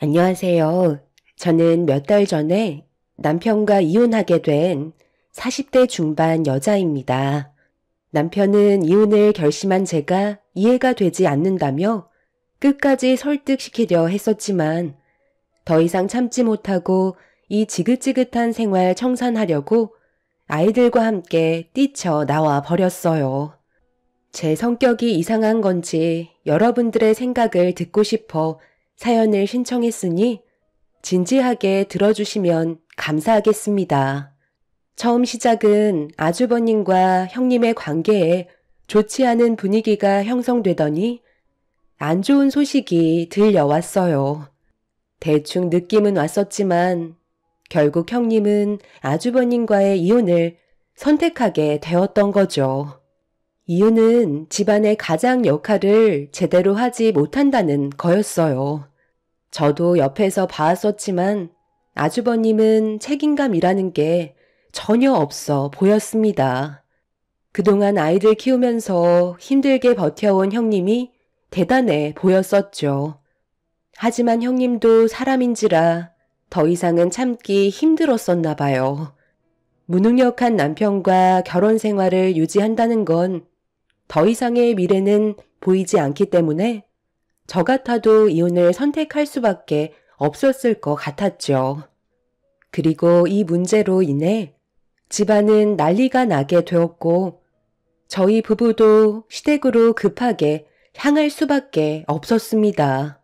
안녕하세요. 저는 몇 달 전에 남편과 이혼하게 된 40대 중반 여자입니다. 남편은 이혼을 결심한 제가 이해가 되지 않는다며 끝까지 설득시키려 했었지만 더 이상 참지 못하고 이 지긋지긋한 생활 청산하려고 아이들과 함께 뛰쳐나와 버렸어요. 제 성격이 이상한 건지 여러분들의 생각을 듣고 싶어 사연을 신청했으니 진지하게 들어주시면 감사하겠습니다. 처음 시작은 아주버님과 형님의 관계에 좋지 않은 분위기가 형성되더니 안 좋은 소식이 들려왔어요. 대충 느낌은 왔었지만 결국 형님은 아주버님과의 이혼을 선택하게 되었던 거죠. 이유는 집안의 가장 역할을 제대로 하지 못한다는 거였어요. 저도 옆에서 봐왔었지만 아주버님은 책임감이라는 게 전혀 없어 보였습니다. 그동안 아이들 키우면서 힘들게 버텨온 형님이 대단해 보였었죠. 하지만 형님도 사람인지라 더 이상은 참기 힘들었었나 봐요. 무능력한 남편과 결혼 생활을 유지한다는 건 더 이상의 미래는 보이지 않기 때문에 저 같아도 이혼을 선택할 수밖에 없었을 것 같았죠. 그리고 이 문제로 인해 집안은 난리가 나게 되었고 저희 부부도 시댁으로 급하게 향할 수밖에 없었습니다.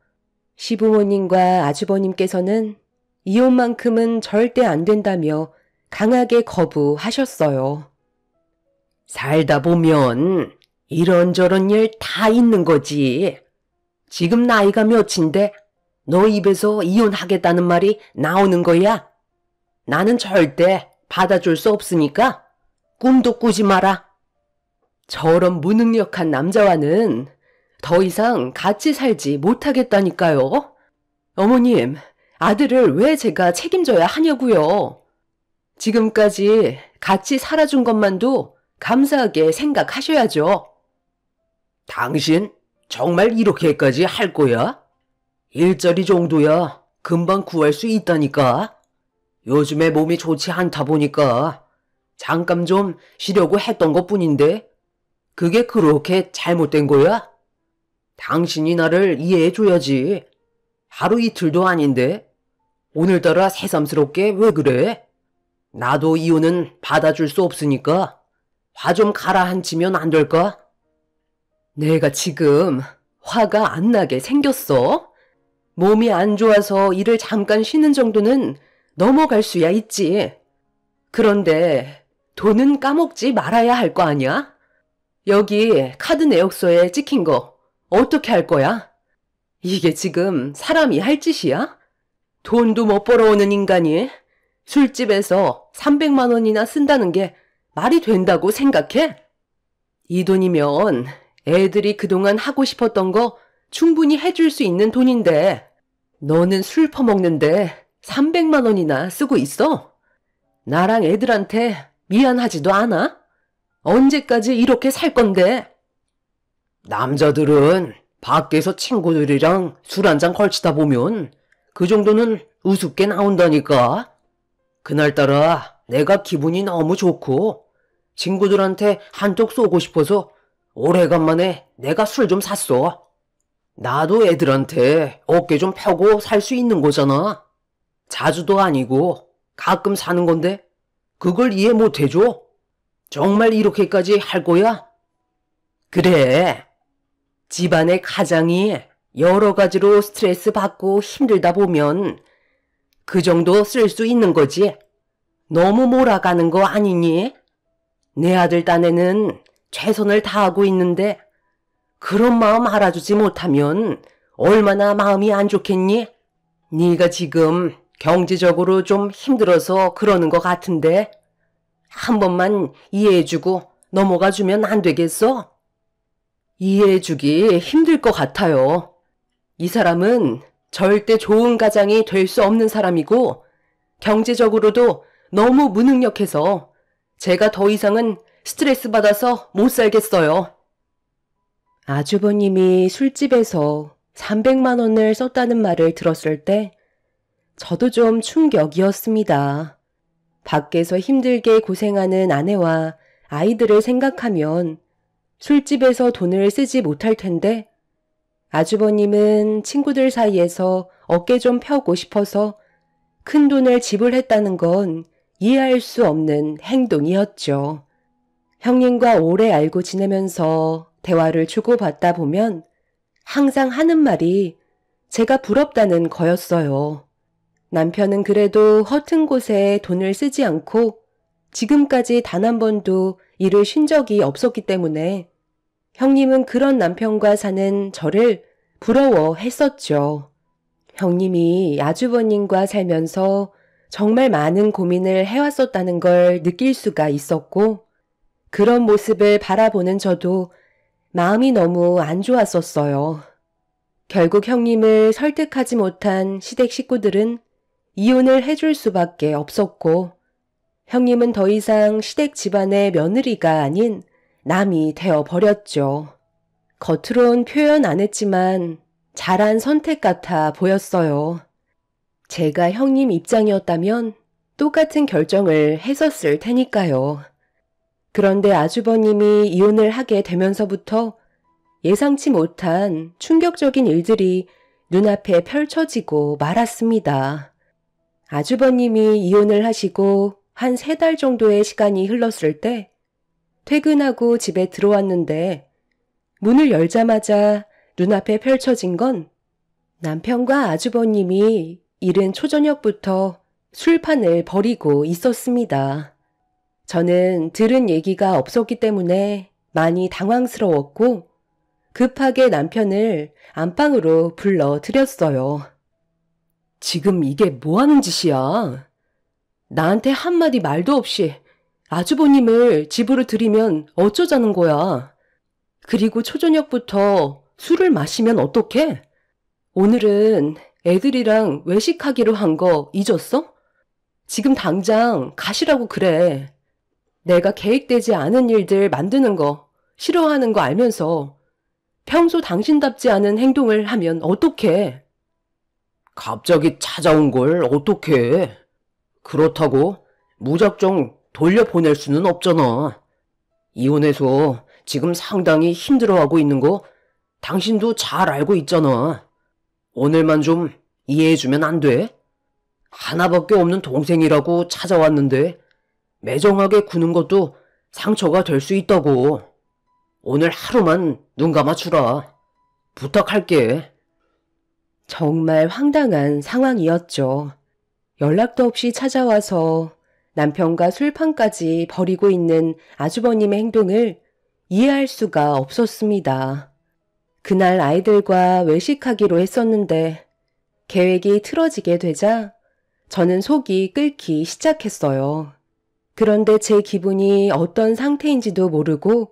시부모님과 아주버님께서는 이혼만큼은 절대 안 된다며 강하게 거부하셨어요. 살다 보면 이런저런 일 다 있는 거지. 지금 나이가 몇인데 너 입에서 이혼하겠다는 말이 나오는 거야? 나는 절대 받아줄 수 없으니까 꿈도 꾸지 마라. 저런 무능력한 남자와는 더 이상 같이 살지 못하겠다니까요. 어머님, 아들을 왜 제가 책임져야 하냐고요. 지금까지 같이 살아준 것만도 감사하게 생각하셔야죠. 당신 정말 이렇게까지 할 거야? 일자리 정도야 금방 구할 수 있다니까. 요즘에 몸이 좋지 않다 보니까 잠깐 좀 쉬려고 했던 것뿐인데 그게 그렇게 잘못된 거야? 당신이 나를 이해해줘야지. 하루 이틀도 아닌데 오늘따라 새삼스럽게 왜 그래? 나도 이혼은 받아줄 수 없으니까 화 좀 가라앉히면 안 될까? 내가 지금 화가 안 나게 생겼어? 몸이 안 좋아서 일을 잠깐 쉬는 정도는 넘어갈 수야 있지. 그런데 돈은 까먹지 말아야 할 거 아니야? 여기 카드 내역서에 찍힌 거 어떻게 할 거야? 이게 지금 사람이 할 짓이야? 돈도 못 벌어오는 인간이 술집에서 300만 원이나 쓴다는 게 말이 된다고 생각해? 이 돈이면 애들이 그동안 하고 싶었던 거 충분히 해줄 수 있는 돈인데 너는 술 퍼먹는데 300만 원이나 쓰고 있어? 나랑 애들한테 미안하지도 않아? 언제까지 이렇게 살 건데? 남자들은 밖에서 친구들이랑 술 한잔 걸치다 보면 그 정도는 우습게 나온다니까. 그날따라 내가 기분이 너무 좋고 친구들한테 한턱 쏘고 싶어서 오래간만에 내가 술 좀 샀어. 나도 애들한테 어깨 좀 펴고 살 수 있는 거잖아. 자주도 아니고 가끔 사는 건데 그걸 이해 못 해줘? 정말 이렇게까지 할 거야? 그래. 집안의 가장이 여러 가지로 스트레스 받고 힘들다 보면 그 정도 쓸 수 있는 거지. 너무 몰아가는 거 아니니? 내 아들 딴에는 최선을 다하고 있는데 그런 마음 알아주지 못하면 얼마나 마음이 안 좋겠니? 네가 지금 경제적으로 좀 힘들어서 그러는 것 같은데 한 번만 이해해주고 넘어가주면 안 되겠어? 이해해주기 힘들 것 같아요. 이 사람은 절대 좋은 가장이 될 수 없는 사람이고 경제적으로도 너무 무능력해서 제가 더 이상은 스트레스 받아서 못 살겠어요. 아주버님이 술집에서 300만 원을 썼다는 말을 들었을 때 저도 좀 충격이었습니다. 밖에서 힘들게 고생하는 아내와 아이들을 생각하면 술집에서 돈을 쓰지 못할 텐데 아주버님은 친구들 사이에서 어깨 좀 펴고 싶어서 큰 돈을 지불했다는 건 이해할 수 없는 행동이었죠. 형님과 오래 알고 지내면서 대화를 주고받다 보면 항상 하는 말이 제가 부럽다는 거였어요. 남편은 그래도 허튼 곳에 돈을 쓰지 않고 지금까지 단 한 번도 일을 쉰 적이 없었기 때문에 형님은 그런 남편과 사는 저를 부러워했었죠. 형님이 아주버님과 살면서 정말 많은 고민을 해왔었다는 걸 느낄 수가 있었고 그런 모습을 바라보는 저도 마음이 너무 안 좋았었어요. 결국 형님을 설득하지 못한 시댁 식구들은 이혼을 해줄 수밖에 없었고 형님은 더 이상 시댁 집안의 며느리가 아닌 남이 되어버렸죠. 겉으론 표현 안 했지만 잘한 선택 같아 보였어요. 제가 형님 입장이었다면 똑같은 결정을 했었을 테니까요. 그런데 아주버님이 이혼을 하게 되면서부터 예상치 못한 충격적인 일들이 눈앞에 펼쳐지고 말았습니다. 아주버님이 이혼을 하시고 한 3달 정도의 시간이 흘렀을 때 퇴근하고 집에 들어왔는데 문을 열자마자 눈앞에 펼쳐진 건 남편과 아주버님이 이른 초저녁부터 술판을 벌이고 있었습니다. 저는 들은 얘기가 없었기 때문에 많이 당황스러웠고 급하게 남편을 안방으로 불러들였어요. 지금 이게 뭐 하는 짓이야? 나한테 한마디 말도 없이 아주버님을 집으로 들이면 어쩌자는 거야? 그리고 초저녁부터 술을 마시면 어떡해? 오늘은 애들이랑 외식하기로 한 거 잊었어? 지금 당장 가시라고 그래. 내가 계획되지 않은 일들 만드는 거 싫어하는 거 알면서 평소 당신답지 않은 행동을 하면 어떡해? 갑자기 찾아온 걸 어떡해. 그렇다고 무작정 돌려보낼 수는 없잖아. 이혼해서 지금 상당히 힘들어하고 있는 거 당신도 잘 알고 있잖아. 오늘만 좀 이해해주면 안 돼? 하나밖에 없는 동생이라고 찾아왔는데 매정하게 구는 것도 상처가 될 수 있다고. 오늘 하루만 눈 감아주라. 부탁할게. 정말 황당한 상황이었죠. 연락도 없이 찾아와서 남편과 술판까지 벌이고 있는 아주버님의 행동을 이해할 수가 없었습니다. 그날 아이들과 외식하기로 했었는데 계획이 틀어지게 되자 저는 속이 끓기 시작했어요. 그런데 제 기분이 어떤 상태인지도 모르고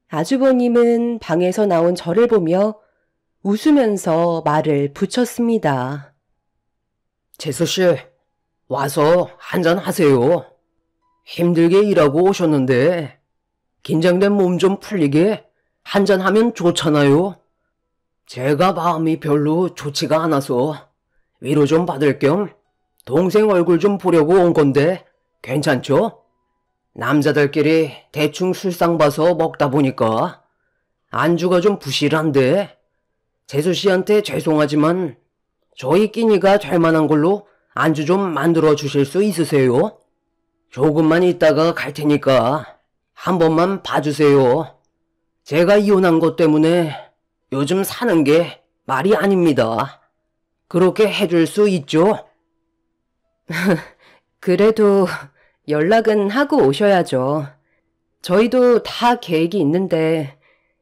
아주버님은 방에서 나온 저를 보며 웃으면서 말을 붙였습니다. 재수씨, 와서 한잔 하세요. 힘들게 일하고 오셨는데 긴장된 몸 좀 풀리게 한잔하면 좋잖아요. 제가 마음이 별로 좋지가 않아서 위로 좀 받을 겸 동생 얼굴 좀 보려고 온 건데 괜찮죠? 남자들끼리 대충 술상 봐서 먹다 보니까 안주가 좀 부실한데 재수씨한테 죄송하지만 저희 끼니가 될 만한 걸로 안주 좀 만들어 주실 수 있으세요? 조금만 있다가 갈 테니까 한 번만 봐주세요. 제가 이혼한 것 때문에 요즘 사는 게 말이 아닙니다. 그렇게 해줄 수 있죠? 그래도 연락은 하고 오셔야죠. 저희도 다 계획이 있는데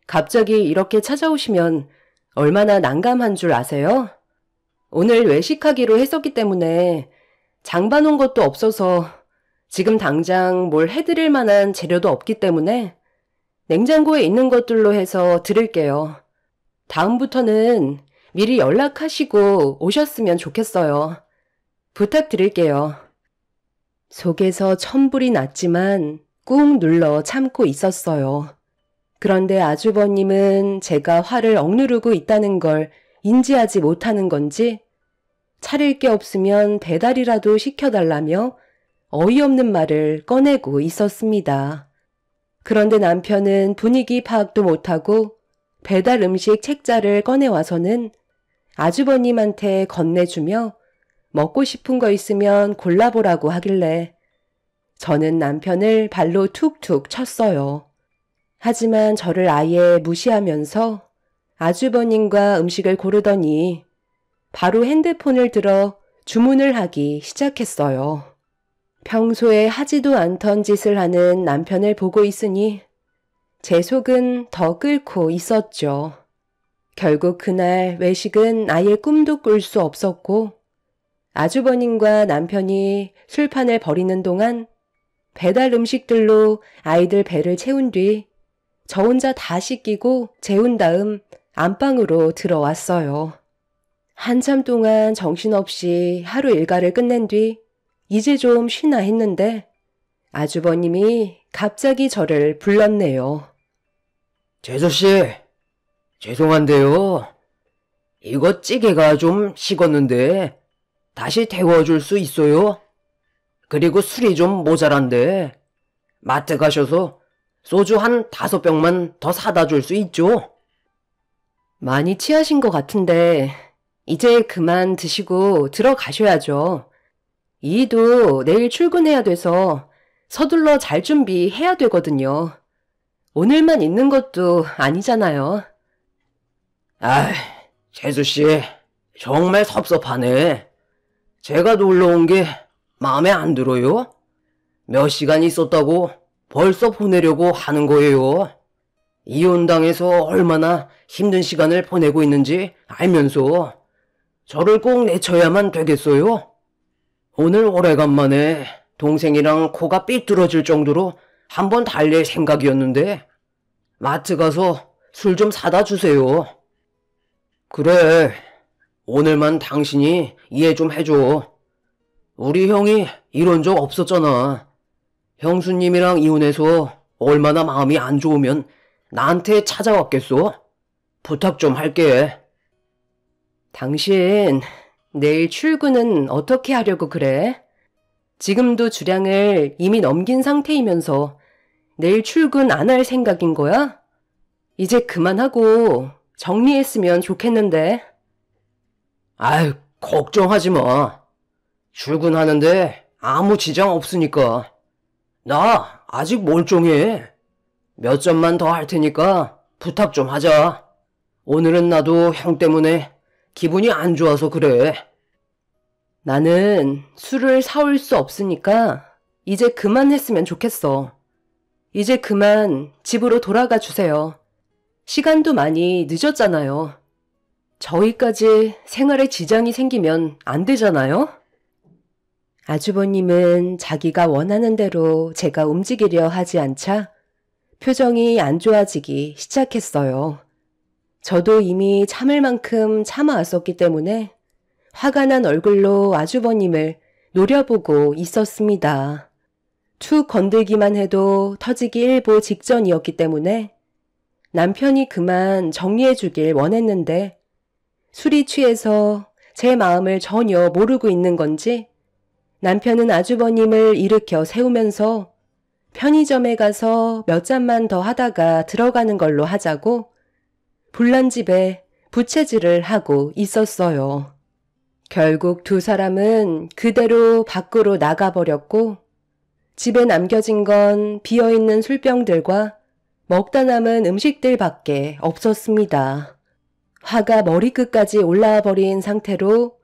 갑자기 이렇게 찾아오시면 얼마나 난감한 줄 아세요? 오늘 외식하기로 했었기 때문에 장 봐놓은 것도 없어서 지금 당장 뭘 해드릴 만한 재료도 없기 때문에 냉장고에 있는 것들로 해서 드릴게요. 다음부터는 미리 연락하시고 오셨으면 좋겠어요. 부탁드릴게요. 속에서 천불이 났지만 꾹 눌러 참고 있었어요. 그런데 아주버님은 제가 화를 억누르고 있다는 걸 인지하지 못하는 건지 차릴 게 없으면 배달이라도 시켜달라며 어이없는 말을 꺼내고 있었습니다. 그런데 남편은 분위기 파악도 못하고 배달 음식 책자를 꺼내와서는 아주버님한테 건네주며 먹고 싶은 거 있으면 골라보라고 하길래 저는 남편을 발로 툭툭 쳤어요. 하지만 저를 아예 무시하면서 아주버님과 음식을 고르더니 바로 핸드폰을 들어 주문을 하기 시작했어요. 평소에 하지도 않던 짓을 하는 남편을 보고 있으니 제 속은 더 끓고 있었죠. 결국 그날 외식은 아예 꿈도 꿀 수 없었고 아주버님과 남편이 술판을 벌이는 동안 배달 음식들로 아이들 배를 채운 뒤 저 혼자 다 씻기고 재운 다음 안방으로 들어왔어요. 한참 동안 정신없이 하루 일과를 끝낸 뒤 이제 좀 쉬나 했는데 아주버님이 갑자기 저를 불렀네요. 재수씨, 죄송한데요. 이거 찌개가 좀 식었는데 다시 데워줄 수 있어요? 그리고 술이 좀 모자란데 마트 가셔서 소주 한 5병만 더 사다 줄 수 있죠? 많이 취하신 것 같은데 이제 그만 드시고 들어가셔야죠. 이도 내일 출근해야 돼서 서둘러 잘 준비해야 되거든요. 오늘만 있는 것도 아니잖아요. 아이, 재수씨, 정말 섭섭하네. 제가 놀러 온 게 마음에 안 들어요? 몇 시간 있었다고 벌써 보내려고 하는 거예요. 이혼당해서 얼마나 힘든 시간을 보내고 있는지 알면서 저를 꼭 내쳐야만 되겠어요? 오늘 오래간만에 동생이랑 코가 삐뚤어질 정도로 한번 달랠 생각이었는데 마트 가서 술 좀 사다 주세요. 그래, 오늘만 당신이 이해 좀 해줘. 우리 형이 이런 적 없었잖아. 형수님이랑 이혼해서 얼마나 마음이 안 좋으면 나한테 찾아왔겠어? 부탁 좀 할게. 당신 내일 출근은 어떻게 하려고 그래? 지금도 주량을 이미 넘긴 상태이면서 내일 출근 안 할 생각인 거야? 이제 그만하고 정리했으면 좋겠는데. 아유, 걱정하지 마. 출근하는데 아무 지장 없으니까. 나 아직 멀쩡해. 몇 점만 더 할 테니까 부탁 좀 하자. 오늘은 나도 형 때문에 기분이 안 좋아서 그래. 나는 술을 사올 수 없으니까 이제 그만했으면 좋겠어. 이제 그만 집으로 돌아가 주세요. 시간도 많이 늦었잖아요. 저희까지 생활에 지장이 생기면 안 되잖아요? 아주버님은 자기가 원하는 대로 제가 움직이려 하지 않자 표정이 안 좋아지기 시작했어요. 저도 이미 참을 만큼 참아왔었기 때문에 화가 난 얼굴로 아주버님을 노려보고 있었습니다. 툭 건들기만 해도 터지기 일보 직전이었기 때문에 남편이 그만 정리해주길 원했는데 술이 취해서 제 마음을 전혀 모르고 있는 건지 남편은 아주버님을 일으켜 세우면서 편의점에 가서 몇 잔만 더 하다가 들어가는 걸로 하자고 불난집에 부채질을 하고 있었어요. 결국 두 사람은 그대로 밖으로 나가버렸고 집에 남겨진 건 비어있는 술병들과 먹다 남은 음식들밖에 없었습니다. 화가 머리끝까지 올라와 버린 상태로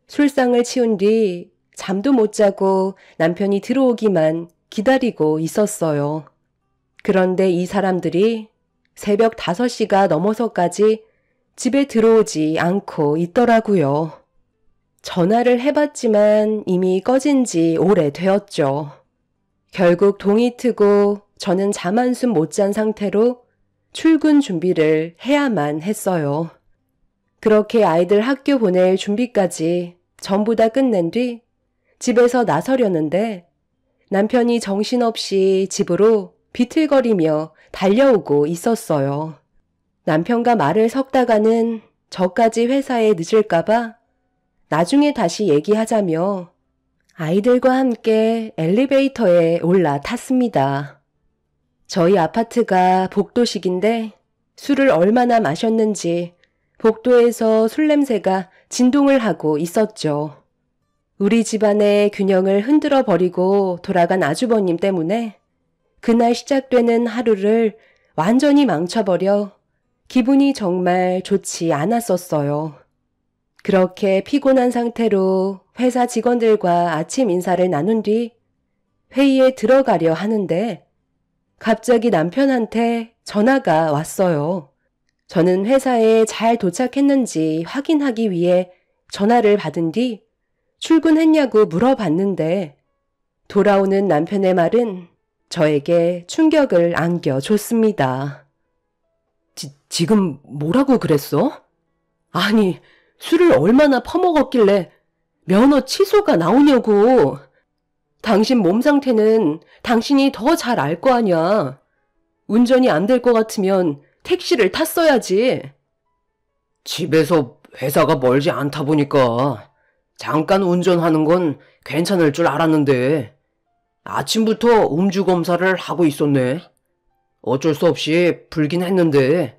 술상을 치운 뒤 잠도 못 자고 남편이 들어오기만 기다리고 있었어요. 그런데 이 사람들이 새벽 5시가 넘어서까지 집에 들어오지 않고 있더라고요. 전화를 해봤지만 이미 꺼진 지 오래되었죠. 결국 동이 트고 저는 잠 한숨 못 잔 상태로 출근 준비를 해야만 했어요. 그렇게 아이들 학교 보낼 준비까지 전부 다 끝낸 뒤 집에서 나서려는데 남편이 정신없이 집으로 비틀거리며 달려오고 있었어요. 남편과 말을 섞다가는 저까지 회사에 늦을까봐 나중에 다시 얘기하자며 아이들과 함께 엘리베이터에 올라탔습니다. 저희 아파트가 복도식인데 술을 얼마나 마셨는지 복도에서 술 냄새가 진동을 하고 있었죠. 우리 집안의 균형을 흔들어 버리고 돌아간 아주버님 때문에 그날 시작되는 하루를 완전히 망쳐버려 기분이 정말 좋지 않았었어요. 그렇게 피곤한 상태로 회사 직원들과 아침 인사를 나눈 뒤 회의에 들어가려 하는데 갑자기 남편한테 전화가 왔어요. 저는 회사에 잘 도착했는지 확인하기 위해 전화를 받은 뒤 출근했냐고 물어봤는데 돌아오는 남편의 말은 저에게 충격을 안겨줬습니다. 지금 뭐라고 그랬어? 아니, 술을 얼마나 퍼먹었길래 면허 취소가 나오냐고. 당신 몸 상태는 당신이 더 잘 알 거 아냐. 운전이 안 될 것 같으면 택시를 탔어야지. 집에서 회사가 멀지 않다 보니까 잠깐 운전하는 건 괜찮을 줄 알았는데 아침부터 음주 검사를 하고 있었네. 어쩔 수 없이 불긴 했는데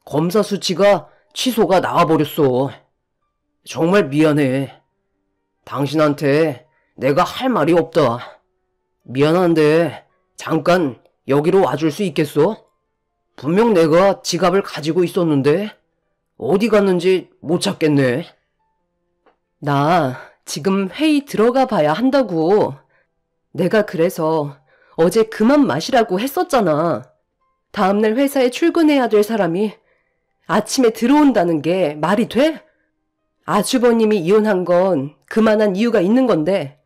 검사 수치가 취소가 나와버렸어. 정말 미안해. 당신한테 내가 할 말이 없다. 미안한데 잠깐 여기로 와줄 수 있겠어? 분명 내가 지갑을 가지고 있었는데 어디 갔는지 못 찾겠네. 나 지금 회의 들어가 봐야 한다고. 내가 그래서 어제 그만 마시라고 했었잖아. 다음날 회사에 출근해야 될 사람이 아침에 들어온다는 게 말이 돼? 아주버님이 이혼한 건 그만한 이유가 있는 건데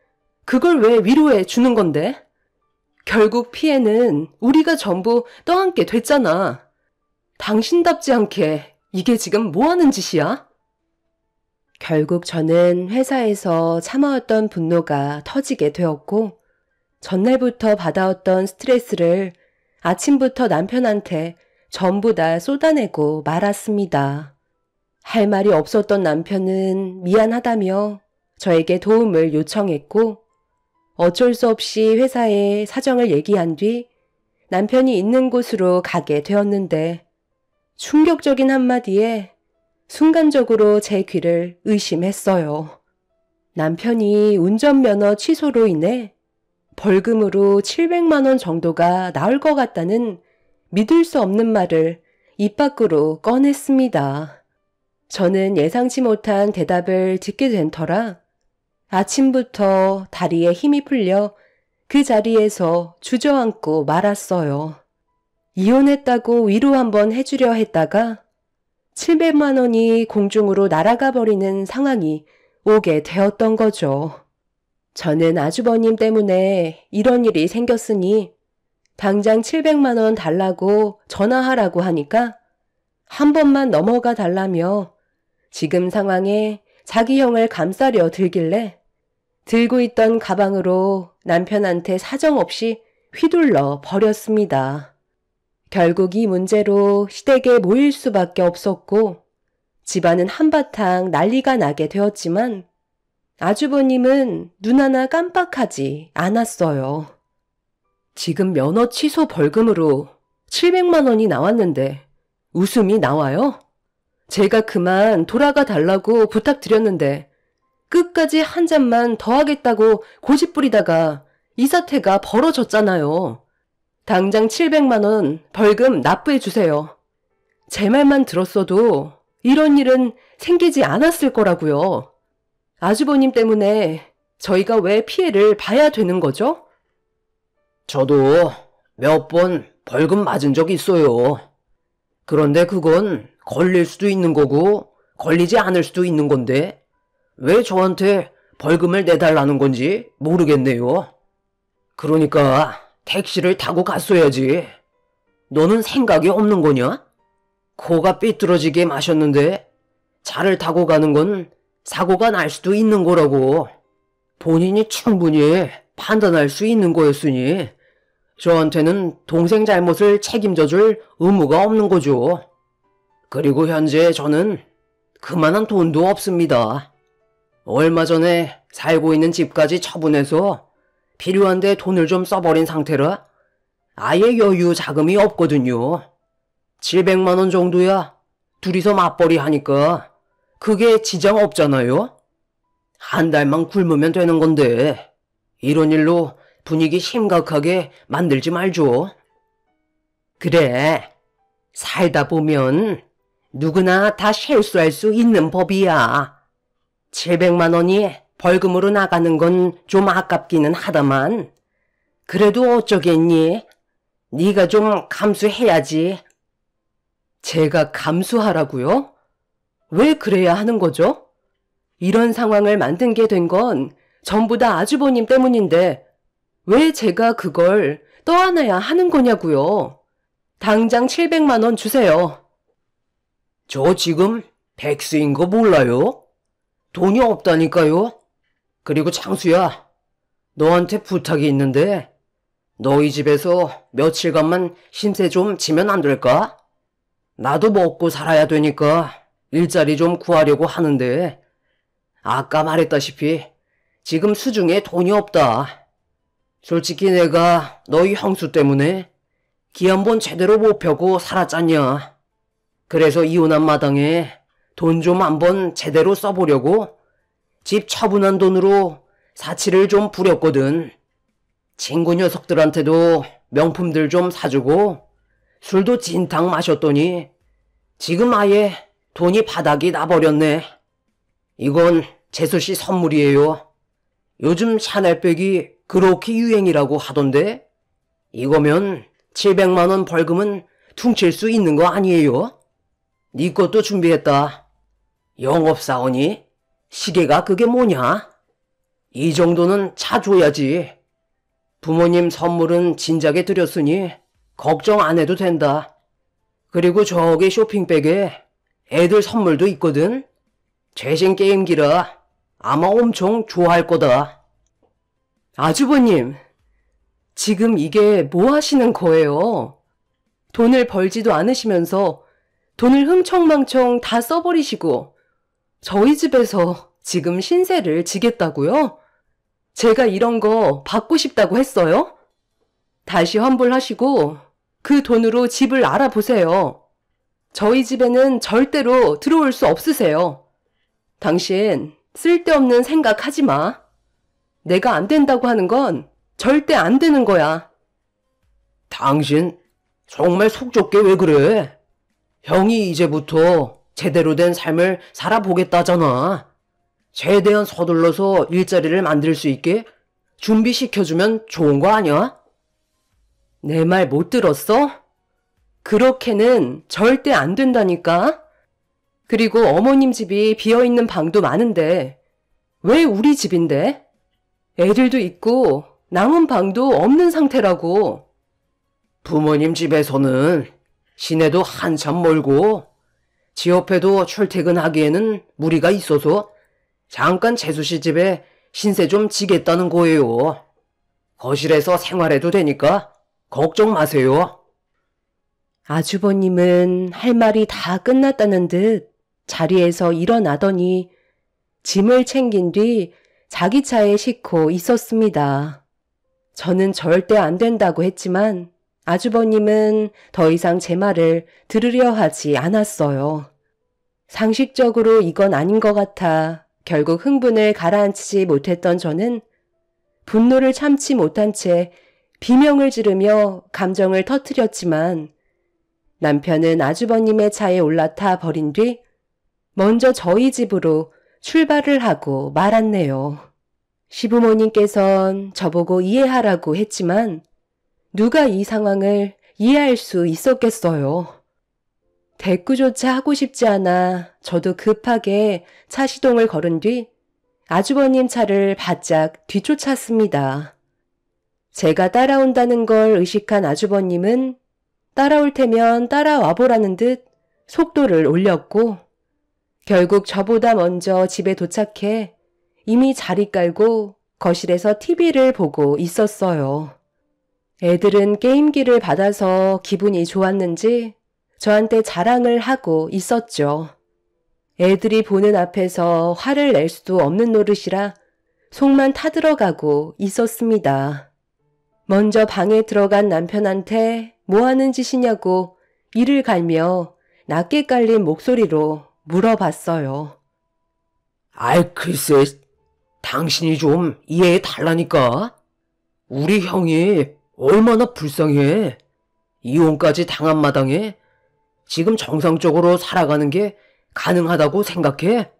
그걸 왜 위로해 주는 건데? 결국 피해는 우리가 전부 떠안게 됐잖아. 당신답지 않게 이게 지금 뭐 하는 짓이야? 결국 저는 회사에서 참아왔던 분노가 터지게 되었고 전날부터 받아왔던 스트레스를 아침부터 남편한테 전부 다 쏟아내고 말았습니다. 할 말이 없었던 남편은 미안하다며 저에게 도움을 요청했고 어쩔 수 없이 회사에 사정을 얘기한 뒤 남편이 있는 곳으로 가게 되었는데 충격적인 한마디에 순간적으로 제 귀를 의심했어요. 남편이 운전면허 취소로 인해 벌금으로 700만 원 정도가 나올 것 같다는 믿을 수 없는 말을 입 밖으로 꺼냈습니다. 저는 예상치 못한 대답을 듣게 된 터라 아침부터 다리에 힘이 풀려 그 자리에서 주저앉고 말았어요. 이혼했다고 위로 한번 해주려 했다가 700만 원이 공중으로 날아가 버리는 상황이 오게 되었던 거죠. 저는 아주버님 때문에 이런 일이 생겼으니 당장 700만 원 달라고 전화하라고 하니까 한 번만 넘어가 달라며 지금 상황에 자기 형을 감싸려 들길래 들고 있던 가방으로 남편한테 사정없이 휘둘러 버렸습니다. 결국 이 문제로 시댁에 모일 수밖에 없었고 집안은 한바탕 난리가 나게 되었지만 아주버님은 눈 하나 깜빡하지 않았어요. 지금 면허 취소 벌금으로 700만 원이 나왔는데 웃음이 나와요? 제가 그만 돌아가 달라고 부탁드렸는데 끝까지 한 잔만 더 하겠다고 고집부리다가 이 사태가 벌어졌잖아요. 당장 700만 원 벌금 납부해 주세요. 제 말만 들었어도 이런 일은 생기지 않았을 거라고요. 아주버님 때문에 저희가 왜 피해를 봐야 되는 거죠? 저도 몇 번 벌금 맞은 적 있어요. 그런데 그건 걸릴 수도 있는 거고 걸리지 않을 수도 있는 건데 왜 저한테 벌금을 내달라는 건지 모르겠네요. 그러니까 택시를 타고 갔어야지. 너는 생각이 없는 거냐? 코가 삐뚤어지게 마셨는데 차를 타고 가는 건 사고가 날 수도 있는 거라고. 본인이 충분히 판단할 수 있는 거였으니 저한테는 동생 잘못을 책임져 줄 의무가 없는 거죠. 그리고 현재 저는 그만한 돈도 없습니다. 얼마 전에 살고 있는 집까지 처분해서 필요한데 돈을 좀 써버린 상태라 아예 여유 자금이 없거든요. 700만 원 정도야 둘이서 맞벌이 하니까 그게 지장 없잖아요. 한 달만 굶으면 되는 건데 이런 일로 분위기 심각하게 만들지 말죠. 그래, 살다 보면 누구나 다 실수할 수 있는 법이야. 700만 원이 벌금으로 나가는 건 좀 아깝기는 하다만 그래도 어쩌겠니? 네가 좀 감수해야지. 제가 감수하라고요? 왜 그래야 하는 거죠? 이런 상황을 만든 게 된 건 전부 다 아주버님 때문인데 왜 제가 그걸 떠안아야 하는 거냐고요? 당장 700만 원 주세요. 저 지금 백수인 거 몰라요? 돈이 없다니까요. 그리고 창수야, 너한테 부탁이 있는데 너희 집에서 며칠간만 신세 좀 지면 안 될까? 나도 먹고 살아야 되니까 일자리 좀 구하려고 하는데 아까 말했다시피 지금 수중에 돈이 없다. 솔직히 내가 너희 형수 때문에 기 한 번 제대로 못 펴고 살았잖냐. 그래서 이혼한 마당에 돈 좀 한번 제대로 써보려고 집 처분한 돈으로 사치를 좀 부렸거든. 친구 녀석들한테도 명품들 좀 사주고 술도 진탕 마셨더니 지금 아예 돈이 바닥이 나버렸네. 이건 재수씨 선물이에요. 요즘 샤넬백이 그렇게 유행이라고 하던데 이거면 700만 원 벌금은 퉁칠 수 있는 거 아니에요? 네 것도 준비했다. 영업사원이? 시계가 그게 뭐냐? 이 정도는 차줘야지. 부모님 선물은 진작에 드렸으니 걱정 안 해도 된다. 그리고 저기 쇼핑백에 애들 선물도 있거든. 최신 게임기라 아마 엄청 좋아할 거다. 아주버님, 지금 이게 뭐 하시는 거예요? 돈을 벌지도 않으시면서 돈을 흥청망청 다 써버리시고 저희 집에서 지금 신세를 지겠다고요? 제가 이런 거 받고 싶다고 했어요? 다시 환불하시고 그 돈으로 집을 알아보세요. 저희 집에는 절대로 들어올 수 없으세요. 당신 쓸데없는 생각하지 마. 내가 안 된다고 하는 건 절대 안 되는 거야. 당신 정말 속 좁게 왜 그래? 형이 이제부터 제대로 된 삶을 살아보겠다잖아. 최대한 서둘러서 일자리를 만들 수 있게 준비시켜주면 좋은 거 아니야? 내 말 못 들었어? 그렇게는 절대 안 된다니까. 그리고 어머님 집이 비어있는 방도 많은데 왜 우리 집인데? 애들도 있고 남은 방도 없는 상태라고. 부모님 집에서는 시내도 한참 멀고 지 옆에도 출퇴근하기에는 무리가 있어서 잠깐 재수씨 집에 신세 좀 지겠다는 거예요. 거실에서 생활해도 되니까 걱정 마세요. 아주버님은 할 말이 다 끝났다는 듯 자리에서 일어나더니 짐을 챙긴 뒤 자기 차에 싣고 있었습니다. 저는 절대 안 된다고 했지만 아주버님은 더 이상 제 말을 들으려 하지 않았어요. 상식적으로 이건 아닌 것 같아 결국 흥분을 가라앉히지 못했던 저는 분노를 참지 못한 채 비명을 지르며 감정을 터뜨렸지만 남편은 아주버님의 차에 올라타 버린 뒤 먼저 저희 집으로 출발을 하고 말았네요. 시부모님께선 저보고 이해하라고 했지만 누가 이 상황을 이해할 수 있었겠어요. 대꾸조차 하고 싶지 않아 저도 급하게 차 시동을 걸은 뒤 아주버님 차를 바짝 뒤쫓았습니다. 제가 따라온다는 걸 의식한 아주버님은 따라올 테면 따라와 보라는 듯 속도를 올렸고 결국 저보다 먼저 집에 도착해 이미 자리 깔고 거실에서 TV를 보고 있었어요. 애들은 게임기를 받아서 기분이 좋았는지 저한테 자랑을 하고 있었죠. 애들이 보는 앞에서 화를 낼 수도 없는 노릇이라 속만 타들어가고 있었습니다. 먼저 방에 들어간 남편한테 뭐 하는 짓이냐고 이를 갈며 낮게 깔린 목소리로 물어봤어요. 아이, 글쎄, 당신이 좀 이해해 달라니까. 우리 형이 얼마나 불쌍해. 이혼까지 당한 마당에 지금 정상적으로 살아가는 게 가능하다고 생각해?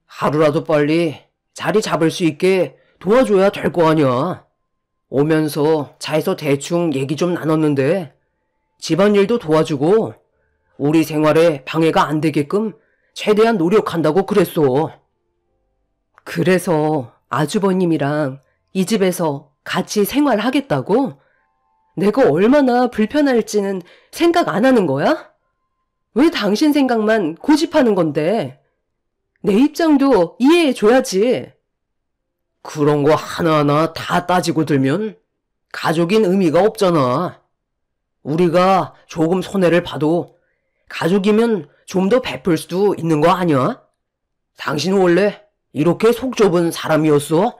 하루라도 빨리 자리 잡을 수 있게 도와줘야 될 거 아니야. 오면서 차에서 대충 얘기 좀 나눴는데 집안일도 도와주고 우리 생활에 방해가 안 되게끔 최대한 노력한다고 그랬어. 그래서 아주버님이랑 이 집에서 같이 생활하겠다고? 내가 얼마나 불편할지는 생각 안 하는 거야? 왜 당신 생각만 고집하는 건데? 내 입장도 이해해줘야지. 그런 거 하나하나 다 따지고 들면 가족인 의미가 없잖아. 우리가 조금 손해를 봐도 가족이면 좀 더 베풀 수도 있는 거 아니야? 당신은 원래 이렇게 속 좁은 사람이었어?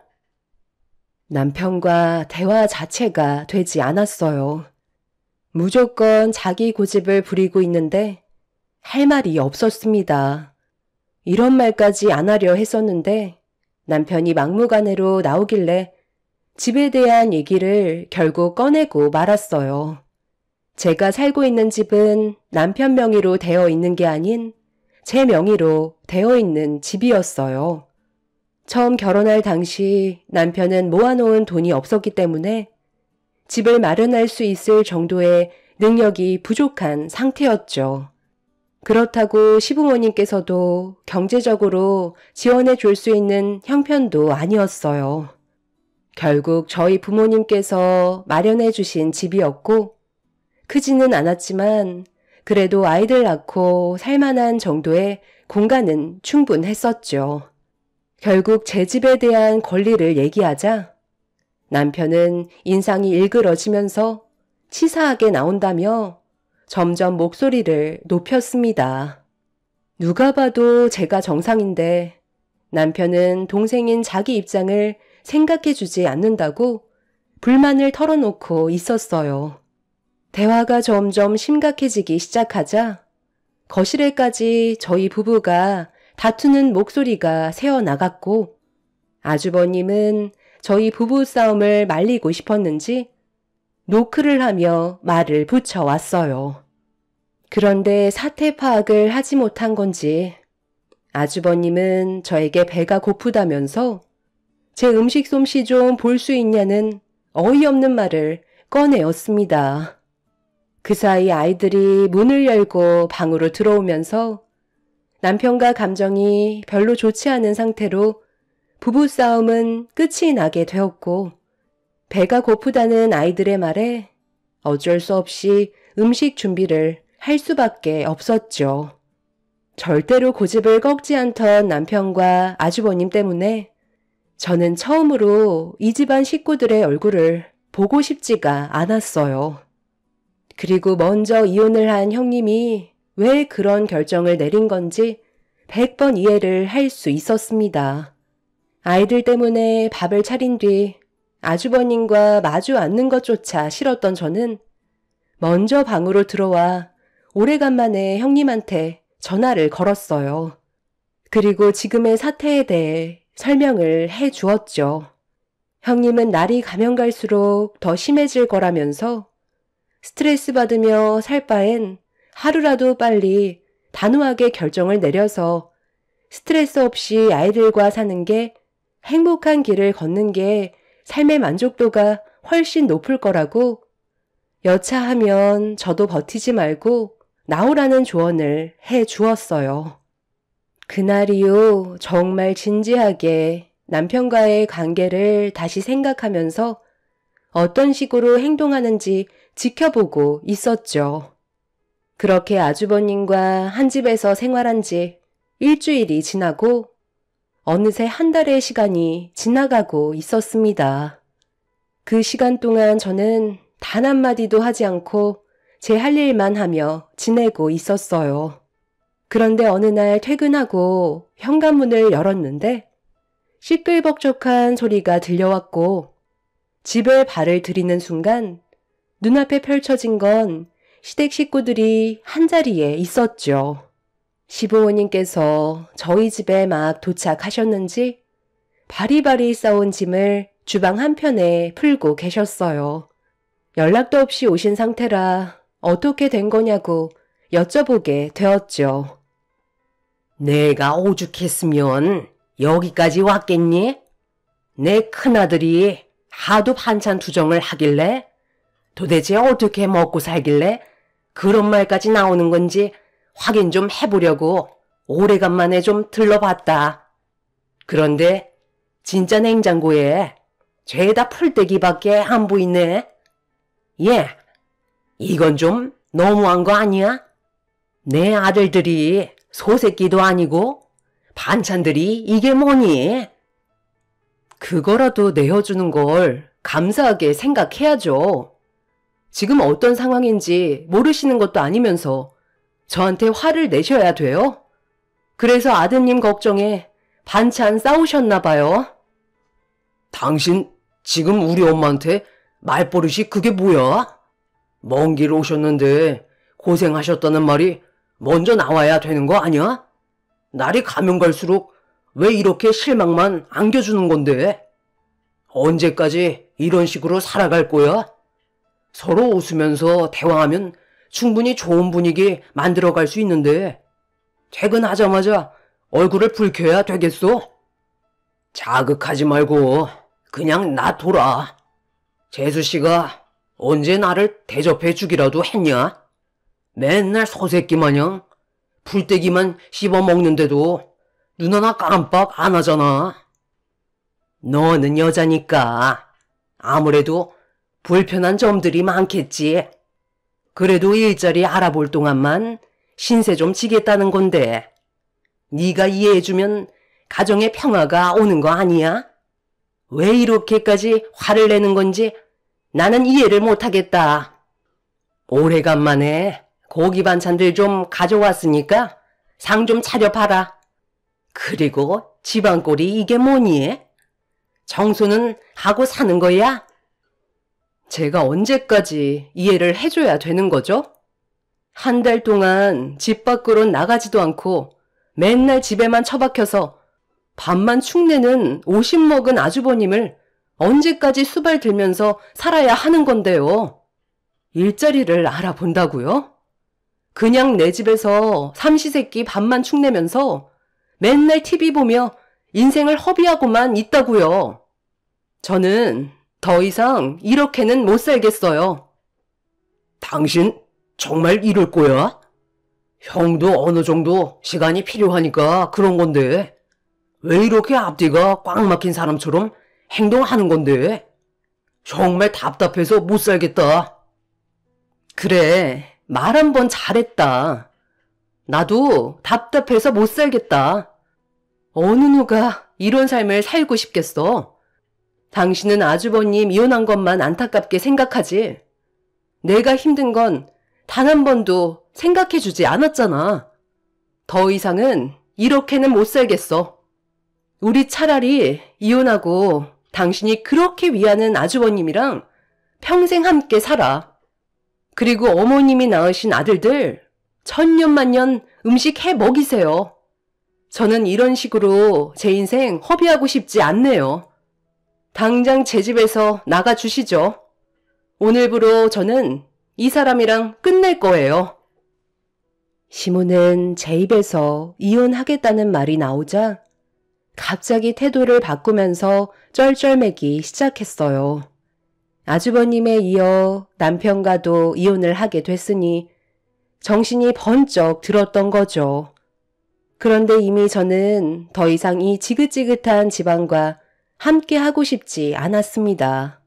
남편과 대화 자체가 되지 않았어요. 무조건 자기 고집을 부리고 있는데 할 말이 없었습니다. 이런 말까지 안 하려 했었는데 남편이 막무가내로 나오길래 집에 대한 얘기를 결국 꺼내고 말았어요. 제가 살고 있는 집은 남편 명의로 되어 있는 게 아닌 제 명의로 되어 있는 집이었어요. 처음 결혼할 당시 남편은 모아놓은 돈이 없었기 때문에 집을 마련할 수 있을 정도의 능력이 부족한 상태였죠. 그렇다고 시부모님께서도 경제적으로 지원해 줄 수 있는 형편도 아니었어요. 결국 저희 부모님께서 마련해 주신 집이었고 크지는 않았지만 그래도 아이들 낳고 살만한 정도의 공간은 충분했었죠. 결국 제 집에 대한 권리를 얘기하자 남편은 인상이 일그러지면서 치사하게 나온다며 점점 목소리를 높였습니다. 누가 봐도 제가 정상인데 남편은 동생인 자기 입장을 생각해주지 않는다고 불만을 털어놓고 있었어요. 대화가 점점 심각해지기 시작하자 거실에까지 저희 부부가 다투는 목소리가 새어나갔고 아주버님은 저희 부부싸움을 말리고 싶었는지 노크를 하며 말을 붙여왔어요. 그런데 사태 파악을 하지 못한 건지 아주버님은 저에게 배가 고프다면서 제 음식 솜씨 좀 볼 수 있냐는 어이없는 말을 꺼내었습니다. 그 사이 아이들이 문을 열고 방으로 들어오면서 남편과 감정이 별로 좋지 않은 상태로 부부싸움은 끝이 나게 되었고 배가 고프다는 아이들의 말에 어쩔 수 없이 음식 준비를 할 수밖에 없었죠. 절대로 고집을 꺾지 않던 남편과 아주버님 때문에 저는 처음으로 이 집안 식구들의 얼굴을 보고 싶지가 않았어요. 그리고 먼저 이혼을 한 형님이 왜 그런 결정을 내린 건지 100번 이해를 할 수 있었습니다. 아이들 때문에 밥을 차린 뒤 아주버님과 마주 앉는 것조차 싫었던 저는 먼저 방으로 들어와 오래간만에 형님한테 전화를 걸었어요. 그리고 지금의 사태에 대해 설명을 해 주었죠. 형님은 날이 가면 갈수록 더 심해질 거라면서 스트레스 받으며 살 바엔 하루라도 빨리 단호하게 결정을 내려서 스트레스 없이 아이들과 사는 게 행복한 길을 걷는 게 삶의 만족도가 훨씬 높을 거라고 여차하면 저도 버티지 말고 나오라는 조언을 해 주었어요. 그날 이후 정말 진지하게 남편과의 관계를 다시 생각하면서 어떤 식으로 행동하는지 지켜보고 있었죠. 그렇게 아주버님과 한 집에서 생활한 지 일주일이 지나고 어느새 한 달의 시간이 지나가고 있었습니다. 그 시간 동안 저는 단 한마디도 하지 않고 제 할 일만 하며 지내고 있었어요. 그런데 어느 날 퇴근하고 현관문을 열었는데 시끌벅적한 소리가 들려왔고 집에 발을 들이는 순간 눈앞에 펼쳐진 건 시댁 식구들이 한자리에 있었죠. 시부모님께서 저희 집에 막 도착하셨는지 바리바리 싸온 짐을 주방 한편에 풀고 계셨어요. 연락도 없이 오신 상태라 어떻게 된 거냐고 여쭤보게 되었죠. 내가 오죽했으면 여기까지 왔겠니? 내 큰아들이 하도 반찬 투정을 하길래 도대체 어떻게 먹고 살길래 그런 말까지 나오는 건지 확인 좀 해보려고 오래간만에 좀 들러봤다. 그런데 진짜 냉장고에 죄다 풀떼기밖에 안 보이네. 예, 이건 좀 너무한 거 아니야? 내 아들들이 소새끼도 아니고 반찬들이 이게 뭐니? 그거라도 내어주는 걸 감사하게 생각해야죠. 지금 어떤 상황인지 모르시는 것도 아니면서 저한테 화를 내셔야 돼요? 그래서 아드님 걱정에 반찬 싸우셨나 봐요. 당신 지금 우리 엄마한테 말버릇이 그게 뭐야? 먼 길 오셨는데 고생하셨다는 말이 먼저 나와야 되는 거 아니야? 날이 가면 갈수록 왜 이렇게 실망만 안겨주는 건데? 언제까지 이런 식으로 살아갈 거야? 서로 웃으면서 대화하면 충분히 좋은 분위기 만들어갈 수 있는데 퇴근하자마자 얼굴을 붉혀야 되겠어? 자극하지 말고 그냥 놔둬라. 재수씨가 언제 나를 대접해 주기라도 했냐? 맨날 소새끼 마냥 풀떼기만 씹어먹는데도 눈 하나 깜빡 안 하잖아. 너는 여자니까 아무래도 불편한 점들이 많겠지. 그래도 일자리 알아볼 동안만 신세 좀 지겠다는 건데 네가 이해해주면 가정의 평화가 오는 거 아니야? 왜 이렇게까지 화를 내는 건지 나는 이해를 못하겠다. 오래간만에 고기 반찬들 좀 가져왔으니까 상 좀 차려봐라. 그리고 집안꼴이 이게 뭐니? 청소는 하고 사는 거야? 제가 언제까지 이해를 해줘야 되는 거죠? 한 달 동안 집 밖으로 나가지도 않고 맨날 집에만 처박혀서 밥만 축내는 50 먹은 아주버님을 언제까지 수발 들면서 살아야 하는 건데요. 일자리를 알아본다고요? 그냥 내 집에서 삼시세끼 밥만 축내면서 맨날 TV 보며 인생을 허비하고만 있다고요. 저는 더 이상 이렇게는 못 살겠어요. 당신 정말 이럴 거야? 형도 어느 정도 시간이 필요하니까 그런 건데 왜 이렇게 앞뒤가 꽉 막힌 사람처럼 행동하는 건데? 정말 답답해서 못 살겠다. 그래, 말 한 번 잘했다. 나도 답답해서 못 살겠다. 어느 누가 이런 삶을 살고 싶겠어? 당신은 아주버님 이혼한 것만 안타깝게 생각하지. 내가 힘든 건 단 한 번도 생각해주지 않았잖아. 더 이상은 이렇게는 못 살겠어. 우리 차라리 이혼하고 당신이 그렇게 위하는 아주버님이랑 평생 함께 살아. 그리고 어머님이 낳으신 아들들 천년만년 음식 해 먹이세요. 저는 이런 식으로 제 인생 허비하고 싶지 않네요. 당장 제 집에서 나가주시죠. 오늘부로 저는 이 사람이랑 끝낼 거예요. 시모는 제 입에서 이혼하겠다는 말이 나오자 갑자기 태도를 바꾸면서 쩔쩔매기 시작했어요. 아주버님에 이어 남편과도 이혼을 하게 됐으니 정신이 번쩍 들었던 거죠. 그런데 이미 저는 더 이상 이 지긋지긋한 집안과 함께 하고 싶지 않았습니다.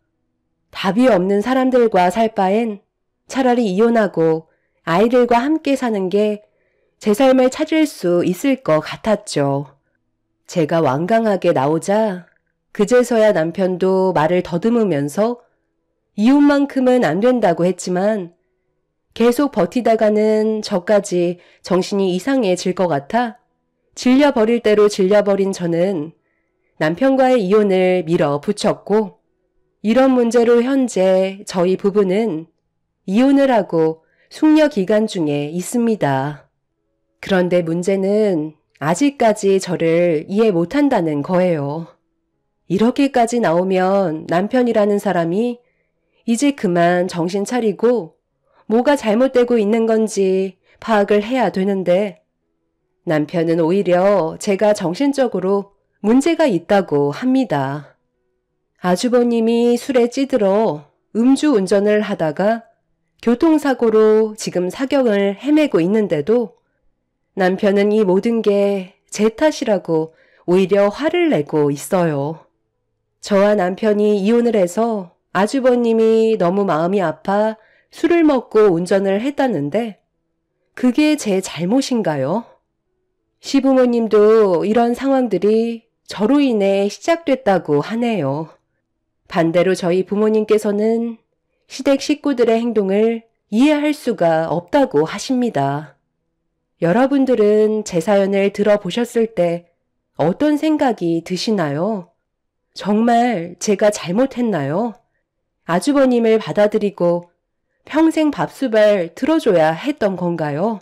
답이 없는 사람들과 살 바엔 차라리 이혼하고 아이들과 함께 사는 게 제 삶을 찾을 수 있을 것 같았죠. 제가 완강하게 나오자 그제서야 남편도 말을 더듬으면서 이혼만큼은 안 된다고 했지만 계속 버티다가는 저까지 정신이 이상해질 것 같아 질려버릴 대로 질려버린 저는 남편과의 이혼을 밀어붙였고, 이런 문제로 현재 저희 부부는 이혼을 하고 숙려 기간 중에 있습니다. 그런데 문제는 아직까지 저를 이해 못한다는 거예요. 이렇게까지 나오면 남편이라는 사람이 이제 그만 정신 차리고 뭐가 잘못되고 있는 건지 파악을 해야 되는데, 남편은 오히려 제가 정신적으로 문제가 있다고 합니다. 아주버님이 술에 찌들어 음주운전을 하다가 교통사고로 지금 사경을 헤매고 있는데도 남편은 이 모든 게 제 탓이라고 오히려 화를 내고 있어요. 저와 남편이 이혼을 해서 아주버님이 너무 마음이 아파 술을 먹고 운전을 했다는데 그게 제 잘못인가요? 시부모님도 이런 상황들이 저로 인해 시작됐다고 하네요. 반대로 저희 부모님께서는 시댁 식구들의 행동을 이해할 수가 없다고 하십니다. 여러분들은 제 사연을 들어보셨을 때 어떤 생각이 드시나요? 정말 제가 잘못했나요? 아주버님을 받아들이고 평생 밥수발 들어줘야 했던 건가요?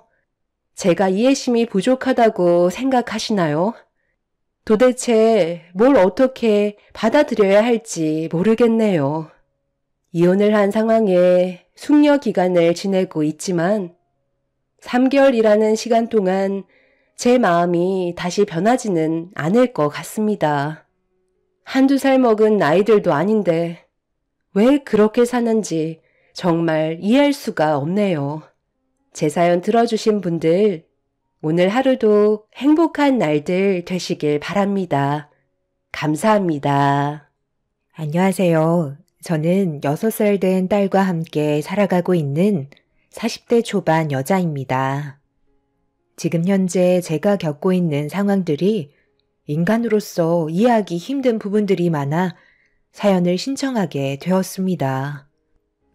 제가 이해심이 부족하다고 생각하시나요? 도대체 뭘 어떻게 받아들여야 할지 모르겠네요. 이혼을 한 상황에 숙려 기간을 지내고 있지만 3개월이라는 시간 동안 제 마음이 다시 변하지는 않을 것 같습니다. 한두 살 먹은 아이들도 아닌데 왜 그렇게 사는지 정말 이해할 수가 없네요. 제 사연 들어주신 분들, 오늘 하루도 행복한 날들 되시길 바랍니다. 감사합니다. 안녕하세요. 저는 6살 된 딸과 함께 살아가고 있는 40대 초반 여자입니다. 지금 현재 제가 겪고 있는 상황들이 인간으로서 이해하기 힘든 부분들이 많아 사연을 신청하게 되었습니다.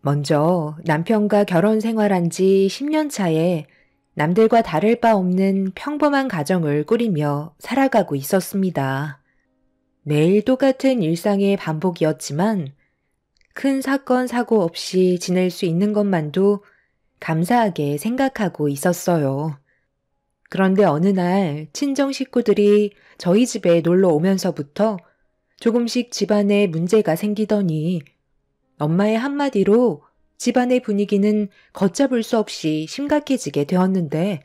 먼저 남편과 결혼 생활한 지 10년 차에 남들과 다를 바 없는 평범한 가정을 꾸리며 살아가고 있었습니다. 매일 똑같은 일상의 반복이었지만 큰 사건, 사고 없이 지낼 수 있는 것만도 감사하게 생각하고 있었어요. 그런데 어느 날 친정 식구들이 저희 집에 놀러 오면서부터 조금씩 집안에 문제가 생기더니 엄마의 한마디로 집안의 분위기는 걷잡을 수 없이 심각해지게 되었는데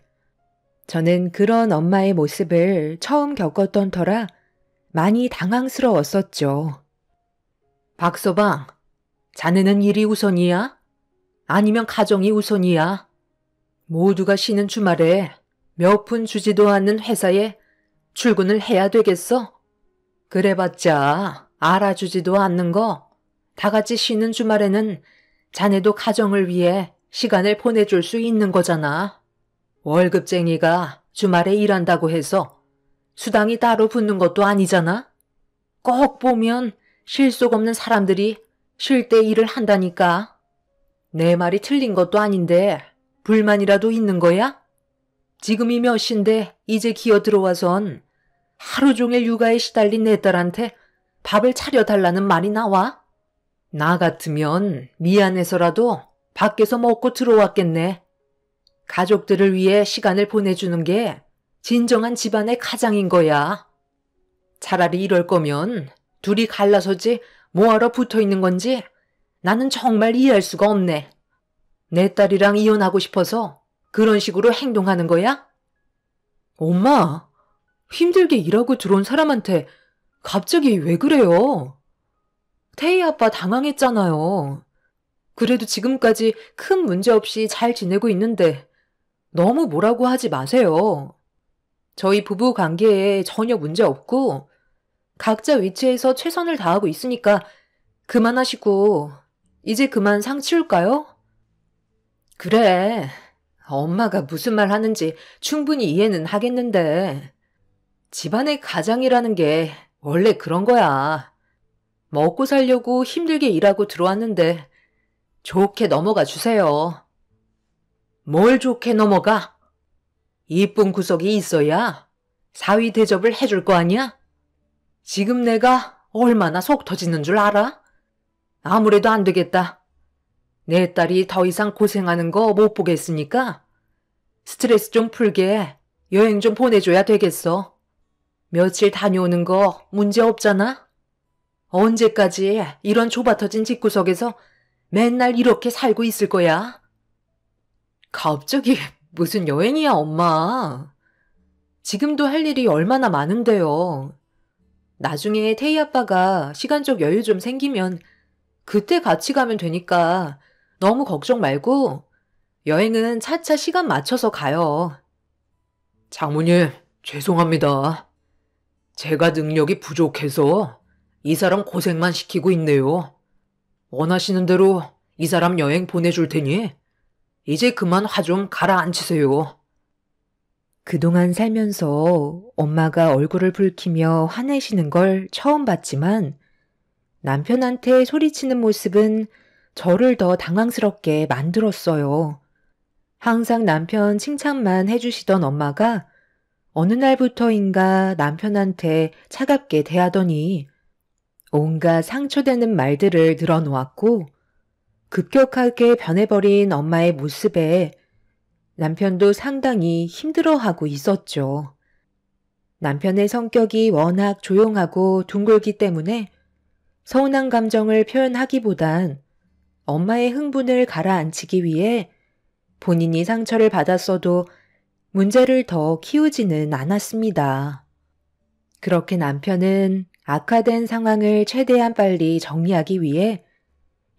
저는 그런 엄마의 모습을 처음 겪었던 터라 많이 당황스러웠었죠. 박서방, 자네는 일이 우선이야? 아니면 가정이 우선이야? 모두가 쉬는 주말에 몇 푼 주지도 않는 회사에 출근을 해야 되겠어? 그래봤자 알아주지도 않는 거 다 같이 쉬는 주말에는 자네도 가정을 위해 시간을 보내줄 수 있는 거잖아. 월급쟁이가 주말에 일한다고 해서 수당이 따로 붙는 것도 아니잖아. 꼭 보면 쉴 속 없는 사람들이 쉴 때 일을 한다니까. 내 말이 틀린 것도 아닌데 불만이라도 있는 거야? 지금이 몇 시인데 이제 기어 들어와선 하루 종일 육아에 시달린 내 딸한테 밥을 차려달라는 말이 나와? 나 같으면 미안해서라도 밖에서 먹고 들어왔겠네. 가족들을 위해 시간을 보내주는 게 진정한 집안의 가장인 거야. 차라리 이럴 거면 둘이 갈라서지 뭐하러 붙어있는 건지 나는 정말 이해할 수가 없네. 내 딸이랑 이혼하고 싶어서 그런 식으로 행동하는 거야? 엄마, 힘들게 일하고 들어온 사람한테 갑자기 왜 그래요? 태희 아빠 당황했잖아요. 그래도 지금까지 큰 문제 없이 잘 지내고 있는데 너무 뭐라고 하지 마세요. 저희 부부 관계에 전혀 문제 없고 각자 위치에서 최선을 다하고 있으니까 그만하시고 이제 그만 상 치울까요? 그래, 엄마가 무슨 말 하는지 충분히 이해는 하겠는데 집안의 가장이라는 게 원래 그런 거야. 먹고 살려고 힘들게 일하고 들어왔는데 좋게 넘어가 주세요. 뭘 좋게 넘어가? 이쁜 구석이 있어야 사위 대접을 해줄 거 아니야? 지금 내가 얼마나 속 터지는 줄 알아? 아무래도 안 되겠다. 내 딸이 더 이상 고생하는 거 못 보겠으니까 스트레스 좀 풀게 여행 좀 보내줘야 되겠어. 며칠 다녀오는 거 문제 없잖아? 언제까지 이런 좁아터진 집구석에서 맨날 이렇게 살고 있을 거야? 갑자기 무슨 여행이야, 엄마. 지금도 할 일이 얼마나 많은데요. 나중에 태희 아빠가 시간적 여유 좀 생기면 그때 같이 가면 되니까 너무 걱정 말고 여행은 차차 시간 맞춰서 가요. 장모님, 죄송합니다. 제가 능력이 부족해서 이 사람 고생만 시키고 있네요. 원하시는 대로 이 사람 여행 보내줄 테니 이제 그만 화 좀 가라앉히세요. 그동안 살면서 엄마가 얼굴을 붉히며 화내시는 걸 처음 봤지만 남편한테 소리치는 모습은 저를 더 당황스럽게 만들었어요. 항상 남편 칭찬만 해주시던 엄마가 어느 날부터인가 남편한테 차갑게 대하더니 온갖 상처되는 말들을 늘어놓았고 급격하게 변해버린 엄마의 모습에 남편도 상당히 힘들어하고 있었죠. 남편의 성격이 워낙 조용하고 둥글기 때문에 서운한 감정을 표현하기보단 엄마의 흥분을 가라앉히기 위해 본인이 상처를 받았어도 문제를 더 키우지는 않았습니다. 그렇게 남편은 악화된 상황을 최대한 빨리 정리하기 위해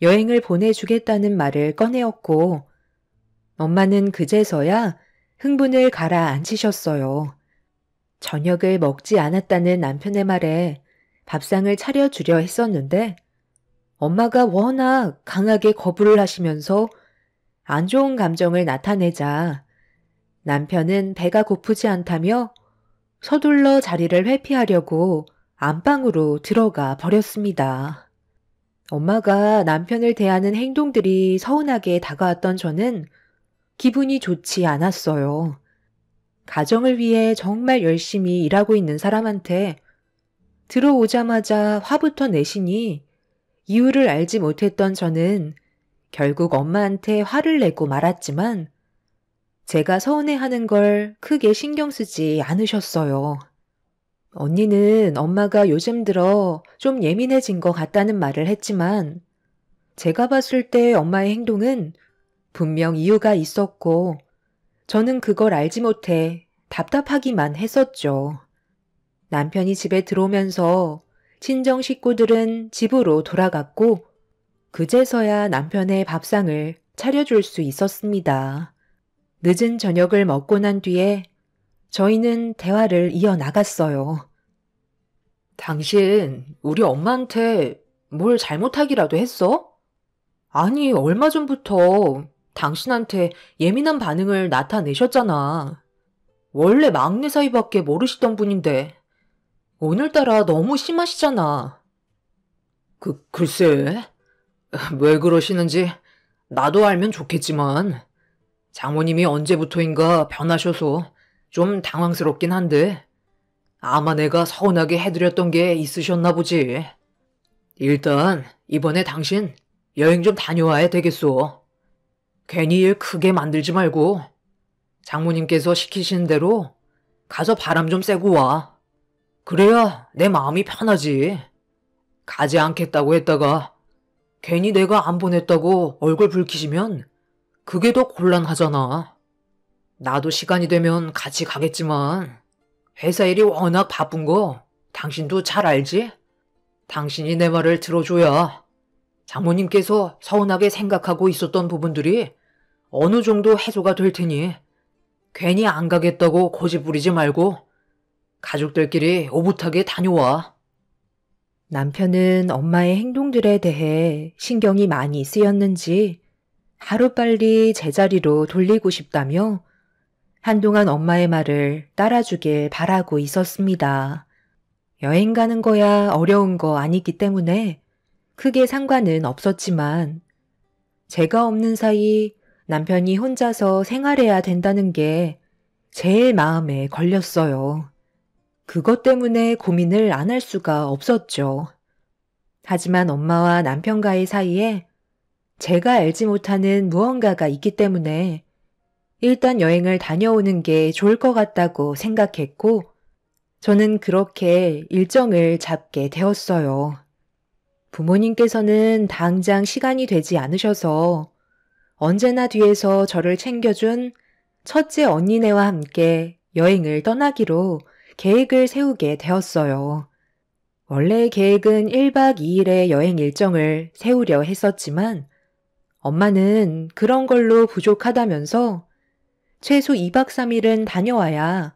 여행을 보내주겠다는 말을 꺼내었고 엄마는 그제서야 흥분을 가라앉히셨어요. 저녁을 먹지 않았다는 남편의 말에 밥상을 차려주려 했었는데 엄마가 워낙 강하게 거부를 하시면서 안 좋은 감정을 나타내자 남편은 배가 고프지 않다며 서둘러 자리를 회피하려고 안방으로 들어가 버렸습니다. 엄마가 남편을 대하는 행동들이 서운하게 다가왔던 저는 기분이 좋지 않았어요. 가정을 위해 정말 열심히 일하고 있는 사람한테 들어오자마자 화부터 내시니 이유를 알지 못했던 저는 결국 엄마한테 화를 내고 말았지만 제가 서운해하는 걸 크게 신경 쓰지 않으셨어요. 언니는 엄마가 요즘 들어 좀 예민해진 것 같다는 말을 했지만 제가 봤을 때 엄마의 행동은 분명 이유가 있었고 저는 그걸 알지 못해 답답하기만 했었죠. 남편이 집에 들어오면서 친정 식구들은 집으로 돌아갔고 그제서야 남편의 밥상을 차려줄 수 있었습니다. 늦은 저녁을 먹고 난 뒤에 저희는 대화를 이어나갔어요. 당신 우리 엄마한테 뭘 잘못하기라도 했어? 아니, 얼마 전부터 당신한테 예민한 반응을 나타내셨잖아. 원래 막내 사이밖에 모르시던 분인데 오늘따라 너무 심하시잖아. 글쎄, 왜 그러시는지 나도 알면 좋겠지만 장모님이 언제부터인가 변하셔서 좀 당황스럽긴 한데 아마 내가 서운하게 해드렸던 게 있으셨나 보지. 일단 이번에 당신 여행 좀 다녀와야 되겠소. 괜히 일 크게 만들지 말고 장모님께서 시키신 대로 가서 바람 좀 쐬고 와. 그래야 내 마음이 편하지. 가지 않겠다고 했다가 괜히 내가 안 보냈다고 얼굴 붉히시면 그게 더 곤란하잖아. 나도 시간이 되면 같이 가겠지만 회사 일이 워낙 바쁜 거 당신도 잘 알지? 당신이 내 말을 들어줘야 장모님께서 서운하게 생각하고 있었던 부분들이 어느 정도 해소가 될 테니 괜히 안 가겠다고 고집 부리지 말고 가족들끼리 오붓하게 다녀와. 남편은 엄마의 행동들에 대해 신경이 많이 쓰였는지 하루빨리 제자리로 돌리고 싶다며 한동안 엄마의 말을 따라주길 바라고 있었습니다. 여행 가는 거야 어려운 거 아니기 때문에 크게 상관은 없었지만 제가 없는 사이 남편이 혼자서 생활해야 된다는 게 제일 마음에 걸렸어요. 그것 때문에 고민을 안 할 수가 없었죠. 하지만 엄마와 남편과의 사이에 제가 알지 못하는 무언가가 있기 때문에 일단 여행을 다녀오는 게 좋을 것 같다고 생각했고, 저는 그렇게 일정을 잡게 되었어요. 부모님께서는 당장 시간이 되지 않으셔서 언제나 뒤에서 저를 챙겨준 첫째 언니네와 함께 여행을 떠나기로 계획을 세우게 되었어요. 원래 계획은 1박 2일의 여행 일정을 세우려 했었지만 엄마는 그런 걸로 부족하다면서 최소 2박 3일은 다녀와야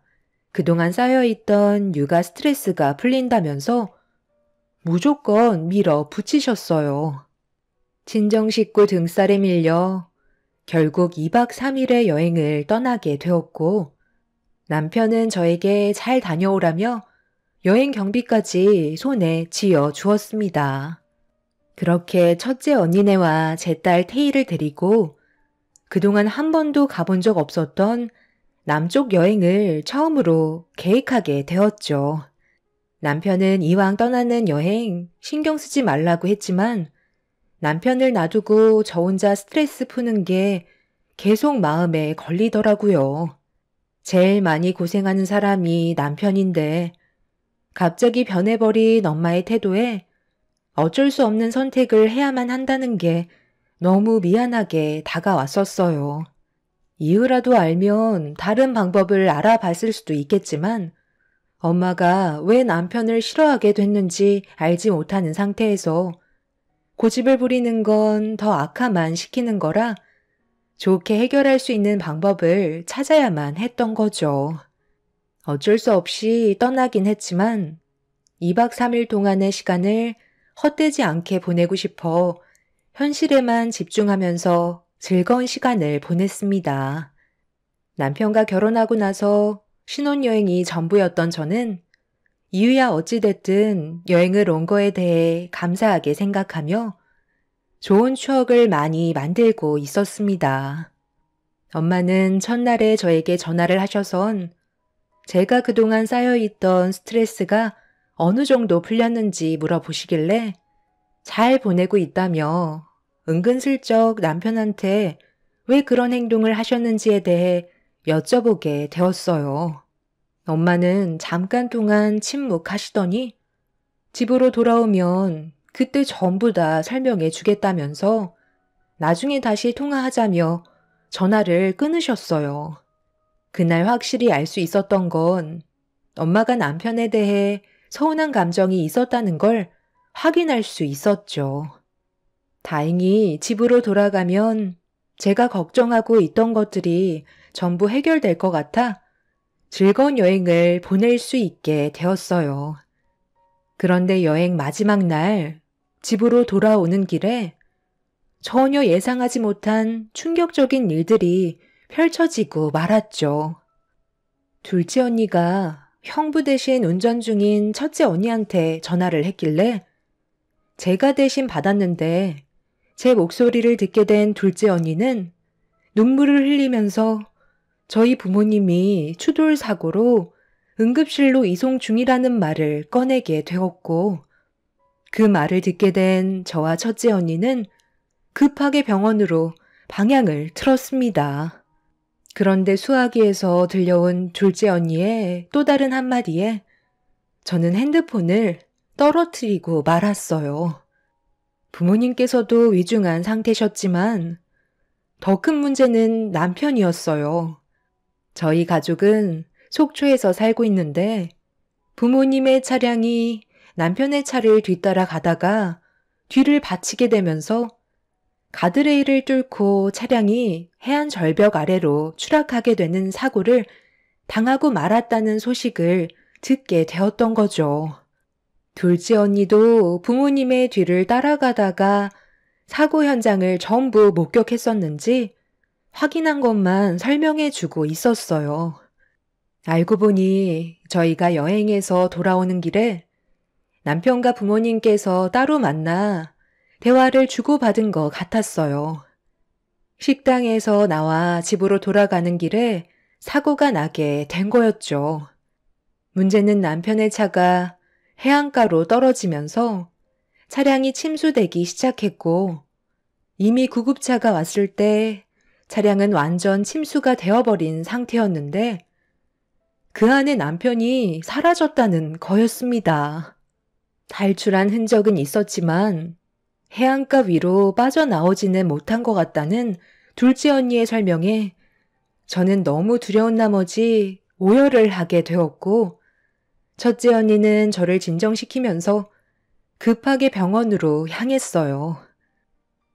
그동안 쌓여있던 육아 스트레스가 풀린다면서 무조건 밀어붙이셨어요. 친정 식구 등살에 밀려 결국 2박 3일의 여행을 떠나게 되었고, 남편은 저에게 잘 다녀오라며 여행 경비까지 손에 쥐어 주었습니다. 그렇게 첫째 언니네와 제 딸 태희를 데리고 그동안 한 번도 가본 적 없었던 남쪽 여행을 처음으로 계획하게 되었죠. 남편은 이왕 떠나는 여행 신경 쓰지 말라고 했지만 남편을 놔두고 저 혼자 스트레스 푸는 게 계속 마음에 걸리더라고요. 제일 많이 고생하는 사람이 남편인데 갑자기 변해버린 엄마의 태도에 어쩔 수 없는 선택을 해야만 한다는 게 너무 미안하게 다가왔었어요. 이유라도 알면 다른 방법을 알아봤을 수도 있겠지만 엄마가 왜 남편을 싫어하게 됐는지 알지 못하는 상태에서 고집을 부리는 건 더 악화만 시키는 거라 좋게 해결할 수 있는 방법을 찾아야만 했던 거죠. 어쩔 수 없이 떠나긴 했지만 2박 3일 동안의 시간을 헛되지 않게 보내고 싶어 현실에만 집중하면서 즐거운 시간을 보냈습니다. 남편과 결혼하고 나서 신혼여행이 전부였던 저는 이유야 어찌됐든 여행을 온 거에 대해 감사하게 생각하며 좋은 추억을 많이 만들고 있었습니다. 엄마는 첫날에 저에게 전화를 하셔선 제가 그동안 쌓여있던 스트레스가 어느 정도 풀렸는지 물어보시길래 잘 보내고 있다며 은근슬쩍 남편한테 왜 그런 행동을 하셨는지에 대해 여쭤보게 되었어요. 엄마는 잠깐 동안 침묵하시더니 집으로 돌아오면 그때 전부 다 설명해 주겠다면서 나중에 다시 통화하자며 전화를 끊으셨어요. 그날 확실히 알 수 있었던 건 엄마가 남편에 대해 서운한 감정이 있었다는 걸 확인할 수 있었죠. 다행히 집으로 돌아가면 제가 걱정하고 있던 것들이 전부 해결될 것 같아 즐거운 여행을 보낼 수 있게 되었어요. 그런데 여행 마지막 날 집으로 돌아오는 길에 전혀 예상하지 못한 충격적인 일들이 펼쳐지고 말았죠. 둘째 언니가 형부 대신 운전 중인 첫째 언니한테 전화를 했길래 제가 대신 받았는데 제 목소리를 듣게 된 둘째 언니는 눈물을 흘리면서 저희 부모님이 추돌 사고로 응급실로 이송 중이라는 말을 꺼내게 되었고 그 말을 듣게 된 저와 첫째 언니는 급하게 병원으로 방향을 틀었습니다. 그런데 수화기에서 들려온 둘째 언니의 또 다른 한마디에 저는 핸드폰을 떨어뜨리고 말았어요. 부모님께서도 위중한 상태셨지만 더 큰 문제는 남편이었어요. 저희 가족은 속초에서 살고 있는데 부모님의 차량이 남편의 차를 뒤따라 가다가 뒤를 받치게 되면서 가드레일을 뚫고 차량이 해안 절벽 아래로 추락하게 되는 사고를 당하고 말았다는 소식을 듣게 되었던 거죠. 둘째 언니도 부모님의 뒤를 따라가다가 사고 현장을 전부 목격했었는지 확인한 것만 설명해 주고 있었어요. 알고 보니 저희가 여행에서 돌아오는 길에 남편과 부모님께서 따로 만나 대화를 주고받은 것 같았어요. 식당에서 나와 집으로 돌아가는 길에 사고가 나게 된 거였죠. 문제는 남편의 차가 해안가로 떨어지면서 차량이 침수되기 시작했고, 이미 구급차가 왔을 때 차량은 완전 침수가 되어버린 상태였는데 그 안에 남편이 사라졌다는 거였습니다. 탈출한 흔적은 있었지만 해안가 위로 빠져나오지는 못한 것 같다는 둘째 언니의 설명에 저는 너무 두려운 나머지 오열을 하게 되었고, 첫째 언니는 저를 진정시키면서 급하게 병원으로 향했어요.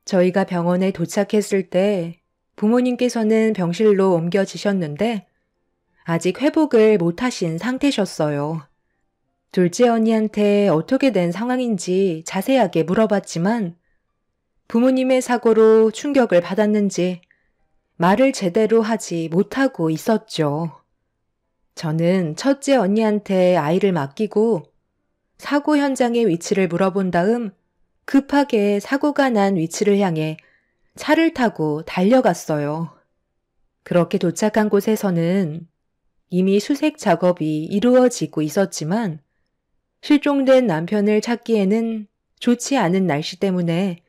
저희가 병원에 도착했을 때 부모님께서는 병실로 옮겨지셨는데 아직 회복을 못하신 상태셨어요. 둘째 언니한테 어떻게 된 상황인지 자세하게 물어봤지만 부모님의 사고로 충격을 받았는지 말을 제대로 하지 못하고 있었죠. 저는 첫째 언니한테 아이를 맡기고 사고 현장의 위치를 물어본 다음 급하게 사고가 난 위치를 향해 차를 타고 달려갔어요. 그렇게 도착한 곳에서는 이미 수색 작업이 이루어지고 있었지만 실종된 남편을 찾기에는 좋지 않은 날씨 때문에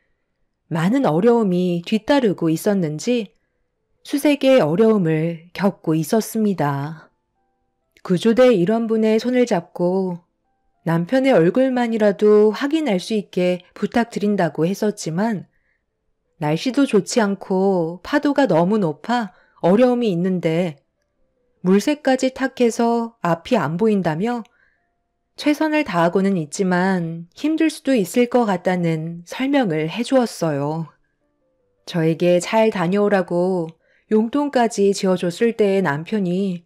많은 어려움이 뒤따르고 있었는지 수색의 어려움을 겪고 있었습니다. 구조대 일원분의 손을 잡고 남편의 얼굴만이라도 확인할 수 있게 부탁드린다고 했었지만 날씨도 좋지 않고 파도가 너무 높아 어려움이 있는데 물새까지 탁해서 앞이 안 보인다며 최선을 다하고는 있지만 힘들 수도 있을 것 같다는 설명을 해주었어요. 저에게 잘 다녀오라고 용돈까지 지어줬을 때의 남편이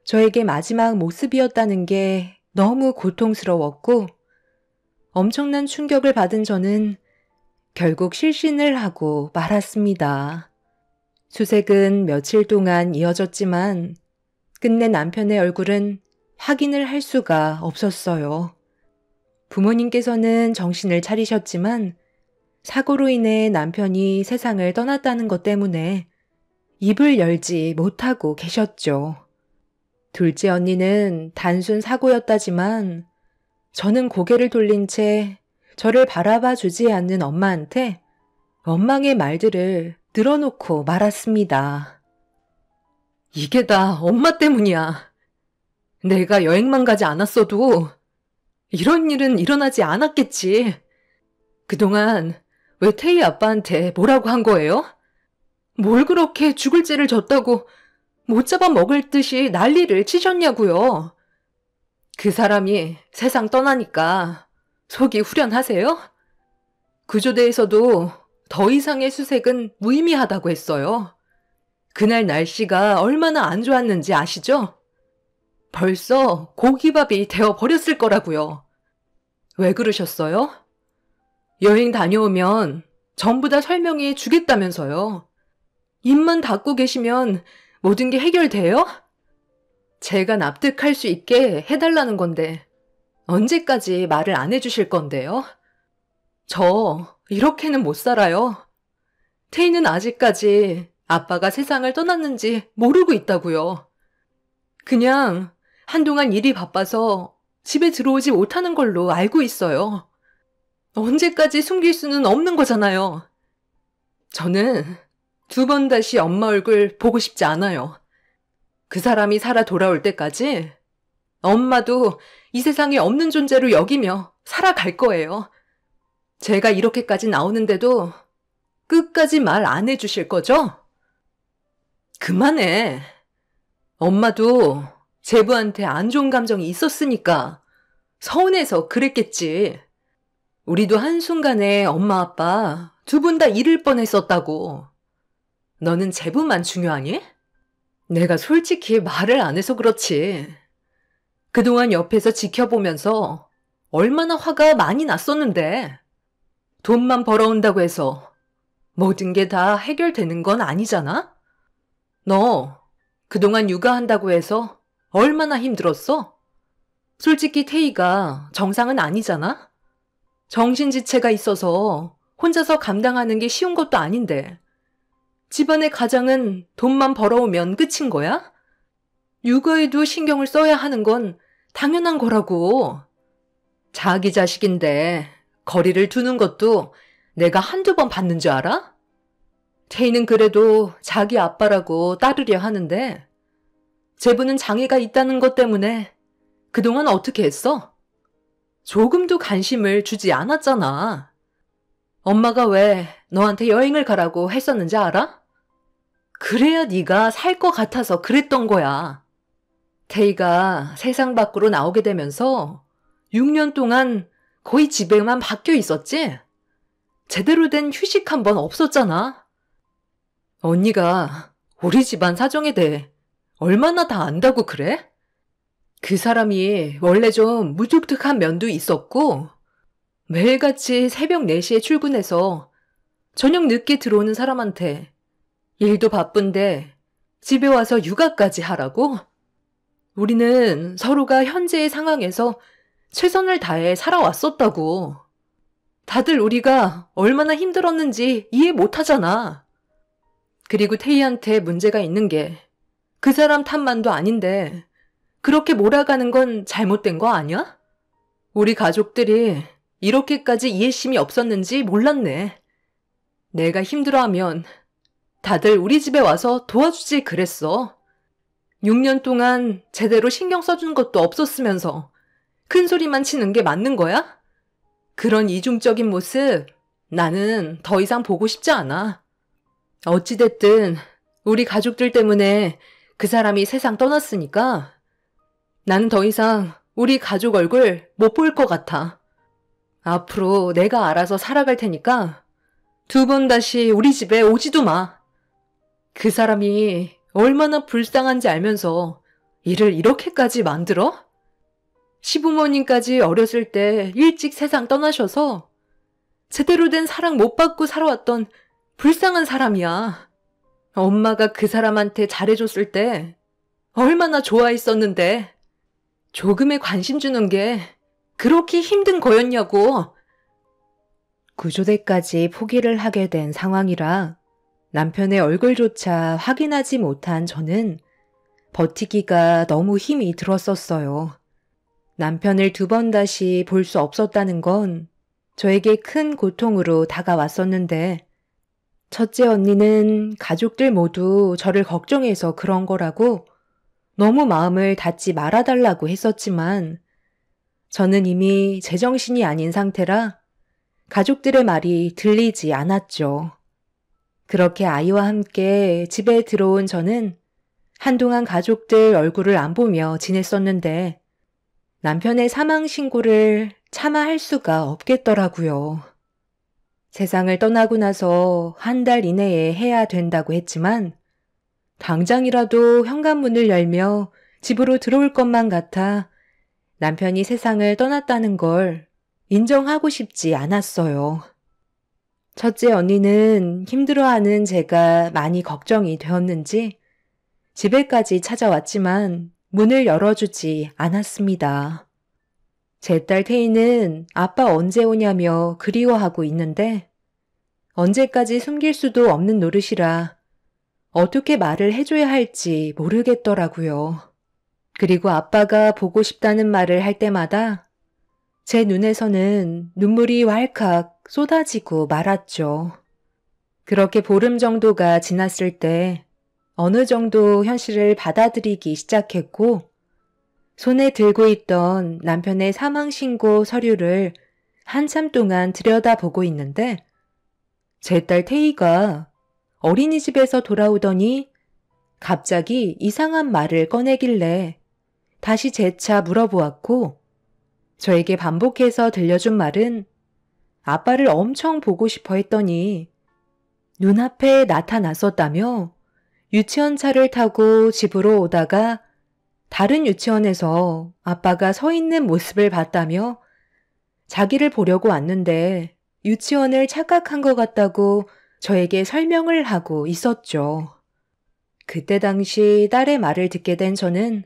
저에게 마지막 모습이었다는 게 너무 고통스러웠고 엄청난 충격을 받은 저는 결국 실신을 하고 말았습니다. 수색은 며칠 동안 이어졌지만 끝내 남편의 얼굴은 확인을 할 수가 없었어요. 부모님께서는 정신을 차리셨지만 사고로 인해 남편이 세상을 떠났다는 것 때문에 입을 열지 못하고 계셨죠. 둘째 언니는 단순 사고였다지만 저는 고개를 돌린 채 저를 바라봐 주지 않는 엄마한테 원망의 말들을 늘어놓고 말았습니다. 이게 다 엄마 때문이야. 내가 여행만 가지 않았어도 이런 일은 일어나지 않았겠지. 그동안 왜 태희 아빠한테 뭐라고 한 거예요? 뭘 그렇게 죽을 죄를 졌다고 못 잡아 먹을 듯이 난리를 치셨냐고요. 그 사람이 세상 떠나니까 속이 후련하세요? 구조대에서도 더 이상의 수색은 무의미하다고 했어요. 그날 날씨가 얼마나 안 좋았는지 아시죠? 벌써 고기밥이 되어버렸을 거라고요. 왜 그러셨어요? 여행 다녀오면 전부 다 설명해 주겠다면서요. 입만 닫고 계시면 모든 게 해결돼요? 제가 납득할 수 있게 해달라는 건데 언제까지 말을 안 해주실 건데요? 저 이렇게는 못 살아요. 태희는 아직까지 아빠가 세상을 떠났는지 모르고 있다고요. 그냥 한동안 일이 바빠서 집에 들어오지 못하는 걸로 알고 있어요. 언제까지 숨길 수는 없는 거잖아요. 저는 2번 다시 엄마 얼굴 보고 싶지 않아요. 그 사람이 살아 돌아올 때까지 엄마도 이 세상에 없는 존재로 여기며 살아갈 거예요. 제가 이렇게까지 나오는데도 끝까지 말 안 해주실 거죠? 그만해. 엄마도 제부한테 안 좋은 감정이 있었으니까 서운해서 그랬겠지. 우리도 한순간에 엄마 아빠 2분 다 잃을 뻔했었다고. 너는 제부만 중요하니? 내가 솔직히 말을 안 해서 그렇지. 그동안 옆에서 지켜보면서 얼마나 화가 많이 났었는데 돈만 벌어온다고 해서 모든 게 다 해결되는 건 아니잖아? 너 그동안 육아한다고 해서 얼마나 힘들었어? 솔직히 태희가 정상은 아니잖아? 정신지체가 있어서 혼자서 감당하는 게 쉬운 것도 아닌데 집안의 가장은 돈만 벌어오면 끝인 거야? 육아에도 신경을 써야 하는 건 당연한 거라고. 자기 자식인데 거리를 두는 것도 내가 한두 번 봤는 줄 알아? 태희는 그래도 자기 아빠라고 따르려 하는데 제부는 장애가 있다는 것 때문에 그동안 어떻게 했어? 조금도 관심을 주지 않았잖아. 엄마가 왜 너한테 여행을 가라고 했었는지 알아? 그래야 네가 살 것 같아서 그랬던 거야. 태희가 세상 밖으로 나오게 되면서 6년 동안 거의 집에만 박혀 있었지? 제대로 된 휴식 한 번 없었잖아. 언니가 우리 집안 사정에 대해 얼마나 다 안다고 그래? 그 사람이 원래 좀 무뚝뚝한 면도 있었고 매일같이 새벽 4시에 출근해서 저녁 늦게 들어오는 사람한테 일도 바쁜데 집에 와서 육아까지 하라고? 우리는 서로가 현재의 상황에서 최선을 다해 살아왔었다고. 다들 우리가 얼마나 힘들었는지 이해 못하잖아. 그리고 태희한테 문제가 있는 게 그 사람 탓만도 아닌데 그렇게 몰아가는 건 잘못된 거 아니야? 우리 가족들이 이렇게까지 이해심이 없었는지 몰랐네. 내가 힘들어하면 다들 우리 집에 와서 도와주지 그랬어. 6년 동안 제대로 신경 써준 것도 없었으면서 큰 소리만 치는 게 맞는 거야? 그런 이중적인 모습 나는 더 이상 보고 싶지 않아. 어찌됐든 우리 가족들 때문에 그 사람이 세상 떠났으니까 나는 더 이상 우리 가족 얼굴 못 볼 것 같아. 앞으로 내가 알아서 살아갈 테니까 2번 다시 우리 집에 오지도 마. 그 사람이 얼마나 불쌍한지 알면서 일을 이렇게까지 만들어? 시부모님까지 어렸을 때 일찍 세상 떠나셔서 제대로 된 사랑 못 받고 살아왔던 불쌍한 사람이야. 엄마가 그 사람한테 잘해줬을 때 얼마나 좋아했었는데 조금의 관심 주는 게 그렇게 힘든 거였냐고. 구조대까지 포기를 하게 된 상황이라 남편의 얼굴조차 확인하지 못한 저는 버티기가 너무 힘이 들었었어요. 남편을 2번 다시 볼 수 없었다는 건 저에게 큰 고통으로 다가왔었는데 첫째 언니는 가족들 모두 저를 걱정해서 그런 거라고 너무 마음을 닫지 말아달라고 했었지만 저는 이미 제정신이 아닌 상태라 가족들의 말이 들리지 않았죠. 그렇게 아이와 함께 집에 들어온 저는 한동안 가족들 얼굴을 안 보며 지냈었는데 남편의 사망 신고를 차마 할 수가 없겠더라고요. 세상을 떠나고 나서 1달 이내에 해야 된다고 했지만 당장이라도 현관문을 열며 집으로 들어올 것만 같아 남편이 세상을 떠났다는 걸 인정하고 싶지 않았어요. 첫째 언니는 힘들어하는 제가 많이 걱정이 되었는지 집에까지 찾아왔지만 문을 열어주지 않았습니다. 제 딸 태희는 아빠 언제 오냐며 그리워하고 있는데 언제까지 숨길 수도 없는 노릇이라 어떻게 말을 해줘야 할지 모르겠더라고요. 그리고 아빠가 보고 싶다는 말을 할 때마다 제 눈에서는 눈물이 왈칵 쏟아지고 말았죠. 그렇게 보름 정도가 지났을 때 어느 정도 현실을 받아들이기 시작했고 손에 들고 있던 남편의 사망신고 서류를 한참 동안 들여다보고 있는데 제 딸 태희가 어린이집에서 돌아오더니 갑자기 이상한 말을 꺼내길래 다시 재차 물어보았고 저에게 반복해서 들려준 말은 아빠를 엄청 보고 싶어 했더니 눈앞에 나타났었다며 유치원 차를 타고 집으로 오다가 다른 유치원에서 아빠가 서 있는 모습을 봤다며 자기를 보려고 왔는데 유치원을 착각한 것 같다고 저에게 설명을 하고 있었죠. 그때 당시 딸의 말을 듣게 된 저는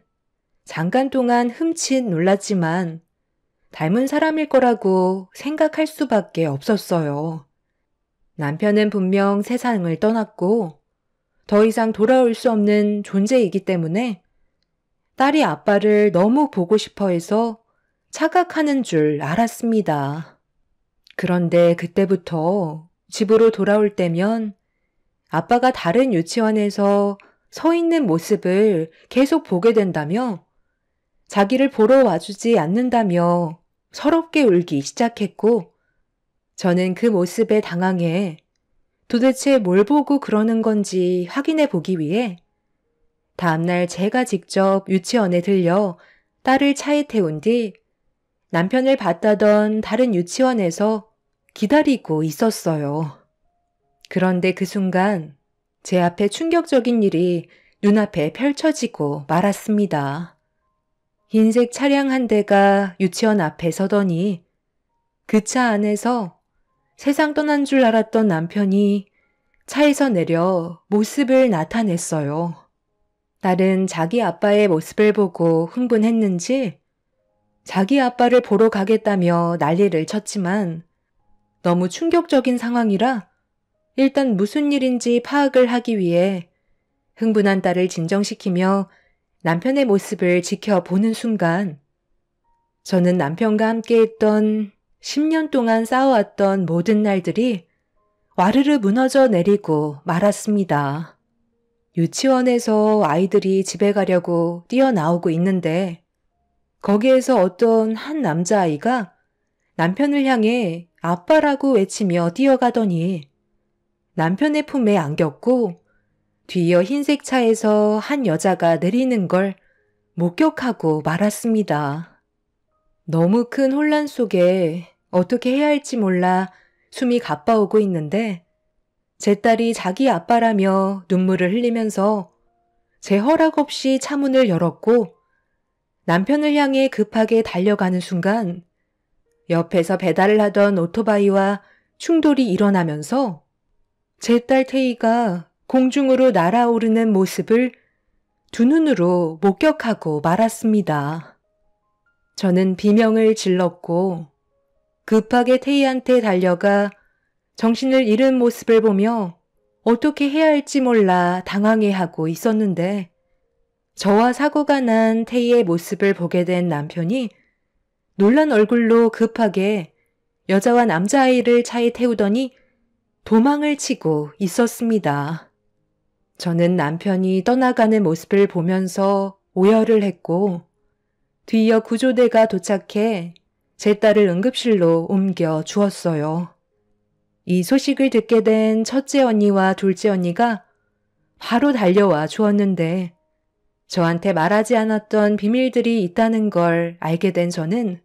잠깐 동안 흠칫 놀랐지만 닮은 사람일 거라고 생각할 수밖에 없었어요. 남편은 분명 세상을 떠났고 더 이상 돌아올 수 없는 존재이기 때문에 딸이 아빠를 너무 보고 싶어 해서 착각하는 줄 알았습니다. 그런데 그때부터 집으로 돌아올 때면 아빠가 다른 유치원에서 서 있는 모습을 계속 보게 된다며 자기를 보러 와주지 않는다며 서럽게 울기 시작했고 저는 그 모습에 당황해 도대체 뭘 보고 그러는 건지 확인해 보기 위해 다음날 제가 직접 유치원에 들려 딸을 차에 태운 뒤 남편을 봤다던 다른 유치원에서 기다리고 있었어요. 그런데 그 순간 제 앞에 충격적인 일이 눈앞에 펼쳐지고 말았습니다. 흰색 차량 한 대가 유치원 앞에 서더니 그 차 안에서 세상 떠난 줄 알았던 남편이 차에서 내려 모습을 나타냈어요. 딸은 자기 아빠의 모습을 보고 흥분했는지 자기 아빠를 보러 가겠다며 난리를 쳤지만 너무 충격적인 상황이라 일단 무슨 일인지 파악을 하기 위해 흥분한 딸을 진정시키며 남편의 모습을 지켜보는 순간 저는 남편과 함께했던 10년 동안 쌓아왔던 모든 날들이 와르르 무너져 내리고 말았습니다. 유치원에서 아이들이 집에 가려고 뛰어나오고 있는데 거기에서 어떤 한 남자아이가 남편을 향해 아빠라고 외치며 뛰어가더니 남편의 품에 안겼고 뒤이어 흰색 차에서 한 여자가 내리는 걸 목격하고 말았습니다. 너무 큰 혼란 속에 어떻게 해야 할지 몰라 숨이 가빠오고 있는데 제 딸이 자기 아빠라며 눈물을 흘리면서 제 허락 없이 차문을 열었고 남편을 향해 급하게 달려가는 순간 옆에서 배달을 하던 오토바이와 충돌이 일어나면서 제 딸 태희가 공중으로 날아오르는 모습을 두 눈으로 목격하고 말았습니다. 저는 비명을 질렀고 급하게 태희한테 달려가 정신을 잃은 모습을 보며 어떻게 해야 할지 몰라 당황해하고 있었는데 저와 사고가 난 태희의 모습을 보게 된 남편이 놀란 얼굴로 급하게 여자와 남자아이를 차에 태우더니 도망을 치고 있었습니다. 저는 남편이 떠나가는 모습을 보면서 오열을 했고 뒤이어 구조대가 도착해 제 딸을 응급실로 옮겨 주었어요. 이 소식을 듣게 된 첫째 언니와 둘째 언니가 바로 달려와 주었는데 저한테 말하지 않았던 비밀들이 있다는 걸 알게 된 저는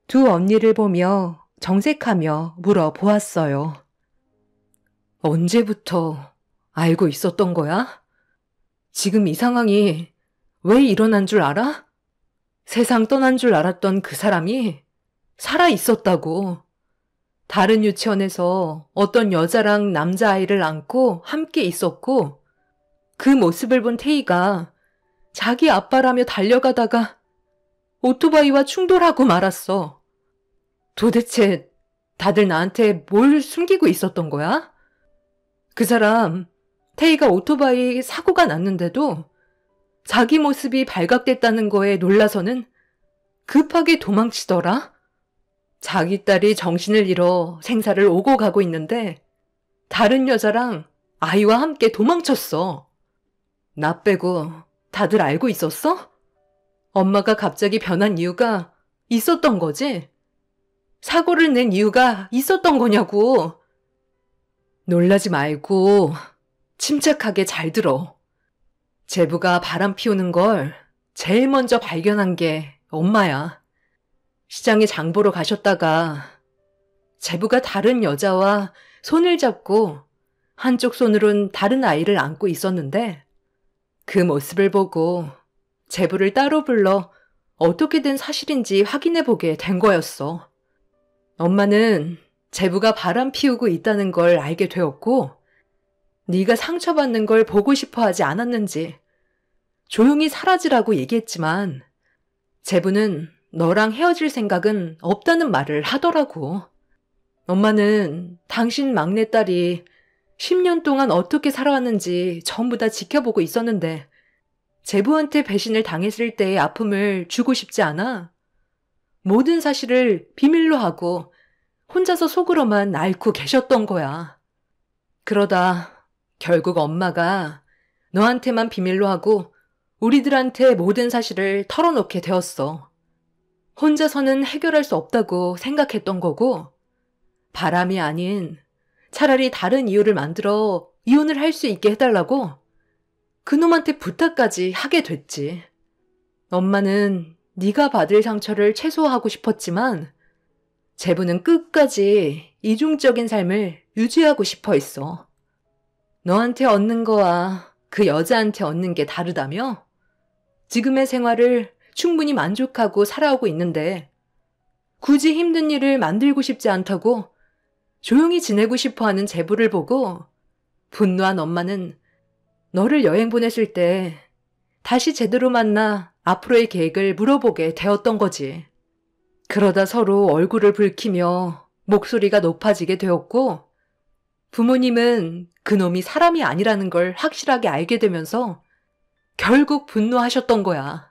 두 언니를 보며 정색하며 물어보았어요. 언제부터 알고 있었던 거야? 지금 이 상황이 왜 일어난 줄 알아? 세상 떠난 줄 알았던 그 사람이 살아 있었다고. 다른 유치원에서 어떤 여자랑 남자아이를 안고 함께 있었고 그 모습을 본 태희가 자기 아빠라며 달려가다가 오토바이와 충돌하고 말았어. 도대체 다들 나한테 뭘 숨기고 있었던 거야? 그 사람 태희가 오토바이 사고가 났는데도 자기 모습이 발각됐다는 거에 놀라서는 급하게 도망치더라. 자기 딸이 정신을 잃어 생사를 오고 가고 있는데 다른 여자랑 아이와 함께 도망쳤어. 나 빼고 다들 알고 있었어? 엄마가 갑자기 변한 이유가 있었던 거지? 사고를 낸 이유가 있었던 거냐고. 놀라지 말고 침착하게 잘 들어. 제부가 바람 피우는 걸 제일 먼저 발견한 게 엄마야. 시장에 장 보러 가셨다가 제부가 다른 여자와 손을 잡고 한쪽 손으론 다른 아이를 안고 있었는데 그 모습을 보고 제부를 따로 불러 어떻게 된 사실인지 확인해 보게 된 거였어. 엄마는 제부가 바람 피우고 있다는 걸 알게 되었고 네가 상처받는 걸 보고 싶어 하지 않았는지 조용히 사라지라고 얘기했지만 제부는 너랑 헤어질 생각은 없다는 말을 하더라고. 엄마는 당신 막내딸이 10년 동안 어떻게 살아왔는지 전부 다 지켜보고 있었는데 제부한테 배신을 당했을 때의 아픔을 주고 싶지 않아. 모든 사실을 비밀로 하고 혼자서 속으로만 앓고 계셨던 거야. 그러다 결국 엄마가 너한테만 비밀로 하고 우리들한테 모든 사실을 털어놓게 되었어. 혼자서는 해결할 수 없다고 생각했던 거고 바람이 아닌 차라리 다른 이유를 만들어 이혼을 할 수 있게 해달라고 그놈한테 부탁까지 하게 됐지. 엄마는 네가 받을 상처를 최소화하고 싶었지만 제부는 끝까지 이중적인 삶을 유지하고 싶어 했어. 너한테 얻는 거와 그 여자한테 얻는 게 다르다며? 지금의 생활을 충분히 만족하고 살아오고 있는데 굳이 힘든 일을 만들고 싶지 않다고 조용히 지내고 싶어하는 제부를 보고 분노한 엄마는 너를 여행 보냈을 때 다시 제대로 만나 앞으로의 계획을 물어보게 되었던 거지. 그러다 서로 얼굴을 붉히며 목소리가 높아지게 되었고 부모님은 그놈이 사람이 아니라는 걸 확실하게 알게 되면서 결국 분노하셨던 거야.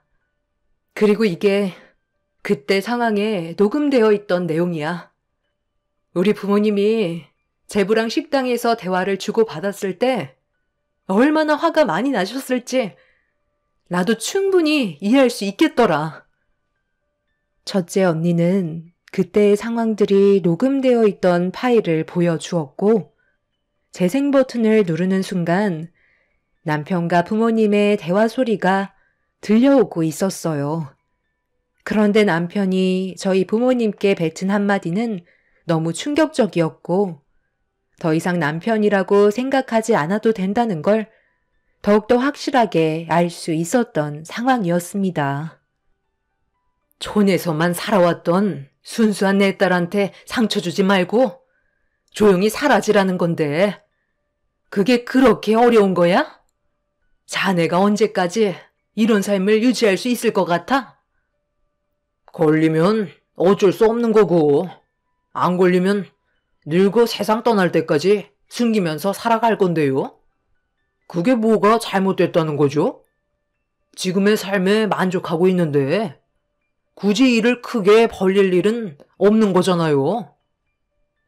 그리고 이게 그때 상황에 녹음되어 있던 내용이야. 우리 부모님이 제부랑 식당에서 대화를 주고받았을 때 얼마나 화가 많이 나셨을지 나도 충분히 이해할 수 있겠더라. 첫째 언니는 그때의 상황들이 녹음되어 있던 파일을 보여주었고 재생 버튼을 누르는 순간 남편과 부모님의 대화 소리가 들려오고 있었어요. 그런데 남편이 저희 부모님께 뱉은 한마디는 너무 충격적이었고 더 이상 남편이라고 생각하지 않아도 된다는 걸 더욱더 확실하게 알 수 있었던 상황이었습니다. 촌에서만 살아왔던 순수한 내 딸한테 상처 주지 말고 조용히 사라지라는 건데 그게 그렇게 어려운 거야? 자네가 언제까지 이런 삶을 유지할 수 있을 것 같아? 걸리면 어쩔 수 없는 거고 안 걸리면 늙어 세상 떠날 때까지 숨기면서 살아갈 건데요. 그게 뭐가 잘못됐다는 거죠? 지금의 삶에 만족하고 있는데 굳이 일을 크게 벌릴 일은 없는 거잖아요.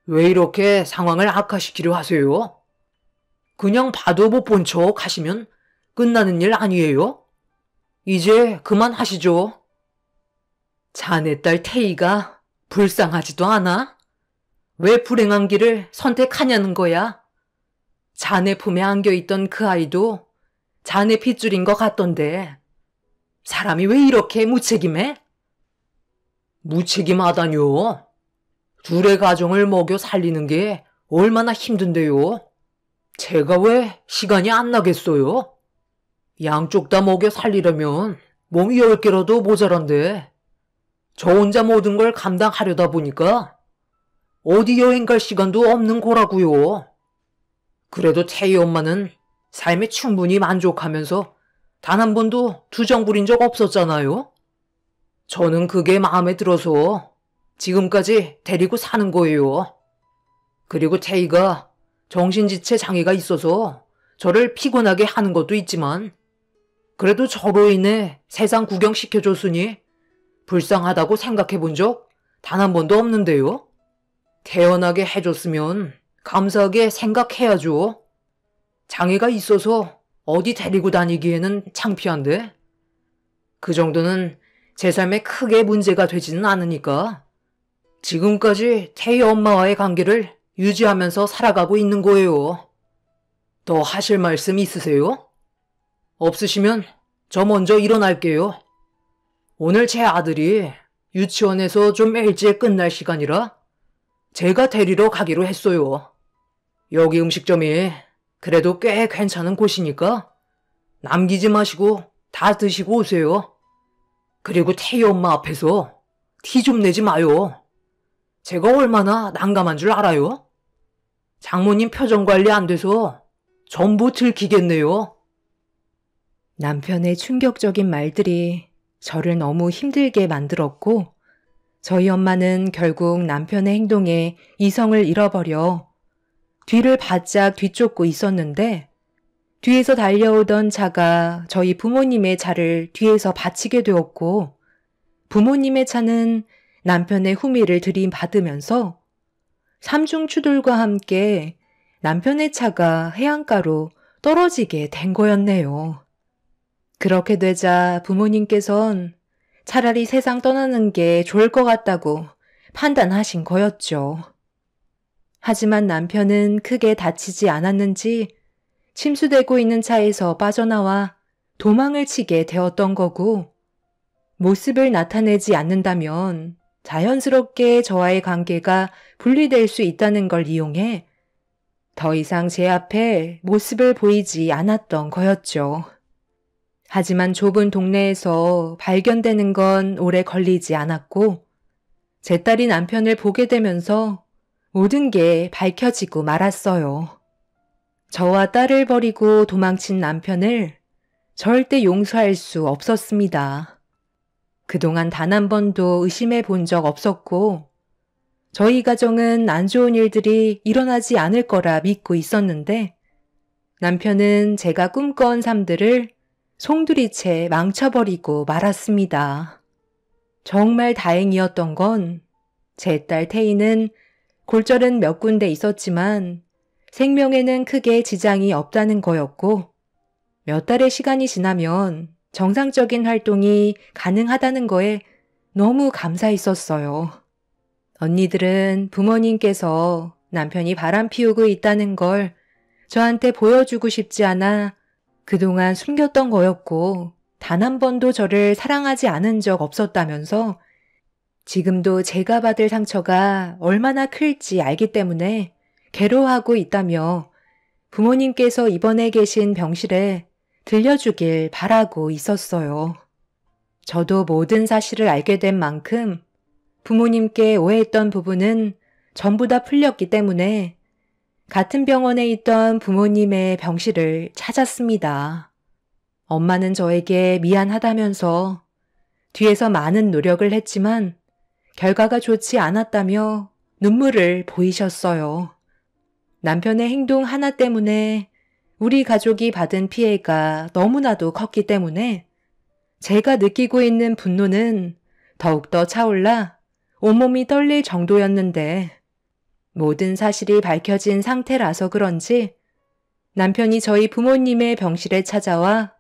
왜 이렇게 상황을 악화시키려 하세요? 그냥 봐도 못 본 척 하시면 끝나는 일 아니에요? 이제 그만하시죠. 자네 딸 태희가 불쌍하지도 않아? 왜 불행한 길을 선택하냐는 거야? 자네 품에 안겨있던 그 아이도 자네 핏줄인 것 같던데 사람이 왜 이렇게 무책임해? 무책임하다뇨? 둘의 가정을 먹여 살리는 게 얼마나 힘든데요? 제가 왜 시간이 안 나겠어요? 양쪽 다 먹여 살리려면 몸이 10개라도 모자란데 저 혼자 모든 걸 감당하려다 보니까 어디 여행 갈 시간도 없는 거라고요. 그래도 태희 엄마는 삶에 충분히 만족하면서 단 한 번도 투정 부린 적 없었잖아요. 저는 그게 마음에 들어서 지금까지 데리고 사는 거예요. 그리고 태희가 정신지체 장애가 있어서 저를 피곤하게 하는 것도 있지만 그래도 저로 인해 세상 구경시켜줬으니 불쌍하다고 생각해 본 적 단 한 번도 없는데요. 태어나게 해줬으면 감사하게 생각해야죠. 장애가 있어서 어디 데리고 다니기에는 창피한데 그 정도는 제 삶에 크게 문제가 되지는 않으니까 지금까지 태희 엄마와의 관계를 유지하면서 살아가고 있는 거예요. 더 하실 말씀 있으세요? 없으시면 저 먼저 일어날게요. 오늘 제 아들이 유치원에서 좀 일찍 끝날 시간이라 제가 데리러 가기로 했어요. 여기 음식점이 그래도 꽤 괜찮은 곳이니까 남기지 마시고 다 드시고 오세요. 그리고 태희 엄마 앞에서 티 좀 내지 마요. 제가 얼마나 난감한 줄 알아요? 장모님 표정 관리 안 돼서 전부 들키겠네요. 남편의 충격적인 말들이 저를 너무 힘들게 만들었고 저희 엄마는 결국 남편의 행동에 이성을 잃어버려 뒤를 바짝 뒤쫓고 있었는데 뒤에서 달려오던 차가 저희 부모님의 차를 뒤에서 받치게 되었고 부모님의 차는 남편의 후미를 들이받으면서 삼중추돌과 함께 남편의 차가 해안가로 떨어지게 된 거였네요. 그렇게 되자 부모님께선 차라리 세상 떠나는 게 좋을 것 같다고 판단하신 거였죠. 하지만 남편은 크게 다치지 않았는지 침수되고 있는 차에서 빠져나와 도망을 치게 되었던 거고 모습을 나타내지 않는다면 자연스럽게 저와의 관계가 분리될 수 있다는 걸 이용해 더 이상 제 앞에 모습을 보이지 않았던 거였죠. 하지만 좁은 동네에서 발견되는 건 오래 걸리지 않았고 제 딸이 남편을 보게 되면서 모든 게 밝혀지고 말았어요. 저와 딸을 버리고 도망친 남편을 절대 용서할 수 없었습니다. 그동안 단 한 번도 의심해 본 적 없었고 저희 가정은 안 좋은 일들이 일어나지 않을 거라 믿고 있었는데 남편은 제가 꿈꿔온 삶들을 송두리째 망쳐버리고 말았습니다. 정말 다행이었던 건 제 딸 태희는 골절은 몇 군데 있었지만 생명에는 크게 지장이 없다는 거였고 몇 달의 시간이 지나면 정상적인 활동이 가능하다는 거에 너무 감사했었어요. 언니들은 부모님께서 남편이 바람 피우고 있다는 걸 저한테 보여주고 싶지 않아 그동안 숨겼던 거였고 단 한 번도 저를 사랑하지 않은 적 없었다면서 지금도 제가 받을 상처가 얼마나 클지 알기 때문에 괴로워하고 있다며 부모님께서 입원해 계신 병실에 들려주길 바라고 있었어요. 저도 모든 사실을 알게 된 만큼 부모님께 오해했던 부분은 전부 다 풀렸기 때문에 같은 병원에 있던 부모님의 병실을 찾았습니다. 엄마는 저에게 미안하다면서 뒤에서 많은 노력을 했지만 결과가 좋지 않았다며 눈물을 보이셨어요. 남편의 행동 하나 때문에 우리 가족이 받은 피해가 너무나도 컸기 때문에 제가 느끼고 있는 분노는 더욱더 차올라 온몸이 떨릴 정도였는데 모든 사실이 밝혀진 상태라서 그런지 남편이 저희 부모님의 병실에 찾아와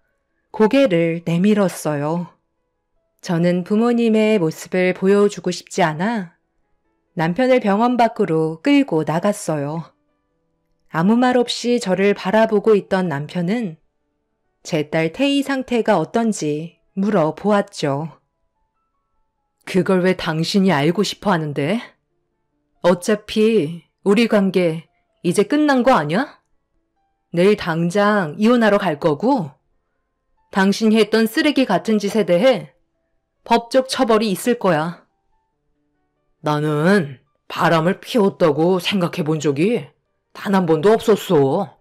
고개를 내밀었어요. 저는 부모님의 모습을 보여주고 싶지 않아 남편을 병원 밖으로 끌고 나갔어요. 아무 말 없이 저를 바라보고 있던 남편은 제 딸 태희 상태가 어떤지 물어보았죠. 그걸 왜 당신이 알고 싶어 하는데? 어차피 우리 관계 이제 끝난 거 아니야? 내일 당장 이혼하러 갈 거고 당신이 했던 쓰레기 같은 짓에 대해 법적 처벌이 있을 거야. 나는 바람을 피웠다고 생각해 본 적이 단 한 번도 없었어.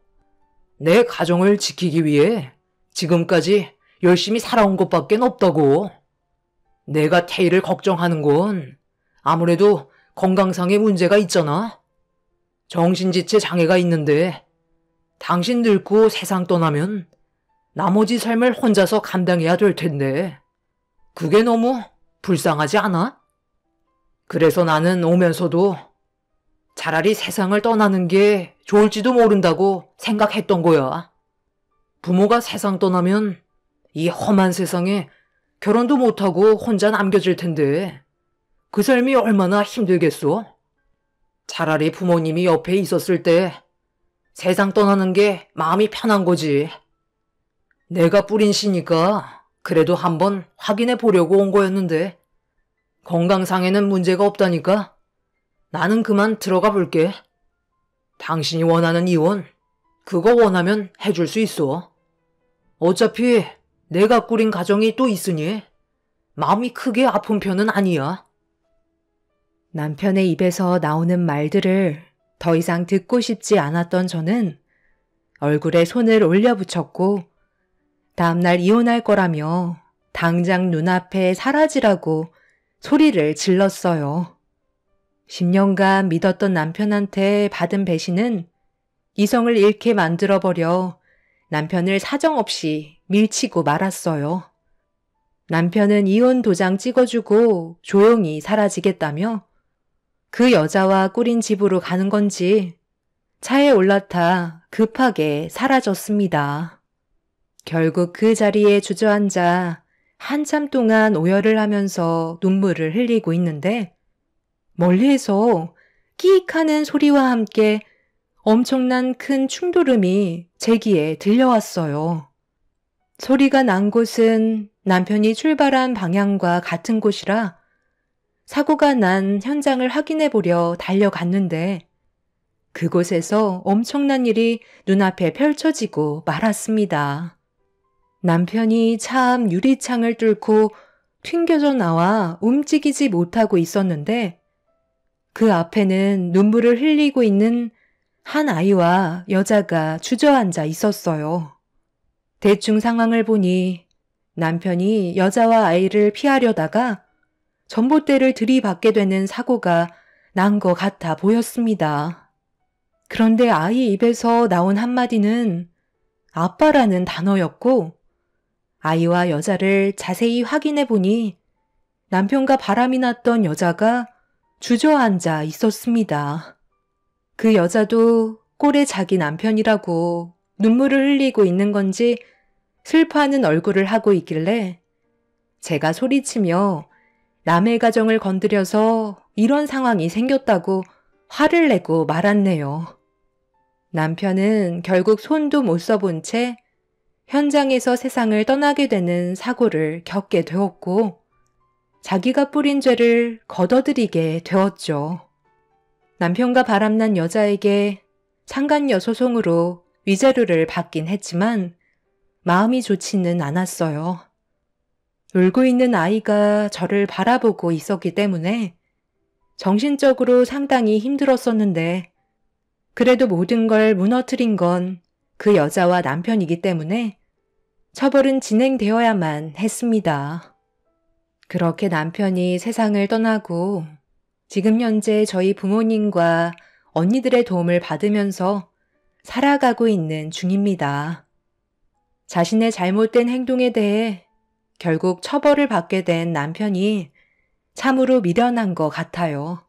내 가정을 지키기 위해 지금까지 열심히 살아온 것밖에 없다고. 내가 태희를 걱정하는 건 아무래도 건강상의 문제가 있잖아. 정신지체 장애가 있는데 당신 늙고 세상 떠나면 나머지 삶을 혼자서 감당해야 될 텐데 그게 너무 불쌍하지 않아? 그래서 나는 오면서도 차라리 세상을 떠나는 게 좋을지도 모른다고 생각했던 거야. 부모가 세상 떠나면 이 험한 세상에 결혼도 못하고 혼자 남겨질 텐데 그 삶이 얼마나 힘들겠어? 차라리 부모님이 옆에 있었을 때 세상 떠나는 게 마음이 편한 거지. 내가 뿌린 씨니까 그래도 한번 확인해 보려고 온 거였는데 건강상에는 문제가 없다니까 나는 그만 들어가 볼게. 당신이 원하는 이혼 그거 원하면 해줄 수 있어. 어차피 내가 꾸린 가정이 또 있으니 마음이 크게 아픈 편은 아니야. 남편의 입에서 나오는 말들을 더 이상 듣고 싶지 않았던 저는 얼굴에 손을 올려붙였고 다음날 이혼할 거라며 당장 눈앞에 사라지라고 소리를 질렀어요. 10년간 믿었던 남편한테 받은 배신은 이성을 잃게 만들어버려 남편을 사정없이 밀치고 말았어요. 남편은 이혼 도장 찍어주고 조용히 사라지겠다며 그 여자와 꾸린 집으로 가는 건지 차에 올라타 급하게 사라졌습니다. 결국 그 자리에 주저앉아 한참 동안 오열을 하면서 눈물을 흘리고 있는데 멀리에서 끼익하는 소리와 함께 엄청난 큰 충돌음이 제 귀에 들려왔어요. 소리가 난 곳은 남편이 출발한 방향과 같은 곳이라 사고가 난 현장을 확인해 보려 달려갔는데 그곳에서 엄청난 일이 눈앞에 펼쳐지고 말았습니다. 남편이 차 앞 유리창을 뚫고 튕겨져 나와 움직이지 못하고 있었는데 그 앞에는 눈물을 흘리고 있는 한 아이와 여자가 주저앉아 있었어요. 대충 상황을 보니 남편이 여자와 아이를 피하려다가 전봇대를 들이받게 되는 사고가 난 것 같아 보였습니다. 그런데 아이 입에서 나온 한마디는 아빠라는 단어였고 아이와 여자를 자세히 확인해 보니 남편과 바람이 났던 여자가 주저앉아 있었습니다. 그 여자도 꼴에 자기 남편이라고 눈물을 흘리고 있는 건지 슬퍼하는 얼굴을 하고 있길래 제가 소리치며 남의 가정을 건드려서 이런 상황이 생겼다고 화를 내고 말았네요. 남편은 결국 손도 못 써본 채 현장에서 세상을 떠나게 되는 사고를 겪게 되었고 자기가 뿌린 죄를 걷어들이게 되었죠. 남편과 바람난 여자에게 상간녀 소송으로 위자료를 받긴 했지만 마음이 좋지는 않았어요. 울고 있는 아이가 저를 바라보고 있었기 때문에 정신적으로 상당히 힘들었었는데 그래도 모든 걸 무너뜨린 건 그 여자와 남편이기 때문에 처벌은 진행되어야만 했습니다. 그렇게 남편이 세상을 떠나고 지금 현재 저희 부모님과 언니들의 도움을 받으면서 살아가고 있는 중입니다. 자신의 잘못된 행동에 대해 결국 처벌을 받게 된 남편이 참으로 미련한 것 같아요.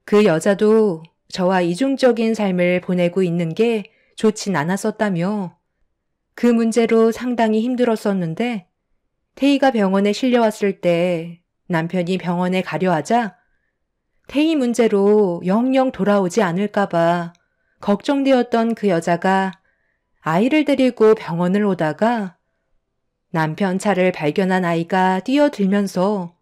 그 여자도 저와 이중적인 삶을 보내고 있는 게 좋진 않았었다며 그 문제로 상당히 힘들었었는데 태희가 병원에 실려왔을 때 남편이 병원에 가려 하자 태희 문제로 영영 돌아오지 않을까봐 걱정되었던 그 여자가 아이를 데리고 병원을 오다가 남편 차를 발견한 아이가 뛰어들면서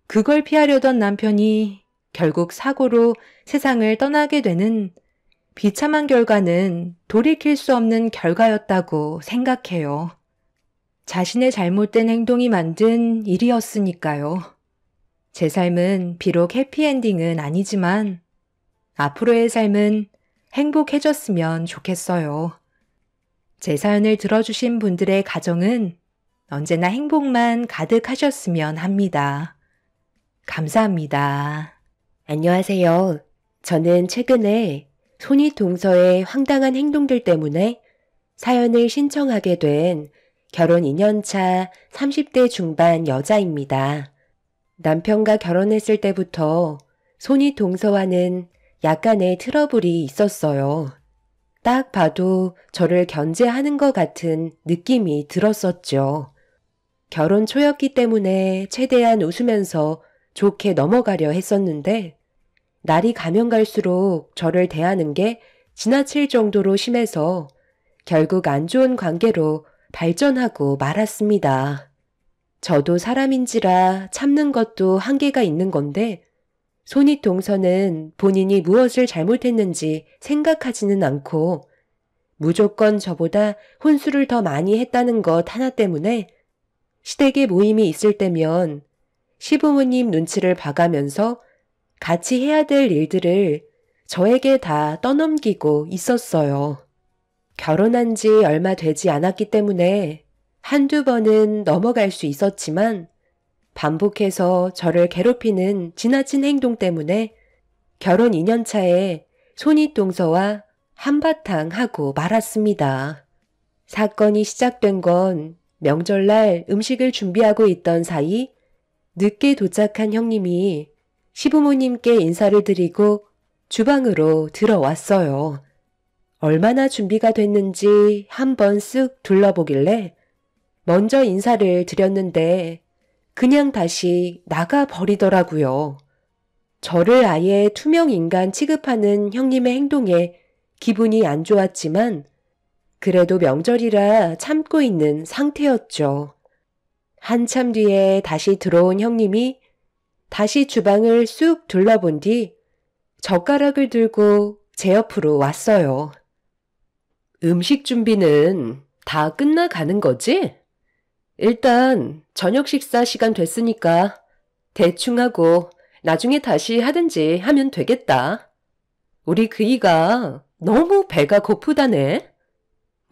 그걸 피하려던 남편이 결국 사고로 세상을 떠나게 되는 비참한 결과는 돌이킬 수 없는 결과였다고 생각해요. 자신의 잘못된 행동이 만든 일이었으니까요. 제 삶은 비록 해피엔딩은 아니지만 앞으로의 삶은 행복해졌으면 좋겠어요. 제 사연을 들어주신 분들의 가정은 언제나 행복만 가득하셨으면 합니다. 감사합니다. 안녕하세요. 저는 최근에 손윗동서의 황당한 행동들 때문에 사연을 신청하게 된 결혼 2년차 30대 중반 여자입니다. 남편과 결혼했을 때부터 손윗동서와는 약간의 트러블이 있었어요. 딱 봐도 저를 견제하는 것 같은 느낌이 들었었죠. 결혼 초였기 때문에 최대한 웃으면서 좋게 넘어가려 했었는데 날이 가면 갈수록 저를 대하는 게 지나칠 정도로 심해서 결국 안 좋은 관계로 발전하고 말았습니다. 저도 사람인지라 참는 것도 한계가 있는 건데 손윗동서는 본인이 무엇을 잘못했는지 생각하지는 않고 무조건 저보다 혼수를 더 많이 했다는 것 하나 때문에 시댁에 모임이 있을 때면 시부모님 눈치를 봐가면서 같이 해야 될 일들을 저에게 다 떠넘기고 있었어요. 결혼한 지 얼마 되지 않았기 때문에 한두 번은 넘어갈 수 있었지만 반복해서 저를 괴롭히는 지나친 행동 때문에 결혼 2년 차에 손윗동서와 한바탕 하고 말았습니다. 사건이 시작된 건 명절날 음식을 준비하고 있던 사이 늦게 도착한 형님이 시부모님께 인사를 드리고 주방으로 들어왔어요. 얼마나 준비가 됐는지 한번 쓱 둘러보길래 먼저 인사를 드렸는데 그냥 다시 나가버리더라고요. 저를 아예 투명 인간 취급하는 형님의 행동에 기분이 안 좋았지만 그래도 명절이라 참고 있는 상태였죠. 한참 뒤에 다시 들어온 형님이 다시 주방을 쑥 둘러본 뒤 젓가락을 들고 제 옆으로 왔어요. 음식 준비는 다 끝나가는 거지? 일단 저녁 식사 시간 됐으니까 대충 하고 나중에 다시 하든지 하면 되겠다. 우리 그이가 너무 배가 고프다네.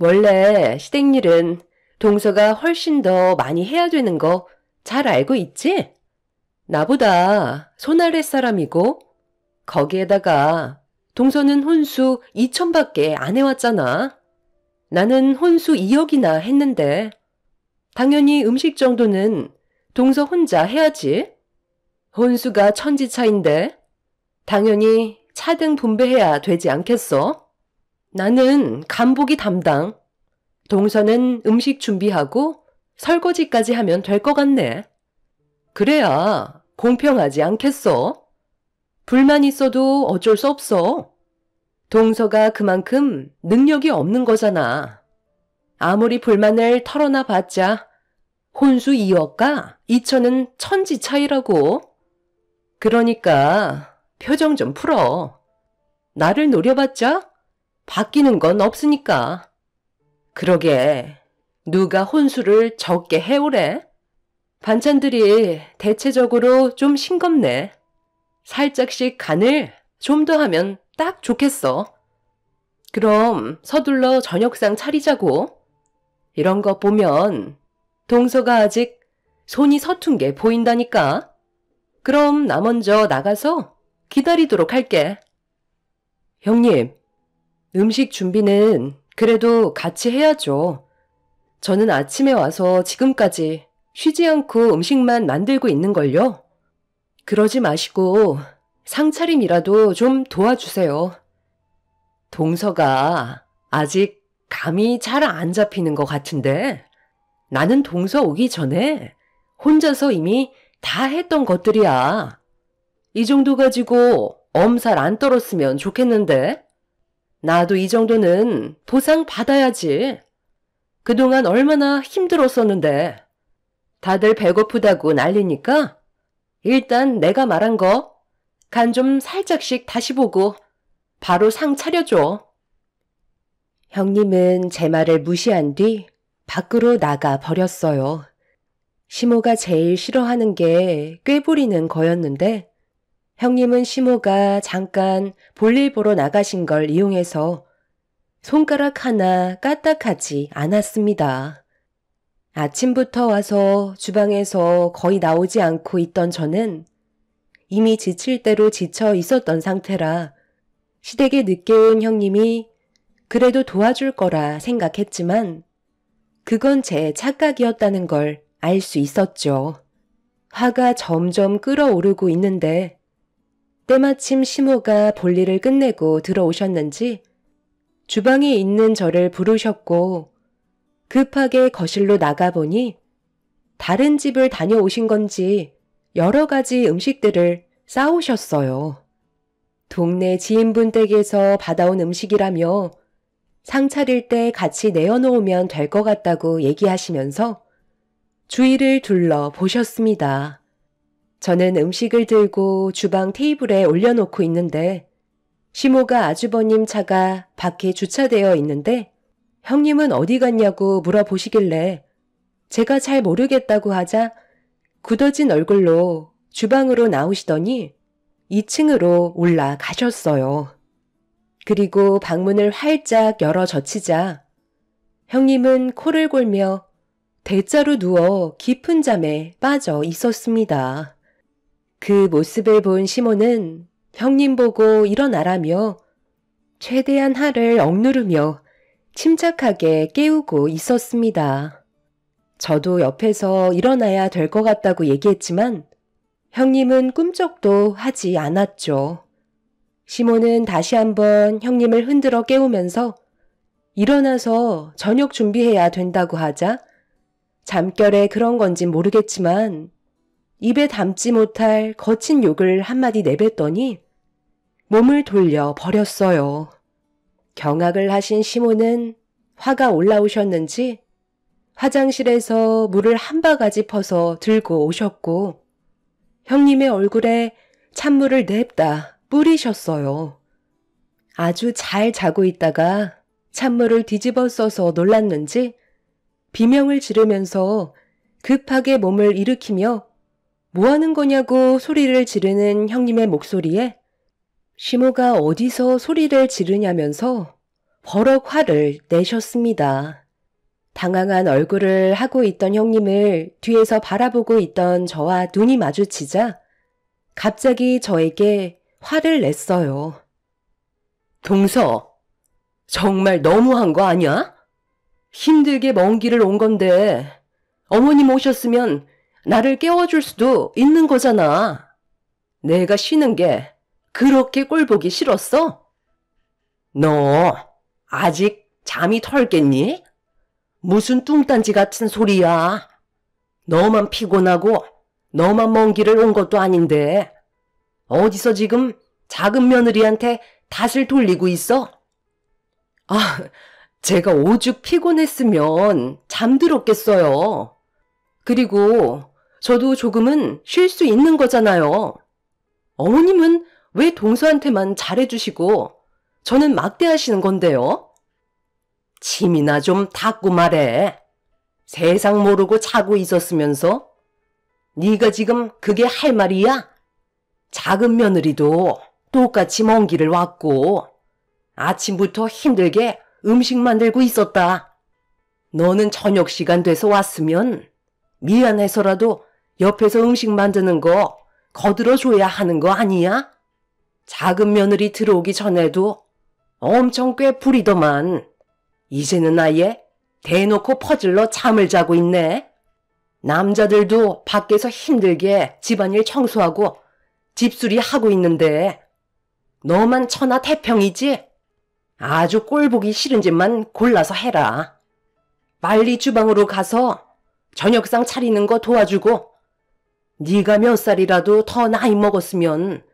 원래 시댁일은 동서가 훨씬 더 많이 해야 되는 거 잘 알고 있지? 나보다 손 아래 사람이고 거기에다가 동서는 혼수 2천밖에 안 해왔잖아. 나는 혼수 2억이나 했는데 당연히 음식 정도는 동서 혼자 해야지. 혼수가 천지차인데 당연히 차등 분배해야 되지 않겠어? 나는 간보기 담당. 동서는 음식 준비하고 설거지까지 하면 될 것 같네. 그래야 공평하지 않겠어? 불만 있어도 어쩔 수 없어. 동서가 그만큼 능력이 없는 거잖아. 아무리 불만을 털어놔 봤자 혼수 2억과 2천은 천지 차이라고. 그러니까 표정 좀 풀어. 나를 노려봤자 바뀌는 건 없으니까. 그러게 누가 혼수를 적게 해오래? 반찬들이 대체적으로 좀 싱겁네. 살짝씩 간을 좀 더 하면 딱 좋겠어. 그럼 서둘러 저녁상 차리자고. 이런 거 보면 동서가 아직 손이 서툰 게 보인다니까. 그럼 나 먼저 나가서 기다리도록 할게. 형님, 음식 준비는 그래도 같이 해야죠. 저는 아침에 와서 지금까지 쉬지 않고 음식만 만들고 있는걸요. 그러지 마시고 상차림이라도 좀 도와주세요. 동서가 아직 감이 잘 안 잡히는 것 같은데 나는 동서 오기 전에 혼자서 이미 다 했던 것들이야. 이 정도 가지고 엄살 안 떨었으면 좋겠는데. 나도 이 정도는 보상 받아야지. 그동안 얼마나 힘들었었는데. 다들 배고프다고 난리니까 일단 내가 말한 거 간 좀 살짝씩 다시 보고 바로 상 차려줘. 형님은 제 말을 무시한 뒤 밖으로 나가 버렸어요. 시모가 제일 싫어하는 게 꾀부리는 거였는데 형님은 시모가 잠깐 볼일 보러 나가신 걸 이용해서 손가락 하나 까딱하지 않았습니다. 아침부터 와서 주방에서 거의 나오지 않고 있던 저는 이미 지칠 대로 지쳐 있었던 상태라 시댁에 늦게 온 형님이 그래도 도와줄 거라 생각했지만 그건 제 착각이었다는 걸 알 수 있었죠. 화가 점점 끓어오르고 있는데 때마침 시모가 볼일을 끝내고 들어오셨는지 주방에 있는 저를 부르셨고 급하게 거실로 나가보니 다른 집을 다녀오신 건지 여러 가지 음식들을 싸오셨어요. 동네 지인분 댁에서 받아온 음식이라며 상 차릴 때 같이 내어놓으면 될 것 같다고 얘기하시면서 주위를 둘러보셨습니다. 저는 음식을 들고 주방 테이블에 올려놓고 있는데 시모가 아주버님 차가 밖에 주차되어 있는데 형님은 어디 갔냐고 물어보시길래 제가 잘 모르겠다고 하자 굳어진 얼굴로 주방으로 나오시더니 2층으로 올라가셨어요. 그리고 방문을 활짝 열어 젖히자 형님은 코를 골며 대자로 누워 깊은 잠에 빠져 있었습니다. 그 모습을 본 시모는 형님 보고 일어나라며 최대한 화를 억누르며 침착하게 깨우고 있었습니다. 저도 옆에서 일어나야 될 것 같다고 얘기했지만 형님은 꿈쩍도 하지 않았죠. 시모는 다시 한번 형님을 흔들어 깨우면서 일어나서 저녁 준비해야 된다고 하자 잠결에 그런 건진 모르겠지만 입에 담지 못할 거친 욕을 한마디 내뱉더니 몸을 돌려 버렸어요. 경악을 하신 시모는 화가 올라오셨는지 화장실에서 물을 한 바가지 퍼서 들고 오셨고 형님의 얼굴에 찬물을 냅다 뿌리셨어요. 아주 잘 자고 있다가 찬물을 뒤집어 써서 놀랐는지 비명을 지르면서 급하게 몸을 일으키며 뭐 하는 거냐고 소리를 지르는 형님의 목소리에 시모가 어디서 소리를 지르냐면서 버럭 화를 내셨습니다. 당황한 얼굴을 하고 있던 형님을 뒤에서 바라보고 있던 저와 눈이 마주치자 갑자기 저에게 화를 냈어요. 동서, 정말 너무한 거 아니야? 힘들게 먼 길을 온 건데 어머님 오셨으면 나를 깨워줄 수도 있는 거잖아. 내가 쉬는 게 그렇게 꼴보기 싫었어? 너 아직 잠이 털겠니? 무슨 뚱딴지 같은 소리야. 너만 피곤하고 너만 먼 길을 온 것도 아닌데 어디서 지금 작은 며느리한테 탓을 돌리고 있어? 아, 제가 오죽 피곤했으면 잠들었겠어요. 그리고 저도 조금은 쉴 수 있는 거잖아요. 어머님은 왜 동서한테만 잘해주시고 저는 막대하시는 건데요? 침이나 좀 닦고 말해. 세상 모르고 자고 있었으면서 네가 지금 그게 할 말이야? 작은 며느리도 똑같이 먼 길을 왔고 아침부터 힘들게 음식 만들고 있었다. 너는 저녁 시간 돼서 왔으면 미안해서라도 옆에서 음식 만드는 거 거들어줘야 하는 거 아니야? 작은 며느리 들어오기 전에도 엄청 꽤 부리더만 이제는 아예 대놓고 퍼질러 잠을 자고 있네. 남자들도 밖에서 힘들게 집안일 청소하고 집수리 하고 있는데 너만 천하태평이지? 아주 꼴보기 싫은 짓만 골라서 해라. 빨리 주방으로 가서 저녁상 차리는 거 도와주고 네가 몇 살이라도 더 나이 먹었으면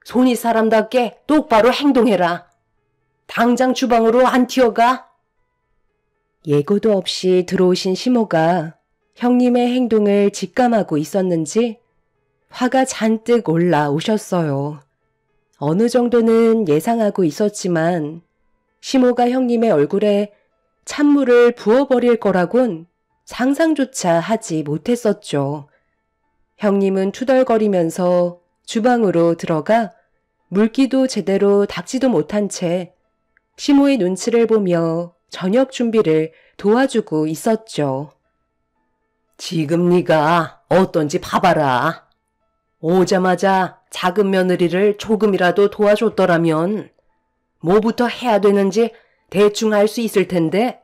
손이 사람답게 똑바로 행동해라. 당장 주방으로 안 튀어가? 예고도 없이 들어오신 시모가 형님의 행동을 직감하고 있었는지 화가 잔뜩 올라오셨어요. 어느 정도는 예상하고 있었지만 시모가 형님의 얼굴에 찬물을 부어버릴 거라곤 상상조차 하지 못했었죠. 형님은 투덜거리면서 주방으로 들어가 물기도 제대로 닦지도 못한 채 시모의 눈치를 보며 저녁 준비를 도와주고 있었죠. 지금 네가 어떤지 봐봐라. 오자마자 작은 며느리를 조금이라도 도와줬더라면 뭐부터 해야 되는지 대충 알 수 있을 텐데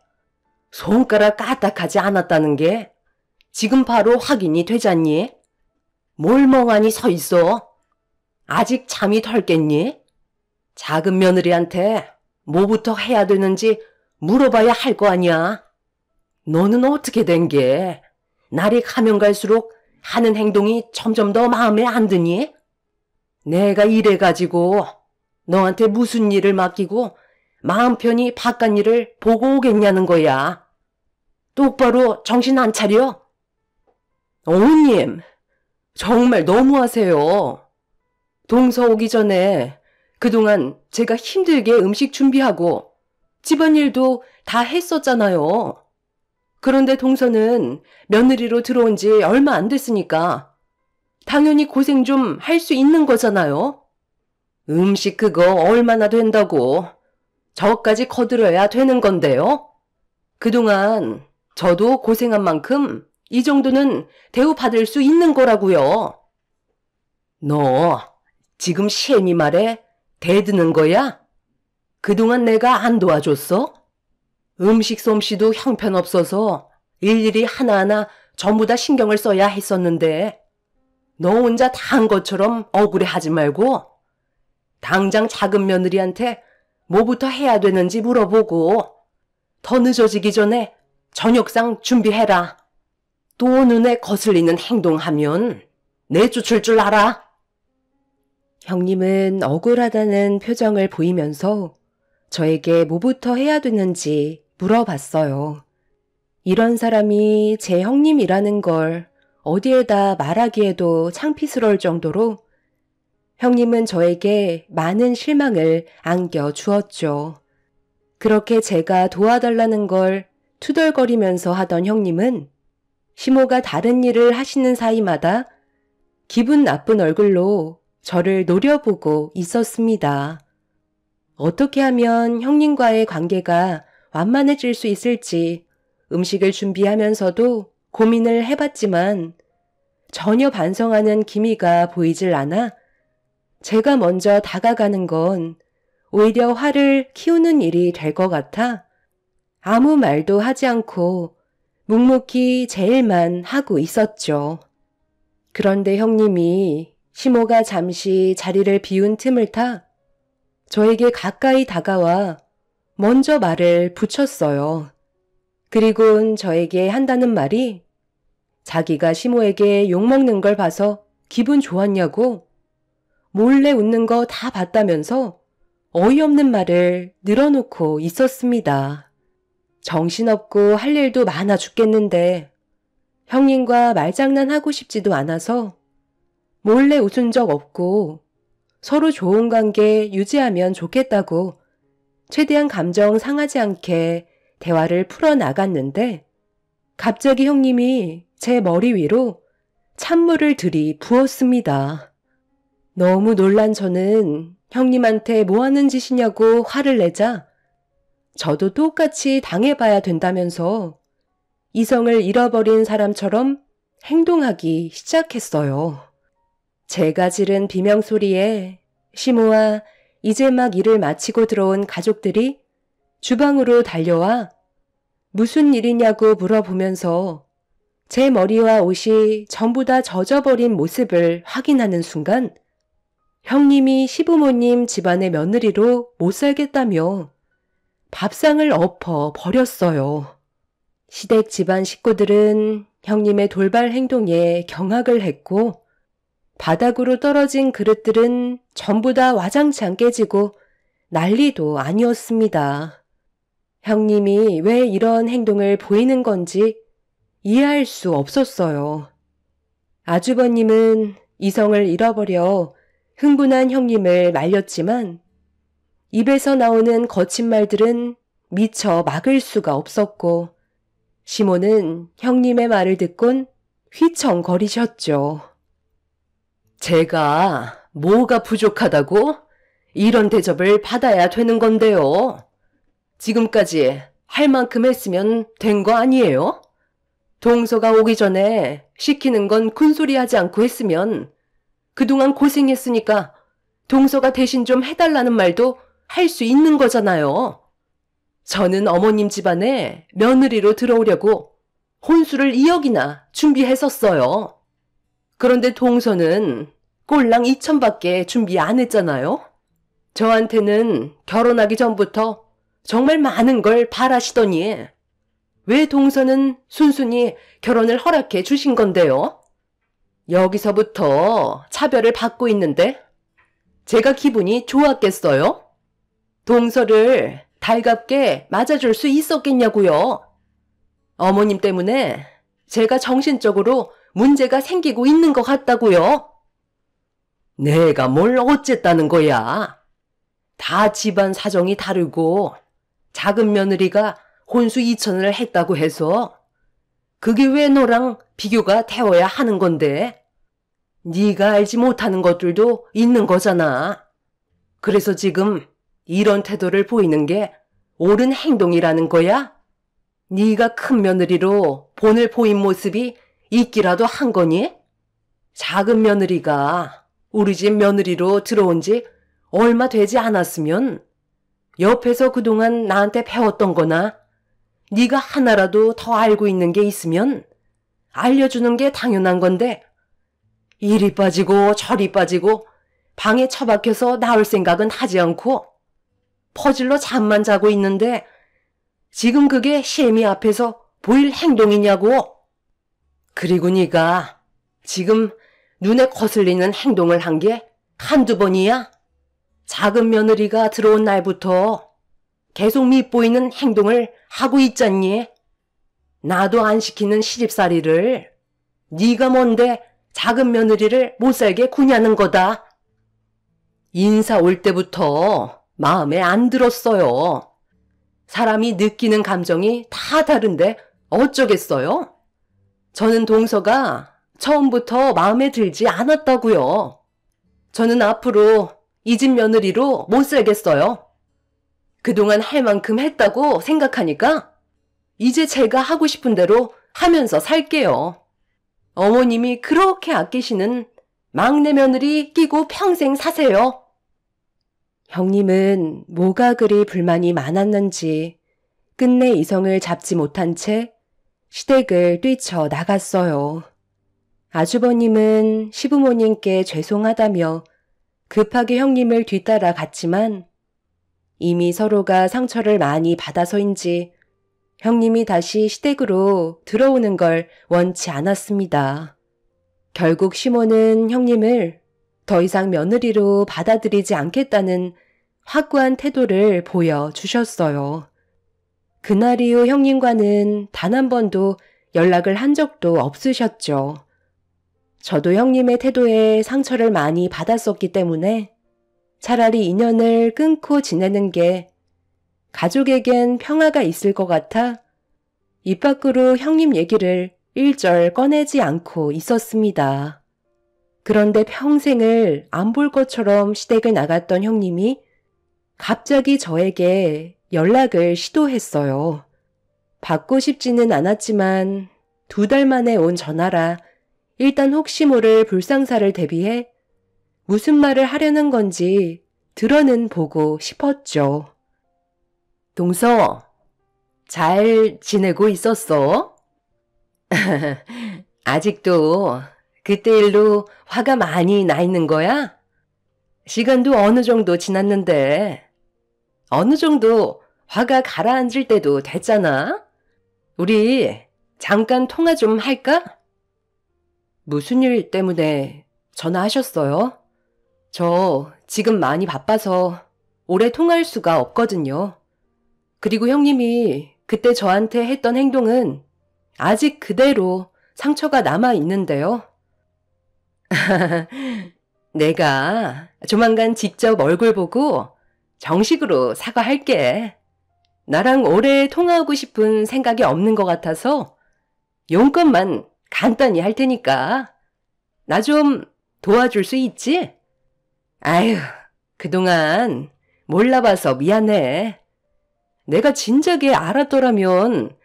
손가락 까딱하지 않았다는 게 지금 바로 확인이 되잖니? 뭘 멍하니 서 있어? 아직 잠이 덜겠니? 작은 며느리한테 뭐부터 해야 되는지 물어봐야 할 거 아니야. 너는 어떻게 된 게 날이 가면 갈수록 하는 행동이 점점 더 마음에 안 드니? 내가 이래가지고 너한테 무슨 일을 맡기고 마음 편히 바깥 일을 보고 오겠냐는 거야. 똑바로 정신 안 차려? 어머님, 정말 너무하세요. 동서 오기 전에 그동안 제가 힘들게 음식 준비하고 집안일도 다 했었잖아요. 그런데 동서는 며느리로 들어온 지 얼마 안 됐으니까 당연히 고생 좀 할 수 있는 거잖아요. 음식 그거 얼마나 된다고 저까지 거들어야 되는 건데요. 그동안 저도 고생한 만큼 이 정도는 대우받을 수 있는 거라고요. 너 지금 시애미 말에 대드는 거야? 그동안 내가 안 도와줬어? 음식 솜씨도 형편없어서 일일이 하나하나 전부 다 신경을 써야 했었는데 너 혼자 다 한 것처럼 억울해하지 말고 당장 작은 며느리한테 뭐부터 해야 되는지 물어보고 더 늦어지기 전에 저녁상 준비해라. 또 눈에 거슬리는 행동하면 내쫓을 줄 알아. 형님은 억울하다는 표정을 보이면서 저에게 뭐부터 해야 되는지 물어봤어요. 이런 사람이 제 형님이라는 걸 어디에다 말하기에도 창피스러울 정도로 형님은 저에게 많은 실망을 안겨주었죠. 그렇게 제가 도와달라는 걸 투덜거리면서 하던 형님은 시모가 다른 일을 하시는 사이마다 기분 나쁜 얼굴로 저를 노려보고 있었습니다. 어떻게 하면 형님과의 관계가 완만해질 수 있을지 음식을 준비하면서도 고민을 해봤지만 전혀 반성하는 기미가 보이질 않아 제가 먼저 다가가는 건 오히려 화를 키우는 일이 될 것 같아 아무 말도 하지 않고 묵묵히 제 일만 하고 있었죠. 그런데 형님이 시모가 잠시 자리를 비운 틈을 타 저에게 가까이 다가와 먼저 말을 붙였어요. 그리곤 저에게 한다는 말이 자기가 시모에게 욕먹는 걸 봐서 기분 좋았냐고 몰래 웃는 거 다 봤다면서 어이없는 말을 늘어놓고 있었습니다. 정신없고 할 일도 많아 죽겠는데 형님과 말장난하고 싶지도 않아서 몰래 웃은 적 없고 서로 좋은 관계 유지하면 좋겠다고 최대한 감정 상하지 않게 대화를 풀어나갔는데 갑자기 형님이 제 머리 위로 찬물을 들이부었습니다. 너무 놀란 저는 형님한테 뭐 하는 짓이냐고 화를 내자 저도 똑같이 당해봐야 된다면서 이성을 잃어버린 사람처럼 행동하기 시작했어요. 제가 지른 비명소리에 시모와 이제 막 일을 마치고 들어온 가족들이 주방으로 달려와 무슨 일이냐고 물어보면서 제 머리와 옷이 전부 다 젖어버린 모습을 확인하는 순간 형님이 시부모님 집안의 며느리로 못 살겠다며 밥상을 엎어 버렸어요. 시댁 집안 식구들은 형님의 돌발 행동에 경악을 했고 바닥으로 떨어진 그릇들은 전부 다 와장창 깨지고 난리도 아니었습니다. 형님이 왜 이런 행동을 보이는 건지 이해할 수 없었어요. 아주버님은 이성을 잃어버려 흥분한 형님을 말렸지만 입에서 나오는 거친 말들은 미처 막을 수가 없었고 시모는 형님의 말을 듣곤 휘청거리셨죠. 제가 뭐가 부족하다고 이런 대접을 받아야 되는 건데요. 지금까지 할 만큼 했으면 된 거 아니에요? 동서가 오기 전에 시키는 건 큰소리 하지 않고 했으면 그동안 고생했으니까 동서가 대신 좀 해달라는 말도 할 수 있는 거잖아요. 저는 어머님 집안에 며느리로 들어오려고 혼수를 2억이나 준비했었어요. 그런데 동서는 꼴랑 2천밖에 준비 안 했잖아요. 저한테는 결혼하기 전부터 정말 많은 걸 바라시더니 왜 동서는 순순히 결혼을 허락해 주신 건데요? 여기서부터 차별을 받고 있는데 제가 기분이 좋았겠어요? 동서를 달갑게 맞아줄 수 있었겠냐고요. 어머님 때문에 제가 정신적으로 문제가 생기고 있는 것 같다고요. 내가 뭘 어쨌다는 거야. 다 집안 사정이 다르고 작은 며느리가 혼수 2천을 했다고 해서 그게 왜 너랑 비교가 되어야 하는 건데? 네가 알지 못하는 것들도 있는 거잖아. 그래서 지금 이런 태도를 보이는 게 옳은 행동이라는 거야? 네가 큰 며느리로 본을 보인 모습이 있기라도 한 거니? 작은 며느리가 우리 집 며느리로 들어온 지 얼마 되지 않았으면 옆에서 그동안 나한테 배웠던 거나 네가 하나라도 더 알고 있는 게 있으면 알려주는 게 당연한 건데 이리 빠지고 저리 빠지고 방에 처박혀서 나올 생각은 하지 않고 퍼질러 잠만 자고 있는데 지금 그게 시애미 앞에서 보일 행동이냐고. 그리고 네가 지금 눈에 거슬리는 행동을 한 게 한두 번이야? 작은 며느리가 들어온 날부터 계속 밉보이는 행동을 하고 있잖니. 나도 안 시키는 시집살이를 네가 뭔데 작은 며느리를 못 살게 구냐는 거다. 인사 올 때부터 마음에 안 들었어요. 사람이 느끼는 감정이 다 다른데 어쩌겠어요? 저는 동서가 처음부터 마음에 들지 않았다고요. 저는 앞으로 이 집 며느리로 못 살겠어요. 그동안 할 만큼 했다고 생각하니까 이제 제가 하고 싶은 대로 하면서 살게요. 어머님이 그렇게 아끼시는 막내 며느리 끼고 평생 사세요. 형님은 뭐가 그리 불만이 많았는지 끝내 이성을 잡지 못한 채 시댁을 뛰쳐 나갔어요. 아주버님은 시부모님께 죄송하다며 급하게 형님을 뒤따라 갔지만 이미 서로가 상처를 많이 받아서인지 형님이 다시 시댁으로 들어오는 걸 원치 않았습니다. 결국 시모는 형님을 더 이상 며느리로 받아들이지 않겠다는 확고한 태도를 보여주셨어요. 그날 이후 형님과는 단 한 번도 연락을 한 적도 없으셨죠. 저도 형님의 태도에 상처를 많이 받았었기 때문에 차라리 인연을 끊고 지내는 게 가족에겐 평화가 있을 것 같아 입 밖으로 형님 얘기를 일절 꺼내지 않고 있었습니다. 그런데 평생을 안 볼 것처럼 시댁을 나갔던 형님이 갑자기 저에게 연락을 시도했어요. 받고 싶지는 않았지만 2달 만에 온 전화라 일단 혹시 모를 불상사를 대비해 무슨 말을 하려는 건지 들어는 보고 싶었죠. 동서, 잘 지내고 있었어? 아직도 그때 일로 화가 많이 나 있는 거야? 시간도 어느 정도 지났는데 어느 정도 화가 가라앉을 때도 됐잖아? 우리 잠깐 통화 좀 할까? 무슨 일 때문에 전화하셨어요? 저 지금 많이 바빠서 오래 통화할 수가 없거든요. 그리고 형님이 그때 저한테 했던 행동은 아직 그대로 상처가 남아 있는데요. 내가 조만간 직접 얼굴 보고 정식으로 사과할게. 나랑 오래 통화하고 싶은 생각이 없는 것 같아서 용건만 간단히 할 테니까 나 좀 도와줄 수 있지? 아휴, 그동안 몰라봐서 미안해. 내가 진작에 알았더라면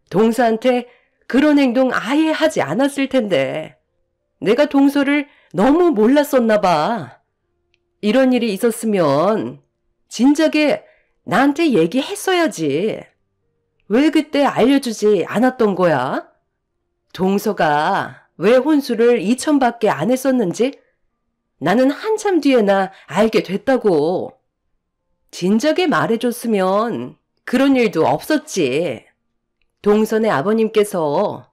동서한테 그런 행동 아예 하지 않았을 텐데 내가 동서를 너무 몰랐었나 봐. 이런 일이 있었으면 진작에 나한테 얘기했어야지. 왜 그때 알려주지 않았던 거야? 동서가 왜 혼수를 2천밖에 안 했었는지 나는 한참 뒤에나 알게 됐다고. 진작에 말해줬으면 그런 일도 없었지. 동선의 아버님께서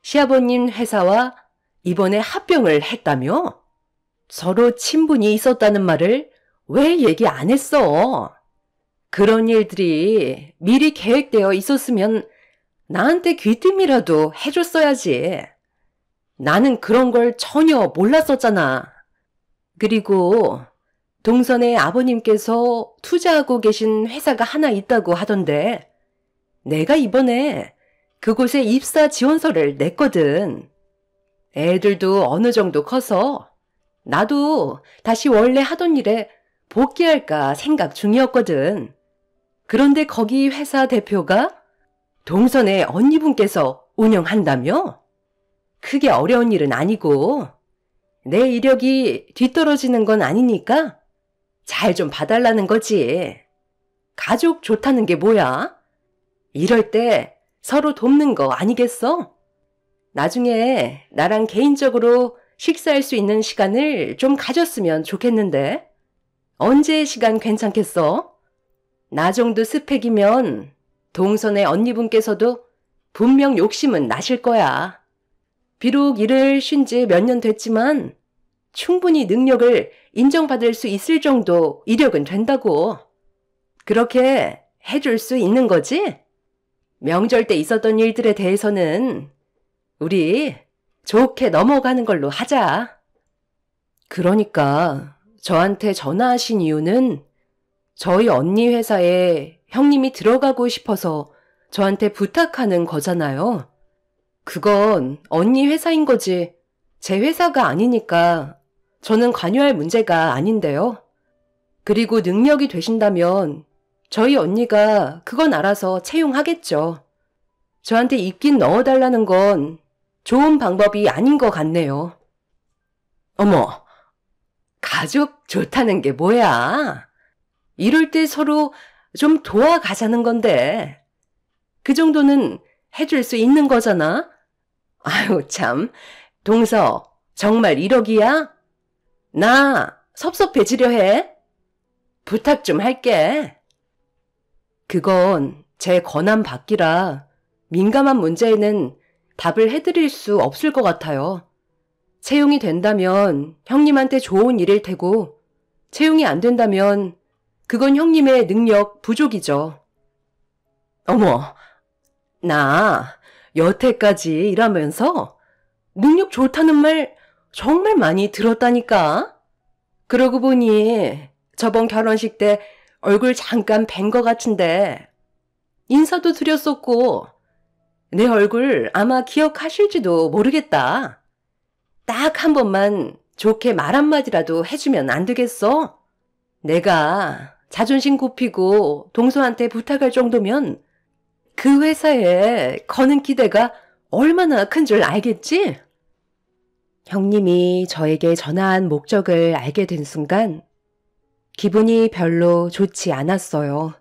시아버님 회사와 이번에 합병을 했다며? 서로 친분이 있었다는 말을 왜 얘기 안 했어? 그런 일들이 미리 계획되어 있었으면 나한테 귀띔이라도 해줬어야지. 나는 그런 걸 전혀 몰랐었잖아. 그리고 동선의 아버님께서 투자하고 계신 회사가 하나 있다고 하던데 내가 이번에 그곳에 입사 지원서를 냈거든. 애들도 어느 정도 커서 나도 다시 원래 하던 일에 복귀할까 생각 중이었거든. 그런데 거기 회사 대표가 동선의 언니분께서 운영한다며? 크게 어려운 일은 아니고 내 이력이 뒤떨어지는 건 아니니까 잘 좀 봐달라는 거지. 가족 좋다는 게 뭐야? 이럴 때 서로 돕는 거 아니겠어? 나중에 나랑 개인적으로 식사할 수 있는 시간을 좀 가졌으면 좋겠는데. 언제 시간 괜찮겠어? 나 정도 스펙이면 동선의 언니분께서도 분명 욕심은 나실 거야. 비록 일을 쉰 지 몇 년 됐지만 충분히 능력을 인정받을 수 있을 정도 이력은 된다고. 그렇게 해줄 수 있는 거지? 명절 때 있었던 일들에 대해서는 우리 좋게 넘어가는 걸로 하자. 그러니까 저한테 전화하신 이유는 저희 언니 회사에 형님이 들어가고 싶어서 저한테 부탁하는 거잖아요. 그건 언니 회사인 거지 제 회사가 아니니까 저는 관여할 문제가 아닌데요. 그리고 능력이 되신다면 저희 언니가 그건 알아서 채용하겠죠. 저한테 입긴 넣어달라는 건 좋은 방법이 아닌 것 같네요. 어머, 가족 좋다는 게 뭐야? 이럴 때 서로 좀 도와가자는 건데. 그 정도는 해줄 수 있는 거잖아? 아유, 참. 동서, 정말 1억이야? 나 섭섭해지려 해? 부탁 좀 할게. 그건 제 권한 밖이라 민감한 문제에는 답을 해드릴 수 없을 것 같아요. 채용이 된다면 형님한테 좋은 일일 테고 채용이 안 된다면 그건 형님의 능력 부족이죠. 어머, 나 여태까지 일하면서 능력 좋다는 말 정말 많이 들었다니까. 그러고 보니 저번 결혼식 때 얼굴 잠깐 뵌 것 같은데 인사도 드렸었고 내 얼굴 아마 기억하실지도 모르겠다. 딱 한 번만 좋게 말 한마디라도 해주면 안 되겠어? 내가 자존심 굽히고 동서한테 부탁할 정도면 그 회사에 거는 기대가 얼마나 큰 줄 알겠지? 형님이 저에게 전화한 목적을 알게 된 순간 기분이 별로 좋지 않았어요.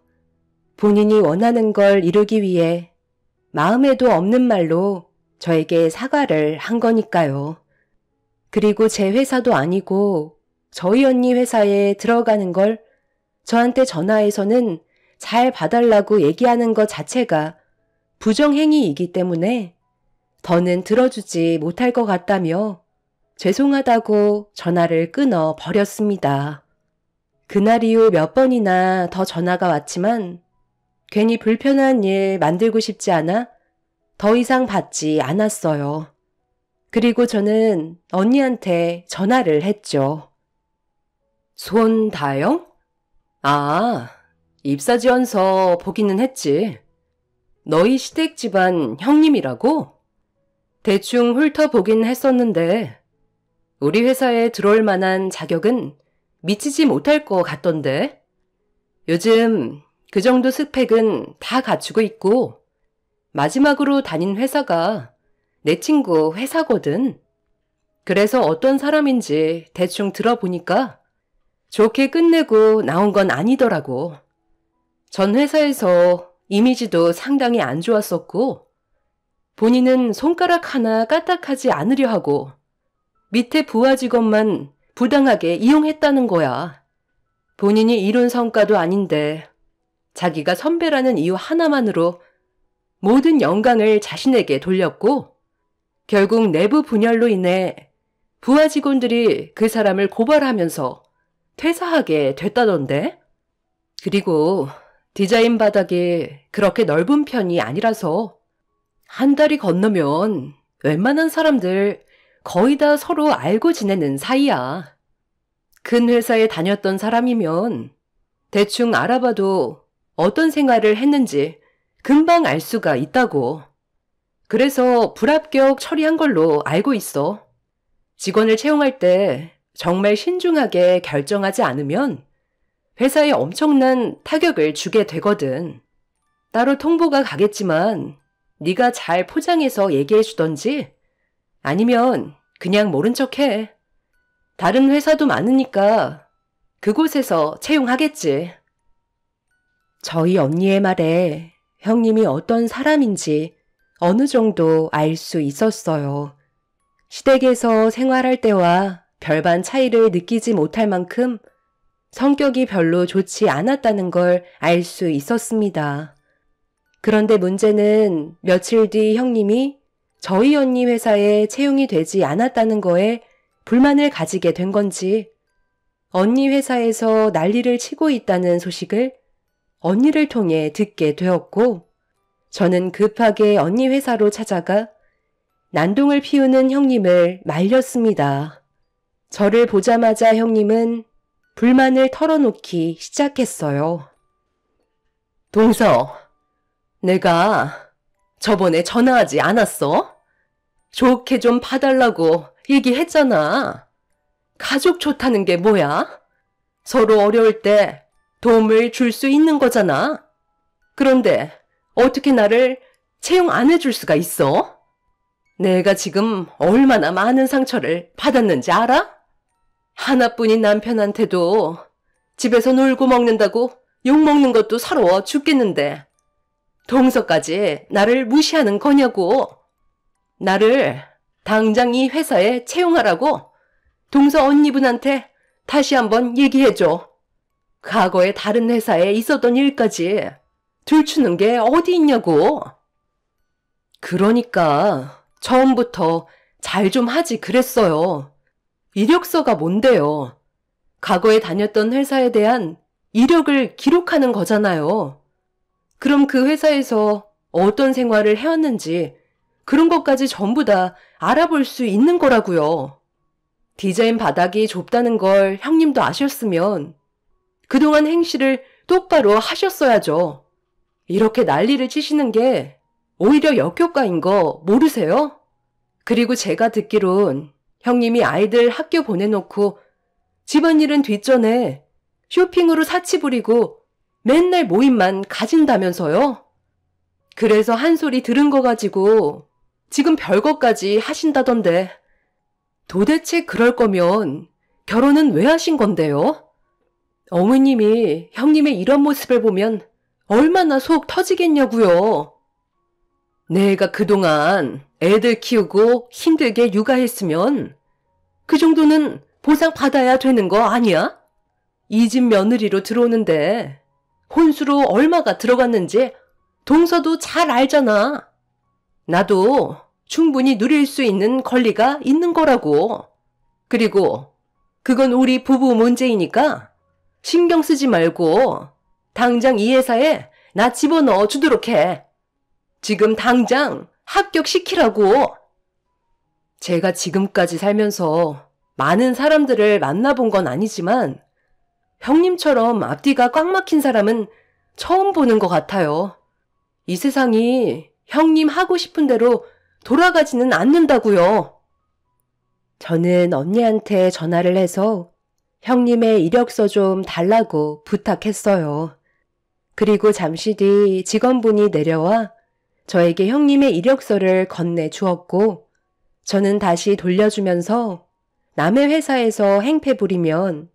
본인이 원하는 걸 이루기 위해 마음에도 없는 말로 저에게 사과를 한 거니까요. 그리고 제 회사도 아니고 저희 언니 회사에 들어가는 걸 저한테 전화해서는 잘 봐달라고 얘기하는 것 자체가 부정행위이기 때문에 더는 들어주지 못할 것 같다며 죄송하다고 전화를 끊어 버렸습니다. 그날 이후 몇 번이나 더 전화가 왔지만 괜히 불편한 일 만들고 싶지 않아 더 이상 받지 않았어요. 그리고 저는 언니한테 전화를 했죠. 손다영? 아, 입사지원서 보기는 했지. 너희 시댁 집안 형님이라고? 대충 훑어보긴 했었는데 우리 회사에 들어올 만한 자격은 미치지 못할 것 같던데. 요즘 그 정도 스펙은 다 갖추고 있고 마지막으로 다닌 회사가 내 친구 회사거든. 그래서 어떤 사람인지 대충 들어보니까 좋게 끝내고 나온 건 아니더라고. 전 회사에서 이미지도 상당히 안 좋았었고 본인은 손가락 하나 까딱하지 않으려 하고 밑에 부하 직원만 부당하게 이용했다는 거야. 본인이 이룬 성과도 아닌데 자기가 선배라는 이유 하나만으로 모든 영광을 자신에게 돌렸고 결국 내부 분열로 인해 부하 직원들이 그 사람을 고발하면서 퇴사하게 됐다던데. 그리고 디자인 바닥이 그렇게 넓은 편이 아니라서 한 달이 건너면 웬만한 사람들 거의 다 서로 알고 지내는 사이야. 큰 회사에 다녔던 사람이면 대충 알아봐도 어떤 생활을 했는지 금방 알 수가 있다고. 그래서 불합격 처리한 걸로 알고 있어. 직원을 채용할 때 정말 신중하게 결정하지 않으면 회사에 엄청난 타격을 주게 되거든. 따로 통보가 가겠지만 네가 잘 포장해서 얘기해 주던지 아니면 그냥 모른 척해. 다른 회사도 많으니까 그곳에서 채용하겠지. 저희 언니의 말에 형님이 어떤 사람인지 어느 정도 알 수 있었어요. 시댁에서 생활할 때와 별반 차이를 느끼지 못할 만큼 성격이 별로 좋지 않았다는 걸 알 수 있었습니다. 그런데 문제는 며칠 뒤 형님이 저희 언니 회사에 채용이 되지 않았다는 거에 불만을 가지게 된 건지 언니 회사에서 난리를 치고 있다는 소식을 언니를 통해 듣게 되었고 저는 급하게 언니 회사로 찾아가 난동을 피우는 형님을 말렸습니다. 저를 보자마자 형님은 불만을 털어놓기 시작했어요. 동서, 내가 저번에 전화하지 않았어? 좋게 좀 봐달라고 얘기했잖아. 가족 좋다는 게 뭐야? 서로 어려울 때 도움을 줄 수 있는 거잖아. 그런데 어떻게 나를 채용 안 해줄 수가 있어? 내가 지금 얼마나 많은 상처를 받았는지 알아? 하나뿐인 남편한테도 집에서 놀고 먹는다고 욕먹는 것도 서러워 죽겠는데 동서까지 나를 무시하는 거냐고. 나를 당장 이 회사에 채용하라고 동서 언니분한테 다시 한번 얘기해줘. 과거에 다른 회사에 있었던 일까지 들추는 게 어디 있냐고. 그러니까 처음부터 잘 좀 하지 그랬어요. 이력서가 뭔데요? 과거에 다녔던 회사에 대한 이력을 기록하는 거잖아요. 그럼 그 회사에서 어떤 생활을 해왔는지 그런 것까지 전부 다 알아볼 수 있는 거라고요. 디자인 바닥이 좁다는 걸 형님도 아셨으면 그동안 행실을 똑바로 하셨어야죠. 이렇게 난리를 치시는 게 오히려 역효과인 거 모르세요? 그리고 제가 듣기론 형님이 아이들 학교 보내놓고 집안일은 뒷전에 쇼핑으로 사치 부리고 맨날 모임만 가진다면서요? 그래서 한 소리 들은 거 가지고 지금 별거까지 하신다던데 도대체 그럴 거면 결혼은 왜 하신 건데요? 어머님이 형님의 이런 모습을 보면 얼마나 속 터지겠냐고요. 내가 그동안 애들 키우고 힘들게 육아했으면 그 정도는 보상 받아야 되는 거 아니야? 이 집 며느리로 들어오는데 혼수로 얼마가 들어갔는지 동서도 잘 알잖아. 나도 충분히 누릴 수 있는 권리가 있는 거라고. 그리고 그건 우리 부부 문제이니까 신경 쓰지 말고 당장 이 회사에 나 집어넣어 주도록 해. 지금 당장 합격시키라고. 제가 지금까지 살면서 많은 사람들을 만나본 건 아니지만 형님처럼 앞뒤가 꽉 막힌 사람은 처음 보는 것 같아요. 이 세상이 형님 하고 싶은 대로 돌아가지는 않는다고요. 저는 언니한테 전화를 해서 형님의 이력서 좀 달라고 부탁했어요. 그리고 잠시 뒤 직원분이 내려와 저에게 형님의 이력서를 건네주었고 저는 다시 돌려주면서 남의 회사에서 행패 부리면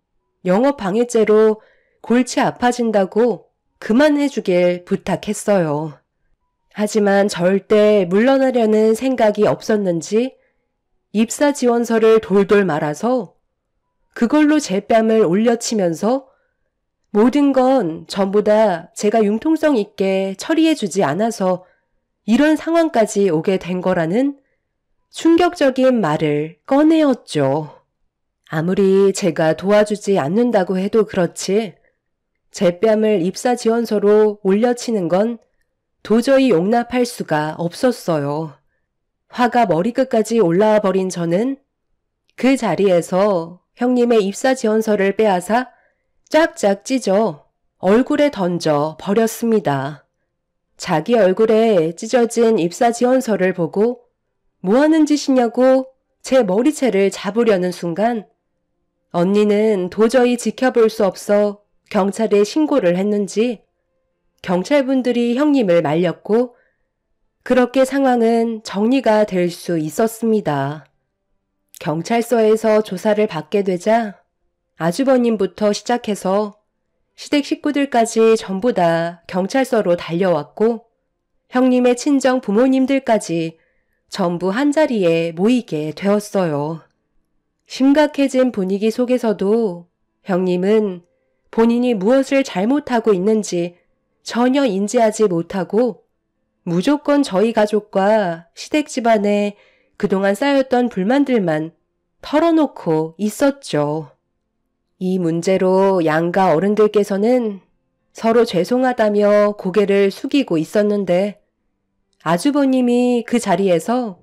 영업방해죄로 골치 아파진다고 그만해주길 부탁했어요. 하지만 절대 물러나려는 생각이 없었는지 입사 지원서를 돌돌 말아서 그걸로 제 뺨을 올려치면서 모든 건 전부 다 제가 융통성 있게 처리해주지 않아서 이런 상황까지 오게 된 거라는 충격적인 말을 꺼내었죠. 아무리 제가 도와주지 않는다고 해도 그렇지 제 뺨을 입사 지원서로 올려치는 건 도저히 용납할 수가 없었어요. 화가 머리끝까지 올라와 버린 저는 그 자리에서 형님의 입사 지원서를 빼앗아 쫙쫙 찢어 얼굴에 던져 버렸습니다. 자기 얼굴에 찢어진 입사 지원서를 보고 뭐 하는 짓이냐고 제 머리채를 잡으려는 순간 언니는 도저히 지켜볼 수 없어 경찰에 신고를 했는지 경찰분들이 형님을 말렸고 그렇게 상황은 정리가 될 수 있었습니다. 경찰서에서 조사를 받게 되자 아주버님부터 시작해서 시댁 식구들까지 전부 다 경찰서로 달려왔고 형님의 친정 부모님들까지 전부 한자리에 모이게 되었어요. 심각해진 분위기 속에서도 형님은 본인이 무엇을 잘못하고 있는지 전혀 인지하지 못하고 무조건 저희 가족과 시댁 집안에 그동안 쌓였던 불만들만 털어놓고 있었죠. 이 문제로 양가 어른들께서는 서로 죄송하다며 고개를 숙이고 있었는데 아주버님이 그 자리에서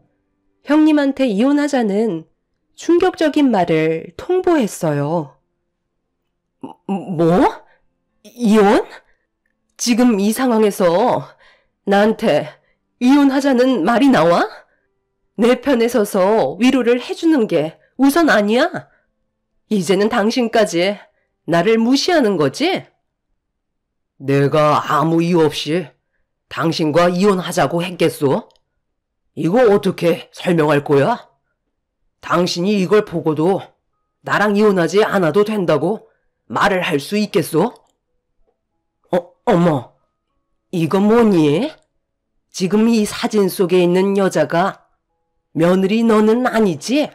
형님한테 이혼하자는 충격적인 말을 통보했어요. 뭐? 이혼? 지금 이 상황에서 나한테 이혼하자는 말이 나와? 내 편에 서서 위로를 해주는 게 우선 아니야? 이제는 당신까지 나를 무시하는 거지? 내가 아무 이유 없이 당신과 이혼하자고 했겠소? 이거 어떻게 설명할 거야? 당신이 이걸 보고도 나랑 이혼하지 않아도 된다고 말을 할 수 있겠소? 어머, 이거 뭐니? 지금 이 사진 속에 있는 여자가 며느리 너는 아니지?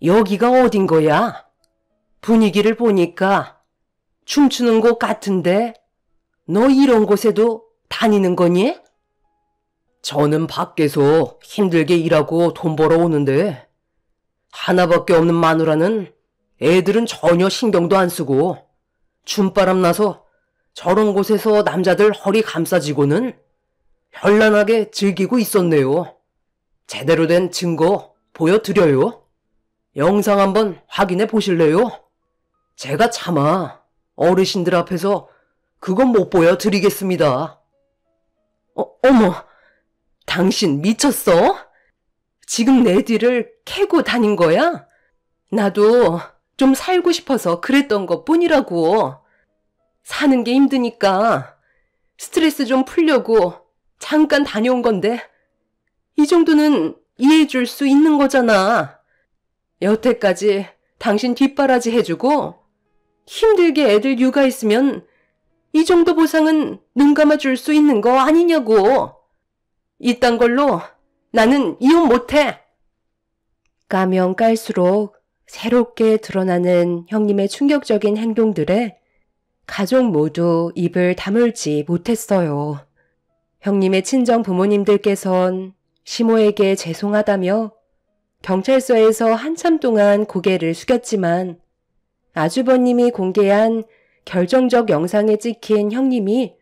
여기가 어딘 거야? 분위기를 보니까 춤추는 곳 같은데 너 이런 곳에도 다니는 거니? 저는 밖에서 힘들게 일하고 돈 벌어오는데 하나밖에 없는 마누라는 애들은 전혀 신경도 안 쓰고 춤바람 나서 저런 곳에서 남자들 허리 감싸지고는 현란하게 즐기고 있었네요. 제대로 된 증거 보여드려요. 영상 한번 확인해 보실래요? 제가 차마 어르신들 앞에서 그건 못 보여드리겠습니다. 어머, 당신 미쳤어? 지금 내 뒤를 캐고 다닌 거야? 나도 좀 살고 싶어서 그랬던 것 뿐이라고. 사는 게 힘드니까 스트레스 좀 풀려고 잠깐 다녀온 건데 이 정도는 이해해 줄 수 있는 거잖아. 여태까지 당신 뒷바라지 해주고 힘들게 애들 육아했으면 이 정도 보상은 눈 감아줄 수 있는 거 아니냐고. 이딴 걸로 나는 이혼 못해. 까면 깔수록 새롭게 드러나는 형님의 충격적인 행동들에 가족 모두 입을 다물지 못했어요. 형님의 친정 부모님들께선 시모에게 죄송하다며 경찰서에서 한참 동안 고개를 숙였지만 아주버님이 공개한 결정적 영상에 찍힌 형님이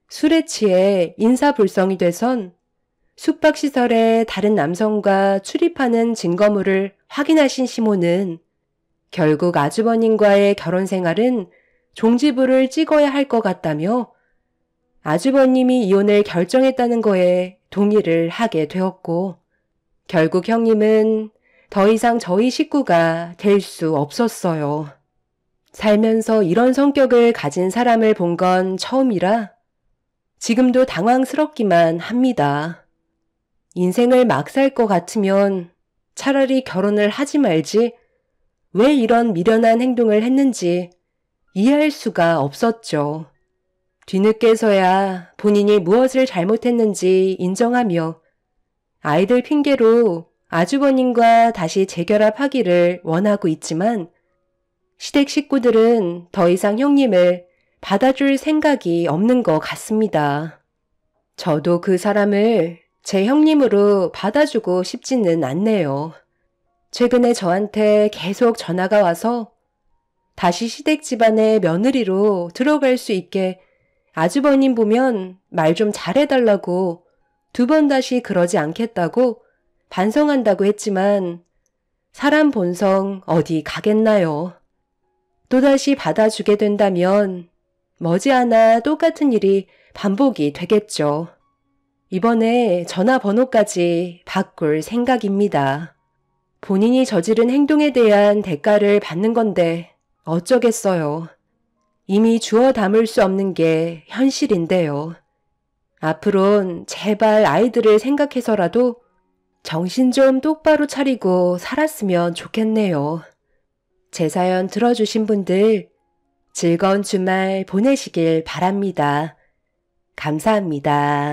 술에 취해 인사불성이 돼선 숙박시설에 다른 남성과 출입하는 증거물을 확인하신 시모는 결국 아주버님과의 결혼 생활은 종지부를 찍어야 할 것 같다며 아주버님이 이혼을 결정했다는 거에 동의를 하게 되었고 결국 형님은 더 이상 저희 식구가 될 수 없었어요. 살면서 이런 성격을 가진 사람을 본 건 처음이라 지금도 당황스럽기만 합니다. 인생을 막 살 것 같으면 차라리 결혼을 하지 말지 왜 이런 미련한 행동을 했는지 이해할 수가 없었죠. 뒤늦게서야 본인이 무엇을 잘못했는지 인정하며 아이들 핑계로 아주버님과 다시 재결합하기를 원하고 있지만 시댁 식구들은 더 이상 형님을 받아줄 생각이 없는 것 같습니다. 저도 그 사람을 제 형님으로 받아주고 싶지는 않네요. 최근에 저한테 계속 전화가 와서 다시 시댁 집안의 며느리로 들어갈 수 있게 아주버님 보면 말 좀 잘해달라고 2번 다시 그러지 않겠다고 반성한다고 했지만 사람 본성 어디 가겠나요? 또다시 받아주게 된다면 머지않아 똑같은 일이 반복이 되겠죠. 이번에 전화번호까지 바꿀 생각입니다. 본인이 저지른 행동에 대한 대가를 받는 건데 어쩌겠어요. 이미 주워 담을 수 없는 게 현실인데요. 앞으론 제발 아이들을 생각해서라도 정신 좀 똑바로 차리고 살았으면 좋겠네요. 제 사연 들어주신 분들 즐거운 주말 보내시길 바랍니다. 감사합니다.